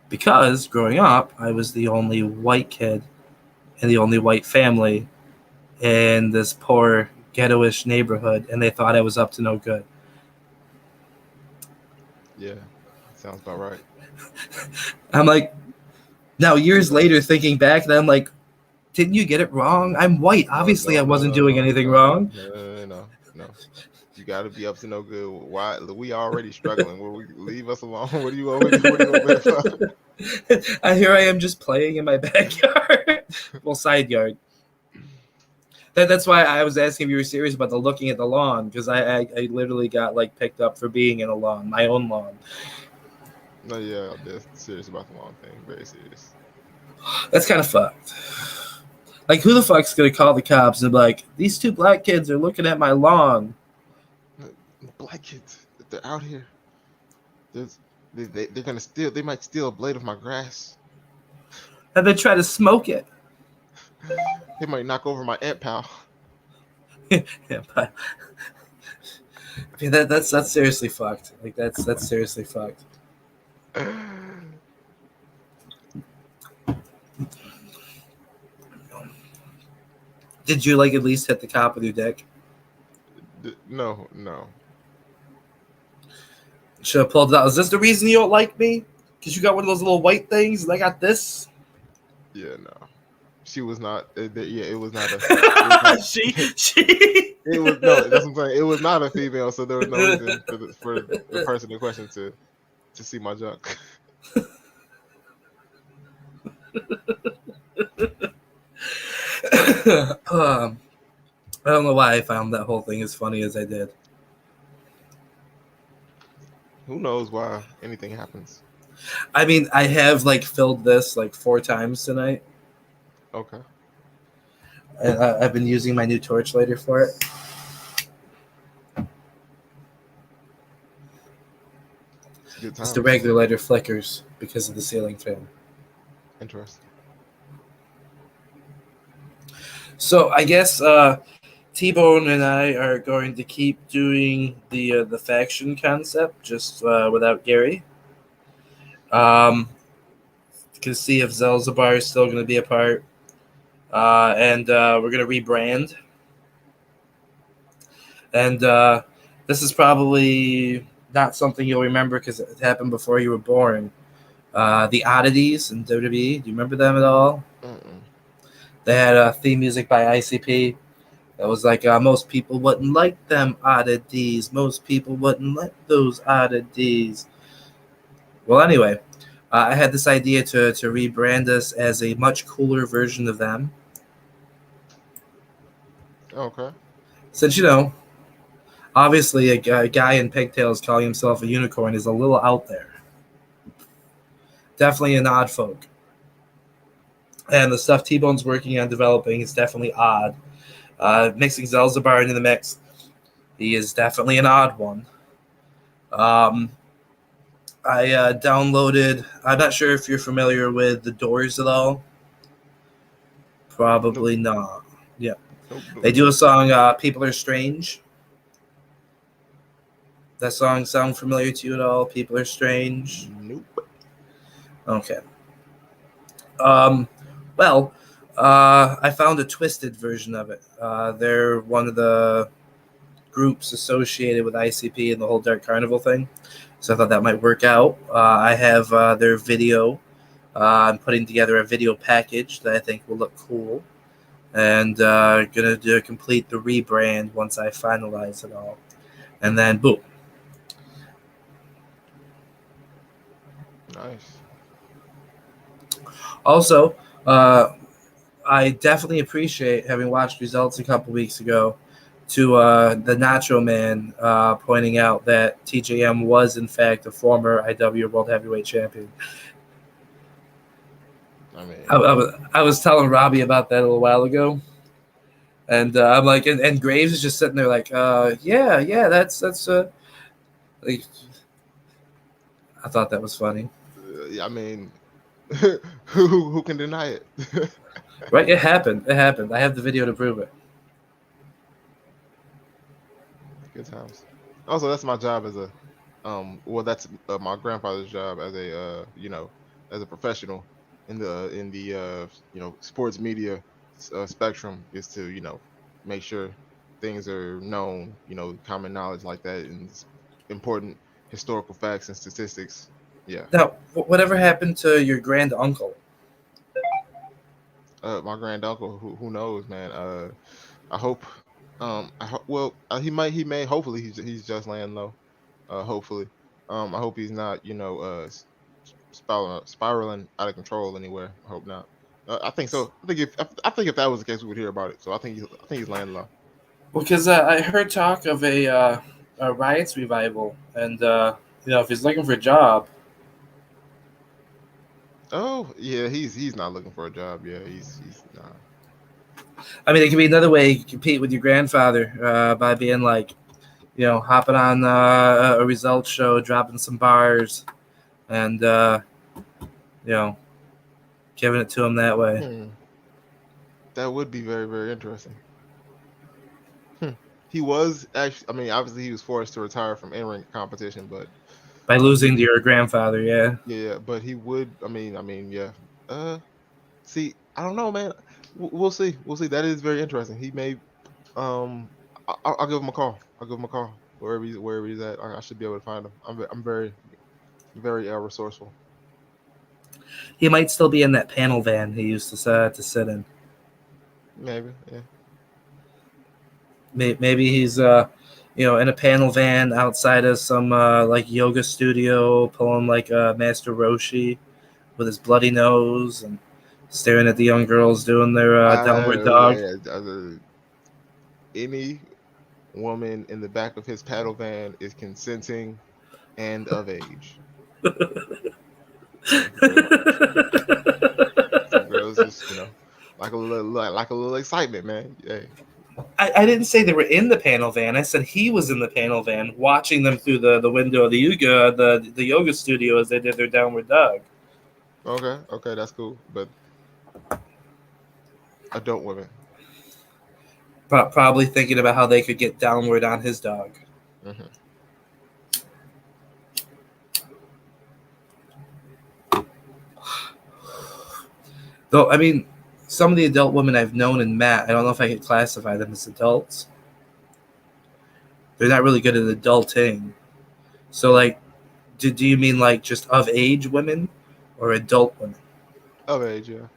Because growing up, I was the only white kid in the only white family in this poor ghetto-ish neighborhood, and they thought I was up to no good. Yeah, sounds about right. I'm like, now years later, thinking back, then I'm like, didn't you get it wrong? I'm white. Obviously, I wasn't doing anything wrong. No. You got to be up to no good. Why? We already struggling. Leave us alone? What do you want me to Here I am just playing in my backyard. Well, side yard. That's why I was asking if you were serious about the looking at the lawn, because I literally got like picked up for being in a lawn, my own lawn. No, yeah, I'm just serious about the lawn thing. Very serious. That's kind of fucked. Like, who the fuck's gonna call the cops and be like, these 2 black kids are looking at my lawn? Black kids, they're out here. They're gonna steal. They might steal a blade of my grass. And they try to smoke it. They might knock over my ant pal. Yeah, but I mean, that's seriously fucked. Like that's seriously fucked. Did you like at least hit the cop with your dick? No. Should have pulled it out. Is this the reason you don't like me? Because you got one of those little white things, and I got this. Yeah, no, she was not. Yeah, it was not a. It was not. She. It was no. That's what I'm saying. It was not a female, so there was no reason for the person in question to see my junk. I don't know why I found that whole thing as funny as I did. Who knows why anything happens? I mean, I have like filled this like 4 times tonight, Okay, and I've been using my new torch lighter for it. good Just the times. regular lighter flickers because of the ceiling fan. Interesting. So I guess T-Bone and I are going to keep doing the faction concept just without Gary. To see if Zelzabar is still going to be a part, and we're going to rebrand. And this is probably not something you'll remember because it happened before you were born. The Oddities in WWE. Do you remember them at all? Mm-mm. They had theme music by ICP. That was like most people wouldn't like them oddities. Most people wouldn't like those oddities. Well, anyway, I had this idea to rebrand us as a much cooler version of them. Okay. Since, obviously a guy in pigtails calling himself a unicorn is a little out there. Definitely an odd folk. And the stuff T-Bone's working on developing is definitely odd. Mixing Zelzabar into the mix, he is definitely an odd one. Um, I downloaded. I'm not sure if you're familiar with the Doors at all. Nope. Probably not. Yeah, Nope. Nope. they do a song. People are strange. That song sound familiar to you at all? People are strange. Nope. Okay. Um, well, I found a twisted version of it. They're one of the groups associated with ICP and the whole Dark Carnival thing. So I thought that might work out. I have their video. I'm putting together a video package that I think will look cool. And going to complete the rebrand once I finalize it all. And then, boom. Nice. Also, I definitely appreciate having watched results a couple weeks ago to the Nacho Man pointing out that TJM was, in fact, a former IW World Heavyweight Champion. I mean, I was telling Robbie about that a little while ago. And I'm like, and Graves is just sitting there like, yeah, that's like, I thought that was funny. I mean, who can deny it? Right? It happened. It happened. I have the video to prove it. Good times. Also, that's my job as a well, that's my grandfather's job as a as a professional in the sports media spectrum, is to make sure things are known, common knowledge like that, and important historical facts and statistics. Yeah. Now, whatever happened to your grand uncle? My grand uncle, who knows, man. I hope well, he may, hopefully he's just laying low. Hopefully. I hope he's not, spiraling out of control anywhere. I hope not. I think so. I think if that was the case, we would hear about it. So I think he's laying low. Well, because I heard talk of a riots revival, and if he's looking for a job, Oh yeah, he's not looking for a job. Yeah, he's nah. I mean, it could be another way you can compete with your grandfather by being like, hopping on a results show, dropping some bars, and giving it to him that way. That would be very, very interesting. He was actually. I mean, obviously, he was forced to retire from in-ring competition, but By losing to your grandfather, yeah. yeah, but he would. I mean, yeah. See, I don't know, man. We'll see. We'll see. That is very interesting. He may. Um, I'll give him a call. I'll give him a call wherever he's at. I should be able to find him. I'm very, very resourceful. He might still be in that panel van he used to sit in. Maybe, yeah. Maybe he's in a panel van outside of some like yoga studio, pulling like Master Roshi with his bloody nose and staring at the young girls doing their downward dog. Any woman in the back of his paddle van is consenting and of age. Thank you very much. Some girls just, like a little excitement, man. Yeah. I didn't say they were in the panel van. I said he was in the panel van, watching them through the window of the yoga studio as they did their downward dog. Okay, that's cool. But adult women. Probably thinking about how they could get downward on his dog. Mm-hmm. Though, I mean, some of the adult women I've known and met, I don't know if I could classify them as adults. They're not really good at adulting. So, like, do you mean like just of age women or adult women? Of age, yeah.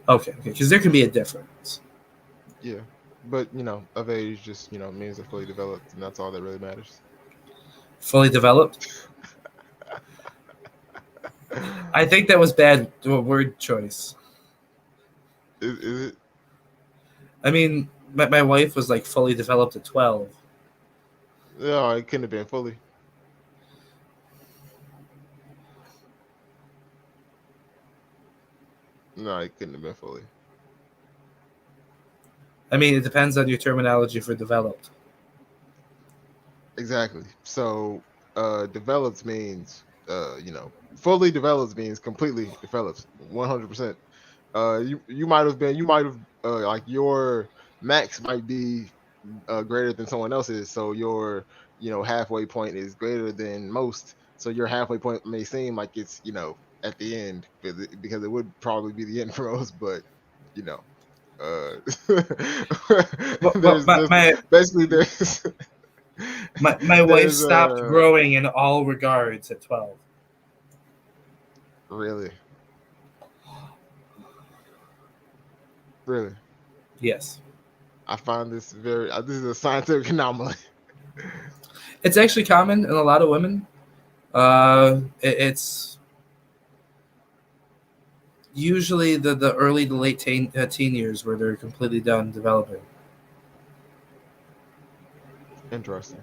Okay, because there can be a difference. Yeah, but of age just means they're fully developed, and that's all that really matters. Fully developed? I think that was bad word choice. Is it? I mean, my wife was like fully developed at 12. No, it couldn't have been fully. No, it couldn't have been fully. I mean, it depends on your terminology for developed. Exactly. So, developed means, fully developed means completely developed, 100%. You might have like your max might be greater than someone else's, so your halfway point is greater than most. So your halfway point may seem like it's at the end because it would probably be the end for most, but there's basically there's my wife stopped growing in all regards at 12. Really? Yes. I find this this is a scientific anomaly. It's actually common in a lot of women. It's usually the early to late teen years where they're completely done developing. Interesting.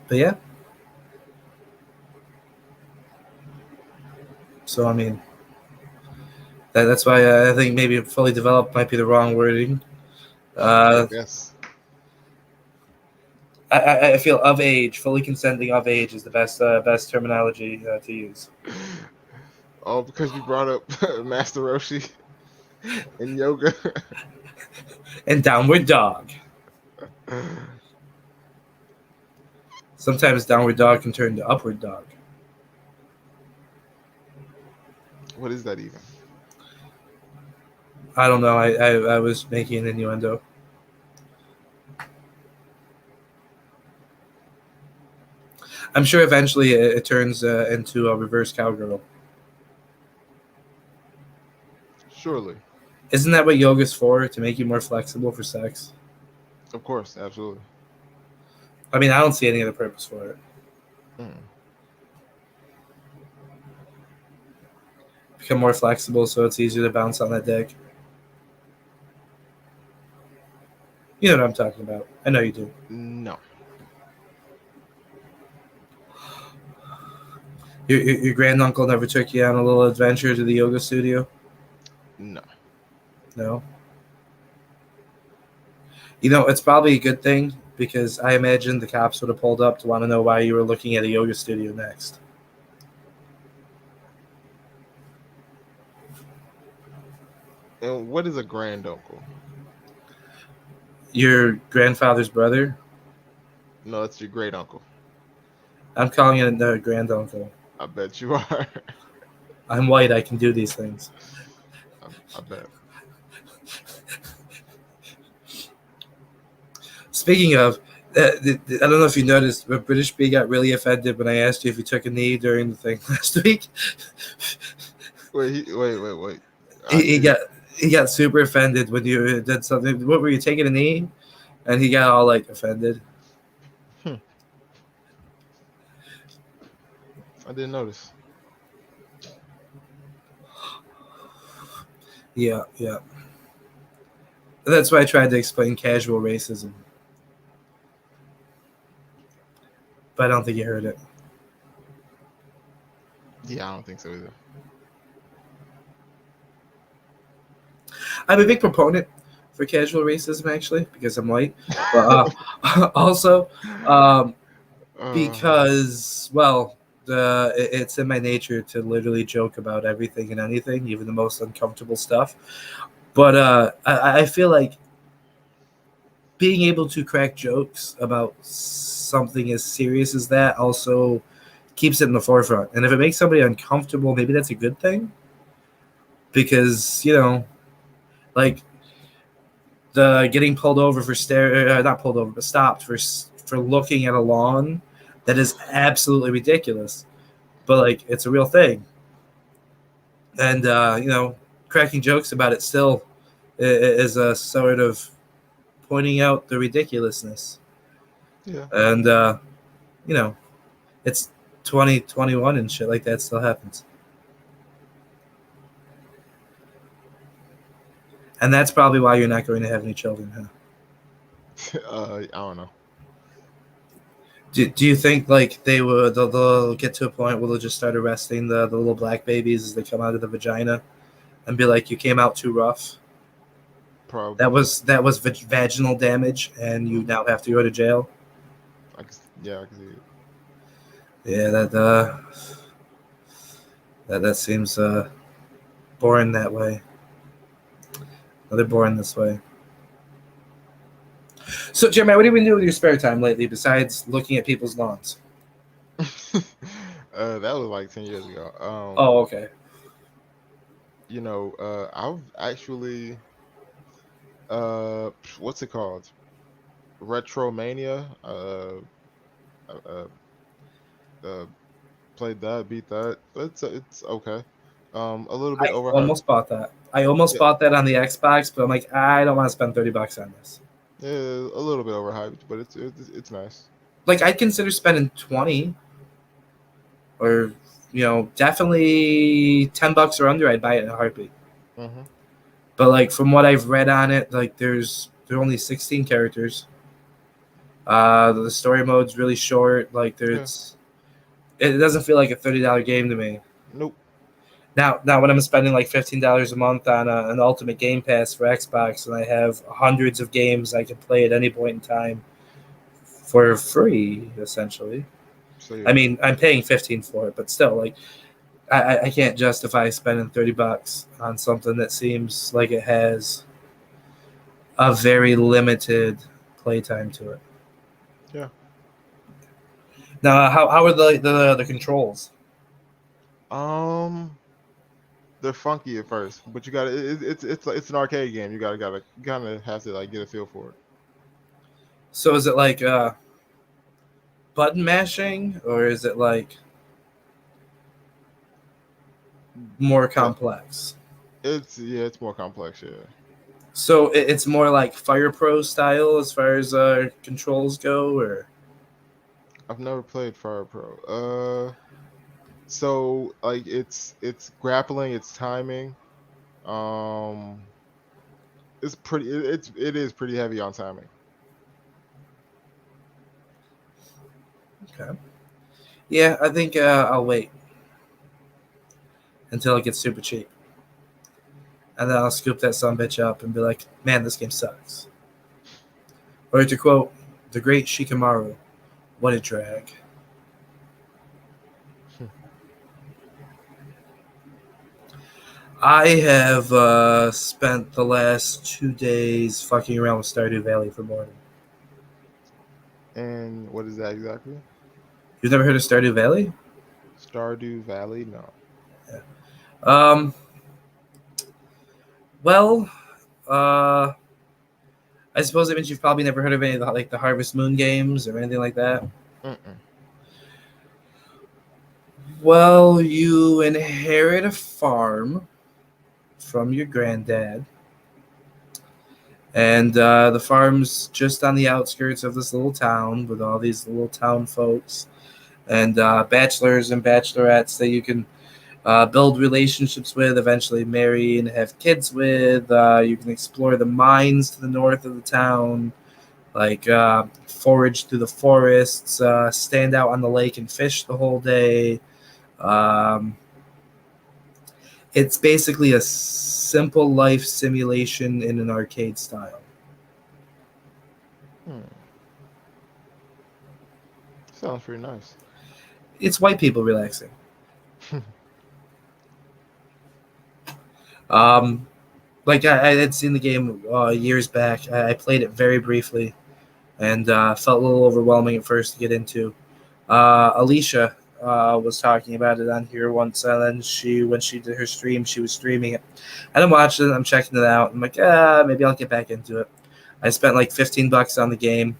But yeah. So I mean, that's why I think maybe fully developed might be the wrong wording. Yes. I feel of age, fully consenting of age is the best terminology to use. Oh, because you brought up Master Roshi and yoga and downward dog. Sometimes downward dog can turn to upward dog. What is that even? I don't know. I was making an innuendo. I'm sure eventually it turns into a reverse cowgirl. Surely. Isn't that what yoga's for? To make you more flexible for sex? Of course, absolutely. I mean, I don't see any other purpose for it. Become more flexible so it's easier to bounce on that dick. You know what I'm talking about. I know you do. No. Your granduncle never took you on a little adventure to the yoga studio? No. No? You know, it's probably a good thing because I imagine the cops would have pulled up to want to know why you were looking at a yoga studio next. And what is a granduncle? Your grandfather's brother? No, it's your great uncle. I'm calling it a granduncle. I bet you are. I'm white. I can do these things. I bet. Speaking of, I don't know if you noticed, but British B got really offended when I asked you if you took a knee during the thing last week. Wait. he, I he did. got he got super offended when you did something. What were you taking a knee? And he got all like offended. Hmm, I didn't notice. Yeah, yeah. That's why I tried to explain casual racism, but I don't think you heard it. Yeah, I don't think so either. I'm a big proponent for casual racism, actually, because I'm white, but also um, Uh, because, well, it's in my nature to literally joke about everything and anything, even the most uncomfortable stuff. But I feel like being able to crack jokes about something as serious as that also keeps it in the forefront. And if it makes somebody uncomfortable, maybe that's a good thing. Because, like the getting pulled over for not pulled over, but stopped for looking at a lawn that is absolutely ridiculous. But like it's a real thing. And cracking jokes about it still is a sort of pointing out the ridiculousness. yeah. And you know, it's 2021 and shit like that still happens. And that's probably why you're not going to have any children, huh? I don't know. Do you think like they'll get to a point where they'll just start arresting the little black babies as they come out of the vagina and be like, you came out too rough? Probably. That was vaginal damage, and you Hmm. now have to go to jail. Yeah, I can see it. Yeah, that seems boring that way. They're boring this way. So, Jeremiah, what have you been doing with your spare time lately besides looking at people's lawns? That was like 10 years ago. Oh, okay. I've actually what's it called? Retromania. Uh, uh, uh Played that, beat that. It's okay. A little bit I overhyped. almost bought that. I almost Yeah, bought that on the Xbox, but I'm like, I don't want to spend $30 on this. yeah, a little bit overhyped, but it's nice. Like, I'd consider spending 20 or, definitely $10 or under. I'd buy it in a heartbeat. Hmm. But like from what I've read on it, like there are only 16 characters. The story mode's really short. Like Yeah. it doesn't feel like a $30 game to me. Nope. Now when I'm spending like $15 a month on an Ultimate Game Pass for Xbox, and I have hundreds of games I can play at any point in time for free, essentially. So I yeah. mean, I'm paying 15 for it, but still, like I can't justify spending $30 on something that seems like it has a very limited playtime to it. Yeah. Now, how are the controls? Um, they're funky at first, but you got to it's an arcade game. You gotta kind of have to like get a feel for it. So is it like button mashing, or is it like more Uh, complex? it's more complex. Yeah. So it's more like Fire Pro style as far as controls go, or I've never played Fire Pro. So like it's grappling, it's timing. Um, it's pretty. It is pretty heavy on timing. okay. Yeah, I think I'll wait until it gets super cheap, and then I'll scoop that son bitch up and be like, "Man, this game sucks." Or to quote the great Shikamaru, "What a drag." I have spent the last 2 days fucking around with Stardew Valley for boredom. And what is that exactly? You've never heard of Stardew Valley? Stardew Valley? No. Yeah. Um. Well, uh, I suppose it means you've probably never heard of any of the, like the Harvest Moon games or anything like that. Mm-mm. Well, you inherit a farm from your granddad, and the farm's just on the outskirts of this little town with all these little town folks and bachelors and bachelorettes that you can build relationships with, eventually marry and have kids with. You can explore the mines to the north of the town, like forage through the forests, stand out on the lake and fish the whole day. Um, it's basically a simple life simulation in an arcade style. Hmm. Sounds pretty nice. It's white people relaxing. Um, like I had seen the game years back. I played it very briefly and felt a little overwhelming at first to get into. Alicia was talking about it on here once, and then when she did her stream, she was streaming it. And I'm watching it, I'm checking it out. I'm like, maybe I'll get back into it. I spent like $15 on the game,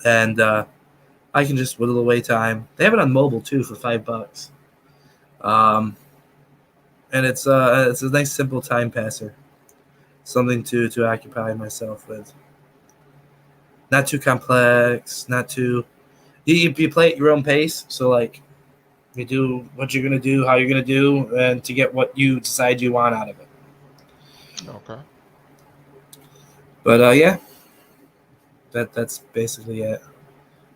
and I can just whittle away time. They have it on mobile too for $5. Um, and it's a nice simple time passer, something to occupy myself with. Not too complex, not too. You play at your own pace, so like you do what you're gonna do, how you're gonna do, and to get what you decide you want out of it. Okay. But yeah, that's basically it.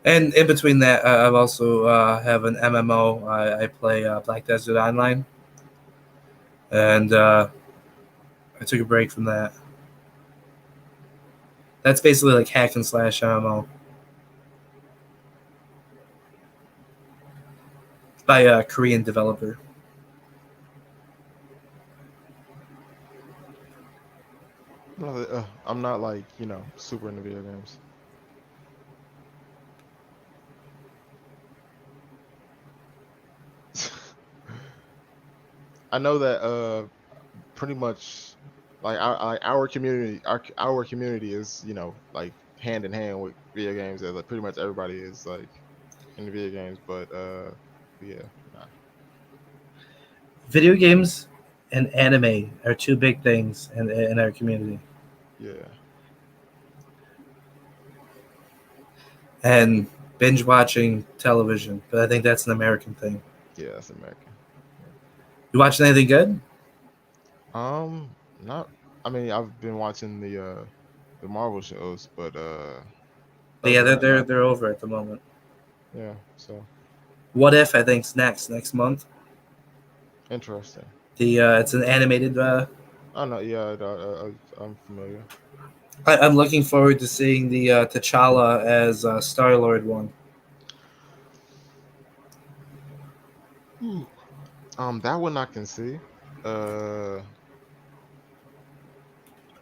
And in between that, I've also have an MMO. I play Black Desert Online, and I took a break from that. That's basically like hack and slash MMO by a Korean developer. No, I'm not like super into video games. I know that pretty much like our community our community is like hand in hand with video games as like pretty much everybody is like in the video games, but yeah, nah, Video games and anime are two big things in our community. yeah, And binge watching television, but I think that's an American thing. yeah, that's American. You watching anything good? Not. I mean, I've been watching the Marvel shows, but Yeah, other than that, they're over at the moment. yeah. So What If I think's next month. interesting. The it's an animated. I know. Yeah, I'm familiar. I'm looking forward to seeing the T'Challa as Star Lord one. Ooh. That one I can see. Uh,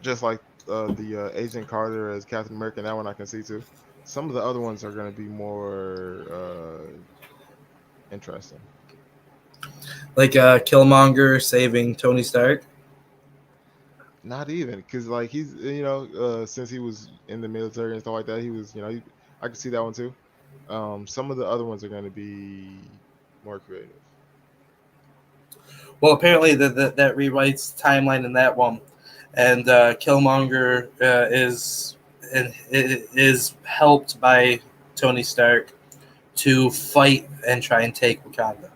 just like the Agent Carter as Captain America. That one I can see too. Some of the other ones are going to be more interesting. Like Killmonger saving Tony Stark. Not even because like he's since he was in the military and stuff like that, he was I could see that one too. Some of the other ones are going to be more creative. Well, apparently that rewrites the timeline in that one, and Killmonger is helped by Tony Stark to fight and try and take Wakanda.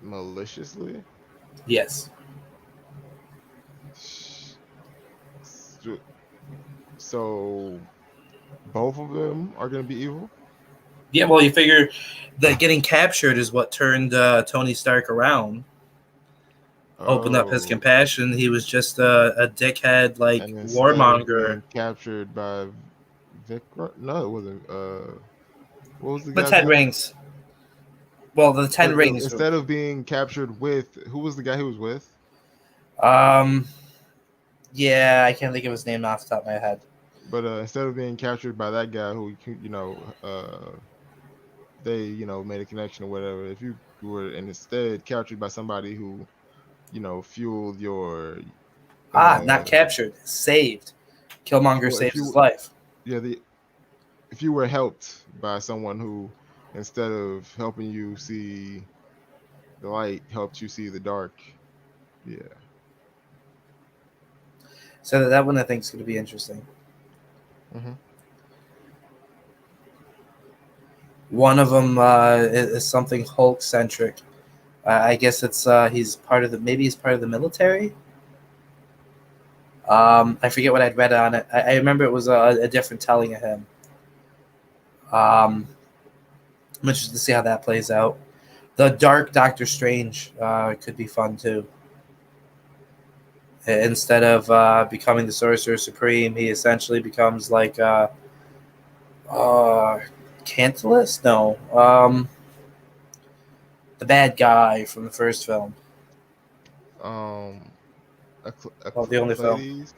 Maliciously. Yes. So both of them are going to be evil. Yeah, well, you figure that getting captured is what turned Tony Stark around, opened up his Oh, compassion. He was just a dickhead, like and instead of warmonger. being captured by Vic, no, it wasn't. What was the The guy's Ten name? Rings. Well, the Ten Rings. Instead of being captured with, who was the guy he was with? Um, yeah, I can't think of his name off the top of my head. But instead of being captured by that guy who they made a connection or whatever, if you were instead captured by somebody who fueled your Not captured, saved. Killmonger Well, if saves his you life. yeah the if you were helped by someone who, instead of helping you see the light, helped you see the dark. Yeah. So that one I think is going to be interesting. Hmm. One of them is something Hulk centric. I guess it's he's part of the maybe he's part of the military. I forget what I'd read on it. I remember it was a different telling of him. I'm interested to see how that plays out. The Dark Doctor Strange could be fun too. Instead of becoming the Sorcerer Supreme, he essentially becomes like Cantalus? No. The bad guy from the first film. Um, Well, the only film. Pleiades.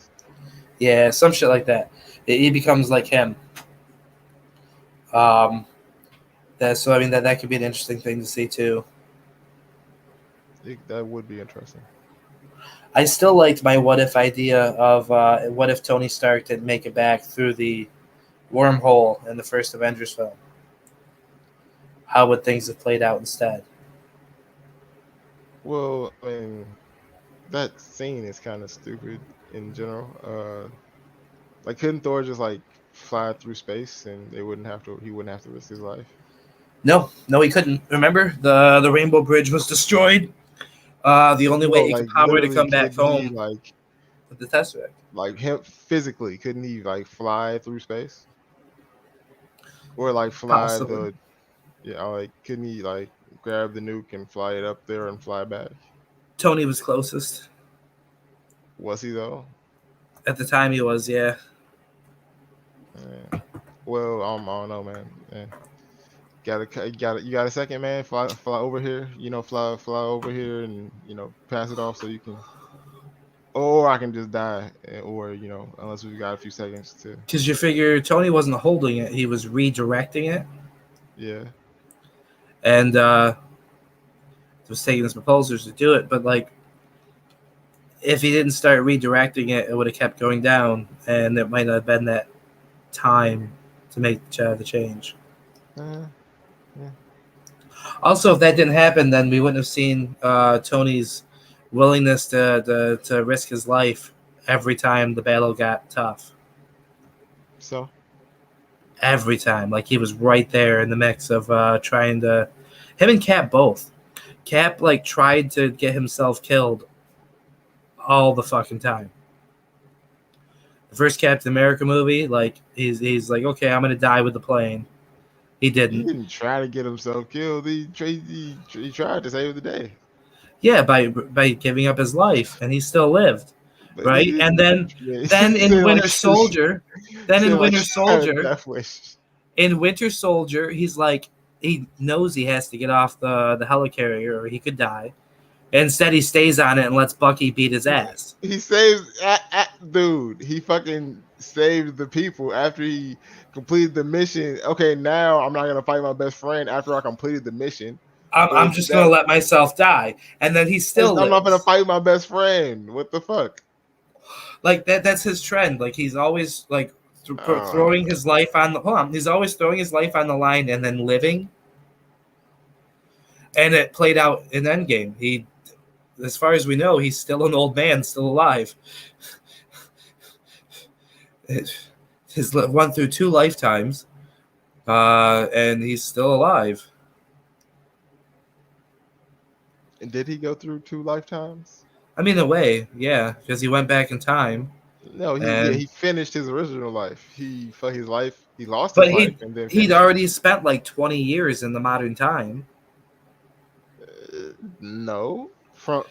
Yeah, some shit like that. He becomes like him. So I mean that could be an interesting thing to see too. That would be interesting. I still liked my what if idea of what if Tony Stark didn't make it back through the wormhole in the first Avengers film. How would things have played out instead? Well, I mean, that scene is kind of stupid in general. Like, couldn't Thor just like fly through space and they wouldn't have to? He wouldn't have to risk his life. No, he couldn't. Remember, the Rainbow Bridge was destroyed. The only way No, he could like power to literally, come back couldn't he home like with the Tesseract. him physically? Couldn't he like fly through space or like fly Possibly. the? Yeah, like couldn't he like grab the nuke and fly it up there and fly back? Tony was closest. Was he though? At the time he was, yeah. Yeah. Well, I don't know, man. Yeah. You got a second, man? Fly over here. Fly over here, and pass it off so you can. Or I can just die, or unless we've got a few seconds to. Because you figure Tony wasn't holding it, he was redirecting it. Yeah. And was taking his propulsors to do it. But like, if he didn't start redirecting it, it would have kept going down, and it might not have been that time to make the change. Yeah. Also, if that didn't happen, then we wouldn't have seen Tony's willingness to risk his life every time the battle got tough. So. Every time, like he was right there in the mix of trying to. Him and Cap both. Cap like tried to get himself killed all the fucking time. The first Captain America movie, like he's like, okay, I'm gonna die with the plane. He didn't. He didn't try to get himself killed. He tried to save the day. Yeah, by giving up his life, and he still lived, But right? And then in Winter Soldier, in Winter Soldier, he's like, he knows he has to get off the helicarrier or he could die. Instead, he stays on it and lets Bucky beat his ass. He saves, dude. He fucking saved the people after he completed the mission. Okay, now I'm not gonna fight my best friend after I completed the mission. I'm just gonna let myself die, and then he still. I'm not gonna fight my best friend. What the fuck? Like that's his trend. Like he's always like throwing his life on the. Hold on, he's always throwing his life on the line and then living. And it played out in Endgame. He, as far as we know, he's still an old man, still alive. He's went through 2 lifetimes, and he's still alive. And did he go through 2 lifetimes? I mean, in a way, yeah, because he went back in time. No, he finished his original life. He his life. He lost his life, and then he'd already spent like 20 years in the modern time. No,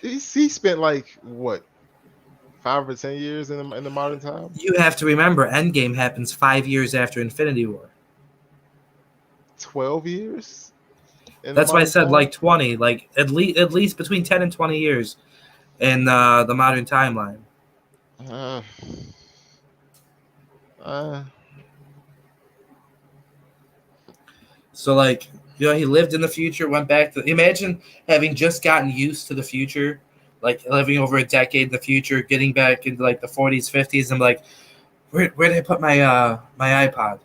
he spent like what, 5 or 10 years in the modern time. You have to remember, Endgame happens 5 years after Infinity War. 12 years. That's why I said like 20, like at least between 10 and 20 years in the modern timeline. So like, he lived in the future, went back to. Imagine having just gotten used to the future, like living over a decade in the future, getting back into like the 40s, 50s. I'm like, where did I put my iPod?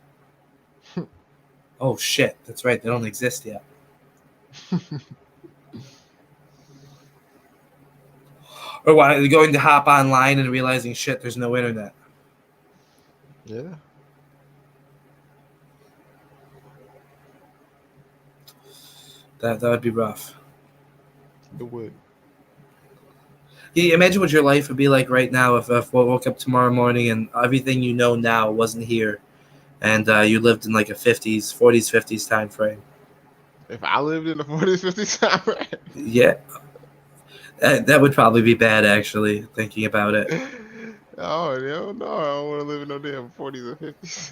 Oh shit, that's right, they don't exist yet. Or why going to hop online and realizing shit, there's no internet. Yeah. That would be rough. It would. Yeah, imagine what your life would be like right now if we woke up tomorrow morning and everything you know now wasn't here, and you lived in like a 50s, 40s, 50s time frame. If I lived in the 40s, 50s time, right? Yeah, that would probably be bad, actually, thinking about it. Oh, hell no. I don't want to live in no damn 40s or 50s.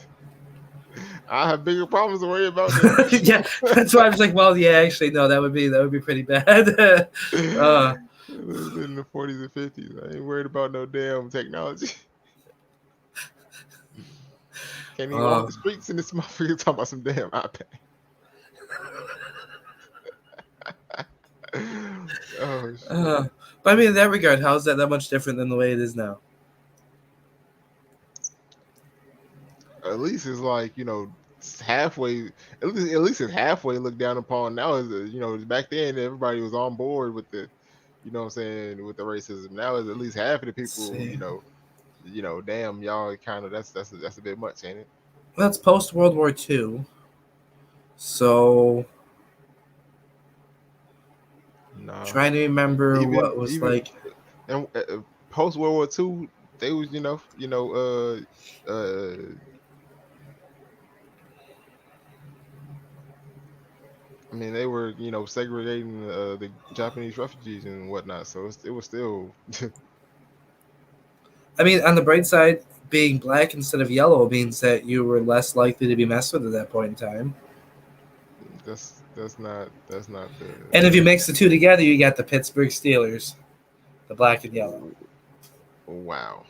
I have bigger problems to worry about than Yeah, that's why I was like, well, yeah, actually, no, that would be pretty bad. lived in the 40s and 50s. I ain't worried about no damn technology. Can't even walk uh, the streets in this motherfucker talking about some damn iPad. Oh shit. but I mean, in that regard, how is that much different than the way it is now? At least it's like, it's halfway. At least it's halfway looked down upon. Now is back then everybody was on board with the, what I'm saying, with the racism. Now is at least half of the Let's people, see. damn y'all kind of that's a bit much, ain't it? Well, that's post World War II, so No, trying to remember even what was even like. and post World War II, they was I mean, they were, segregating the Japanese refugees and whatnot. So it was still I mean, on the bright side, being black instead of yellow means that you were less likely to be messed with at that point in time. that's not the And if you mix the two together, you got the Pittsburgh Steelers, the black and yellow. wow.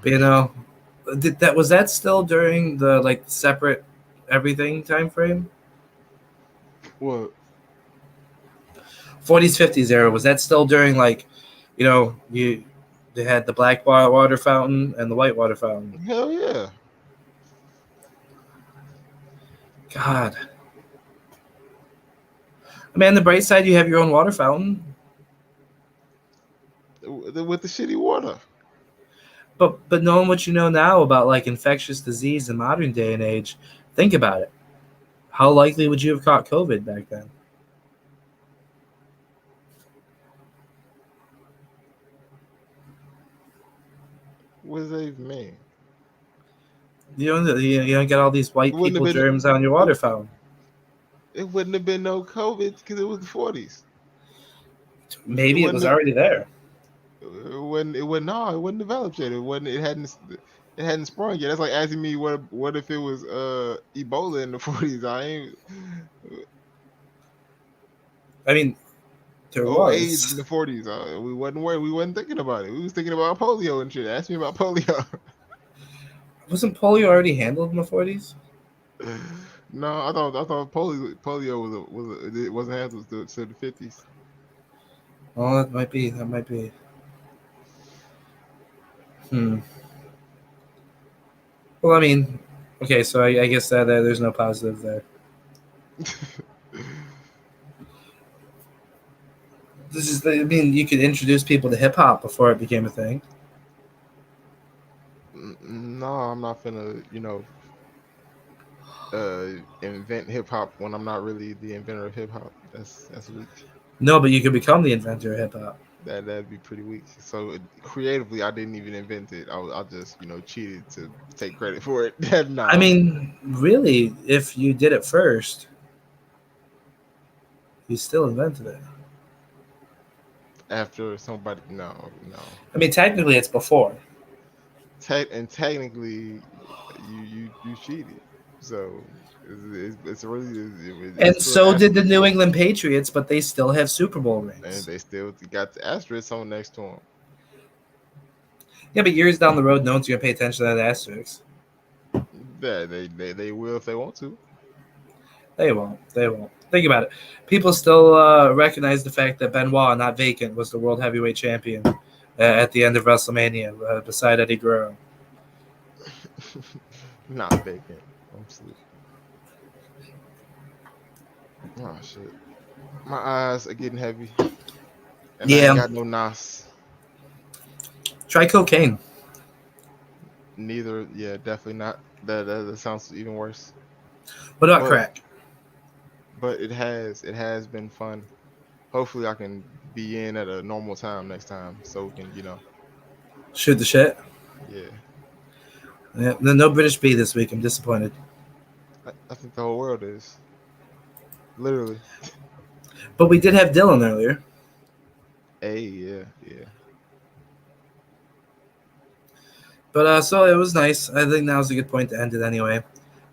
But, was that still during the like separate everything time frame? Well, 40s, 50s era, was that still during like, they had the black water fountain and the white water fountain? hell yeah. God. I mean, on the bright side, you have your own water fountain. With the shitty water. But knowing what you know now about like infectious disease in modern day and age, think about it. How likely would you have caught COVID back then? What does that even mean? You don't get all these It white wouldn't have people been. germs on your water fountain. It wouldn't have been no COVID because it was the 40s. It Maybe it wouldn't was have. already there. It wouldn't. It wouldn't. No, it wouldn't develop yet. It wouldn't. It hadn't. It hadn't sprung yet. That's like asking me what if it was Ebola in the 40s. I ain't. I mean, there Oh, AIDS in was. the 40s. We wasn't worried. We wasn't thinking about it. We was thinking about polio and shit. Ask me about polio. Wasn't polio already handled in the 40s? No, I thought polio it wasn't handled to the 50s. Oh, that might be. That might be. Well, I mean, okay, so I guess that there's no positive there. I mean, you could introduce people to hip hop before it became a thing. No, I'm not finna, invent hip hop when I'm not really the inventor of hip hop. That's weak. No, but you could become the inventor of hip hop. That'd be pretty weak. So creatively, I didn't even invent it. I just cheated to take credit for it. I Nah. mean, really, if you did it first, you still invented it. After somebody, no. I mean, technically, it's before. Technically, you cheated. So it's really And it's still an so did the asterisk, New England Patriots, but they still have Super Bowl and rings. they still got the asterisk on next to them. Yeah, but years down the road, no one's going to pay attention to that asterisk. Yeah, they will if they want to. They won't. They won't. Think about it. People still recognize the fact that Benoit, not vacant, was the world heavyweight champion at the end of WrestleMania beside Eddie Guerrero. Not vacant. I'm sleep. Oh shit. My eyes are getting heavy, and I ain't Yeah. got no NOS. Try cocaine. Neither. Yeah, definitely not. That sounds even worse. What about But crack? it has been fun. Hopefully, I can be in at a normal time next time, so we can Shoot the shit. yeah. Yeah. No British B this week. I'm disappointed. I think the whole world is literally. But we did have Dylan earlier. Hey, yeah, yeah. But so it was nice. I think now's a good point to end it anyway.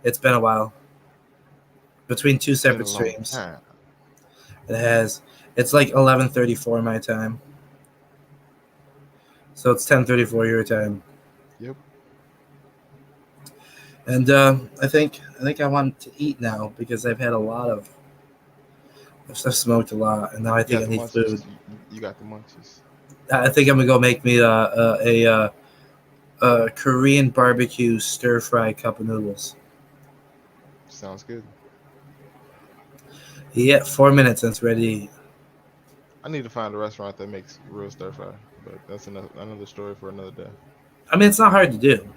It's been a while. Between two It's been a separate long streams. time. It has. It's like 11:34 my time. So it's 10:34 your time. Yep. And I think I want to eat now because I've had a lot of I've smoked a lot, and now I You think got I the need food. munchies. You got the munchies. I think I'm gonna go make me a Korean barbecue stir fry cup of noodles. Sounds good. Yeah, 4 minutes and it's ready to eat. I need to find a restaurant that makes real stir fry, but that's another story for another day. I mean, it's not hard to do.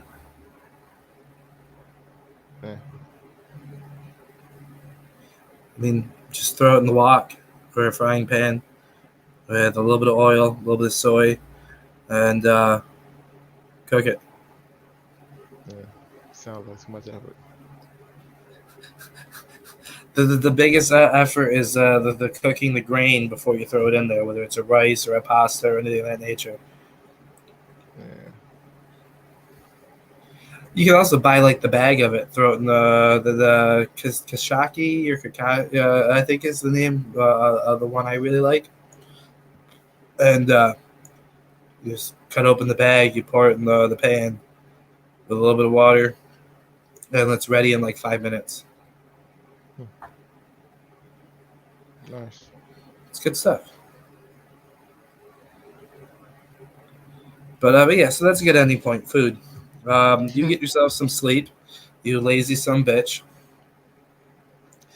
Yeah. I mean, just throw it in the wok or a frying pan with a little bit of oil, a little bit of soy, and cook it. Yeah. Sounds like too much effort. The biggest effort is the cooking the grain before you throw it in there, whether it's a rice or a pasta or anything of that nature. Yeah. You can also buy like the bag of it, throw it in the kashaki or I think is the name of the one I really like, and you just cut open the bag, you pour it in the pan with a little bit of water, and it's ready in like 5 minutes. Nice. It's good stuff. But yeah, so that's a good ending point. Food. You get yourself some sleep. You lazy son bitch.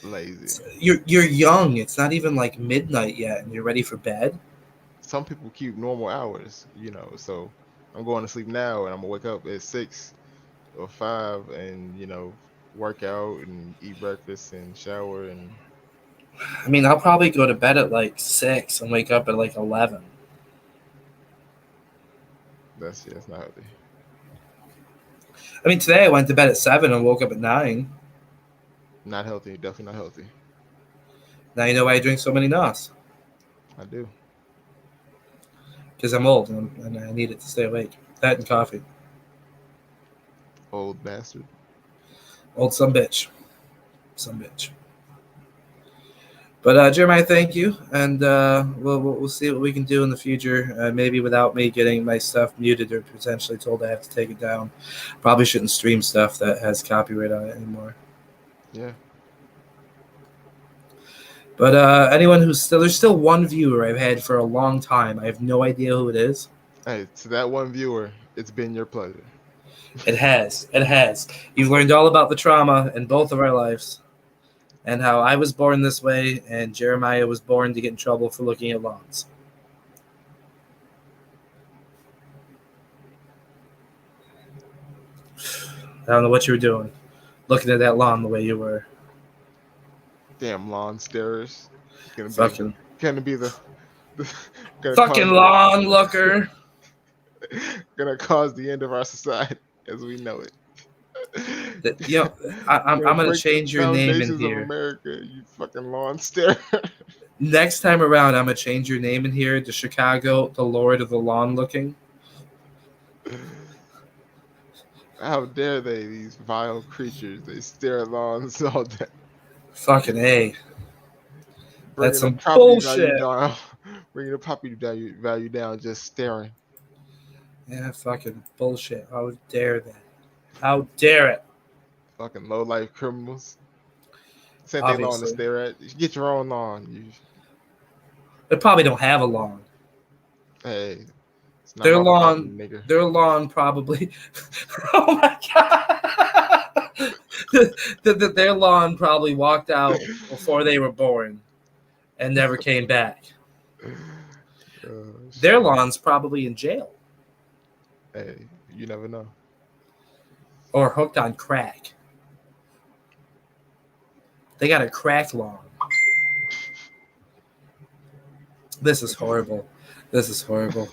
Lazy. You're young. It's not even like midnight yet, and you're ready for bed. Some people keep normal hours, so I'm going to sleep now and I'm gonna wake up at 6 or 5 and work out and eat breakfast and shower and I mean, I'll probably go to bed at like 6 and wake up at like 11. that's not healthy. I mean, today I went to bed at 7 and woke up at 9. Not healthy, definitely not healthy. Now you know why I drink so many NOS. I do. Because I'm old and I need it to stay awake. That and coffee. Old bastard. Old some bitch. Some bitch. But Jeremiah, thank you, and we'll see what we can do in the future. Maybe without me getting my stuff muted or potentially told I have to take it down. Probably shouldn't stream stuff that has copyright on it anymore. Yeah. But anyone there's still one viewer I've had for a long time. I have no idea who it is. Hey, to that one viewer, it's been your pleasure. It has. You've learned all about the trauma in both of our lives. And how I was born this way, and Jeremiah was born to get in trouble for looking at lawns. I don't know what you were doing, looking at that lawn the way you were. Damn lawn starers. Gonna be the fucking lawn looker. Gonna cause the end of our society as we know it. I'm gonna change your name in Foundations here. of America, you fucking lawn stare. Next time around, I'm gonna change your name in here to Chicago, the Lord of the Lawn Looking. How dare they, these vile creatures? They stare at lawns all day. Fucking A. That's some property bullshit. Bringing the property value down, just staring. Yeah, fucking bullshit. How dare that? How dare it? Fucking low life criminals. Same thing lawn to obviously. stare at. You should get your own lawn. They probably don't have a lawn. Hey, it's not Their my problem, lawn, nigga. their lawn probably. Oh my god! Their lawn probably walked out before they were born and never came back. Their Shit. lawn's probably in jail Hey, you never know. or hooked on crack. They got a crack lawn. This is horrible. This is horrible.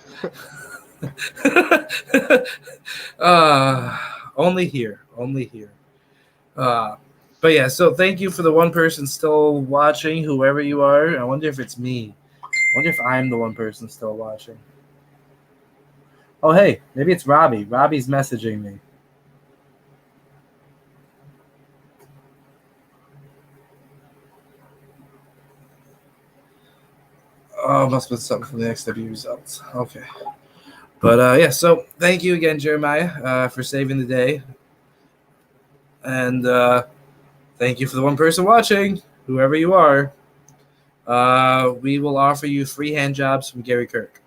Only here. Only here. But yeah, so thank you for the one person still watching, whoever you are. I wonder if it's me. I wonder if I'm the one person still watching. Oh, hey, maybe it's Robbie. Robbie's messaging me. Oh, must have been something from the XW results. Okay. But yeah, so thank you again, Jeremiah, for saving the day. And thank you for the one person watching, whoever you are. We will offer you free hand jobs from Gary Kirk.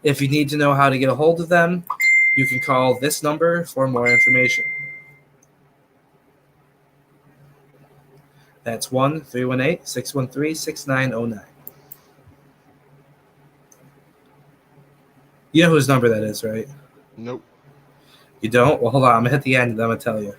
If you need to know how to get a hold of them, you can call this number for more information. That's 1-318-613-6909. You know whose number that is, right? Nope. You don't? Well, hold on. I'm going to hit the end and I'm going to tell you.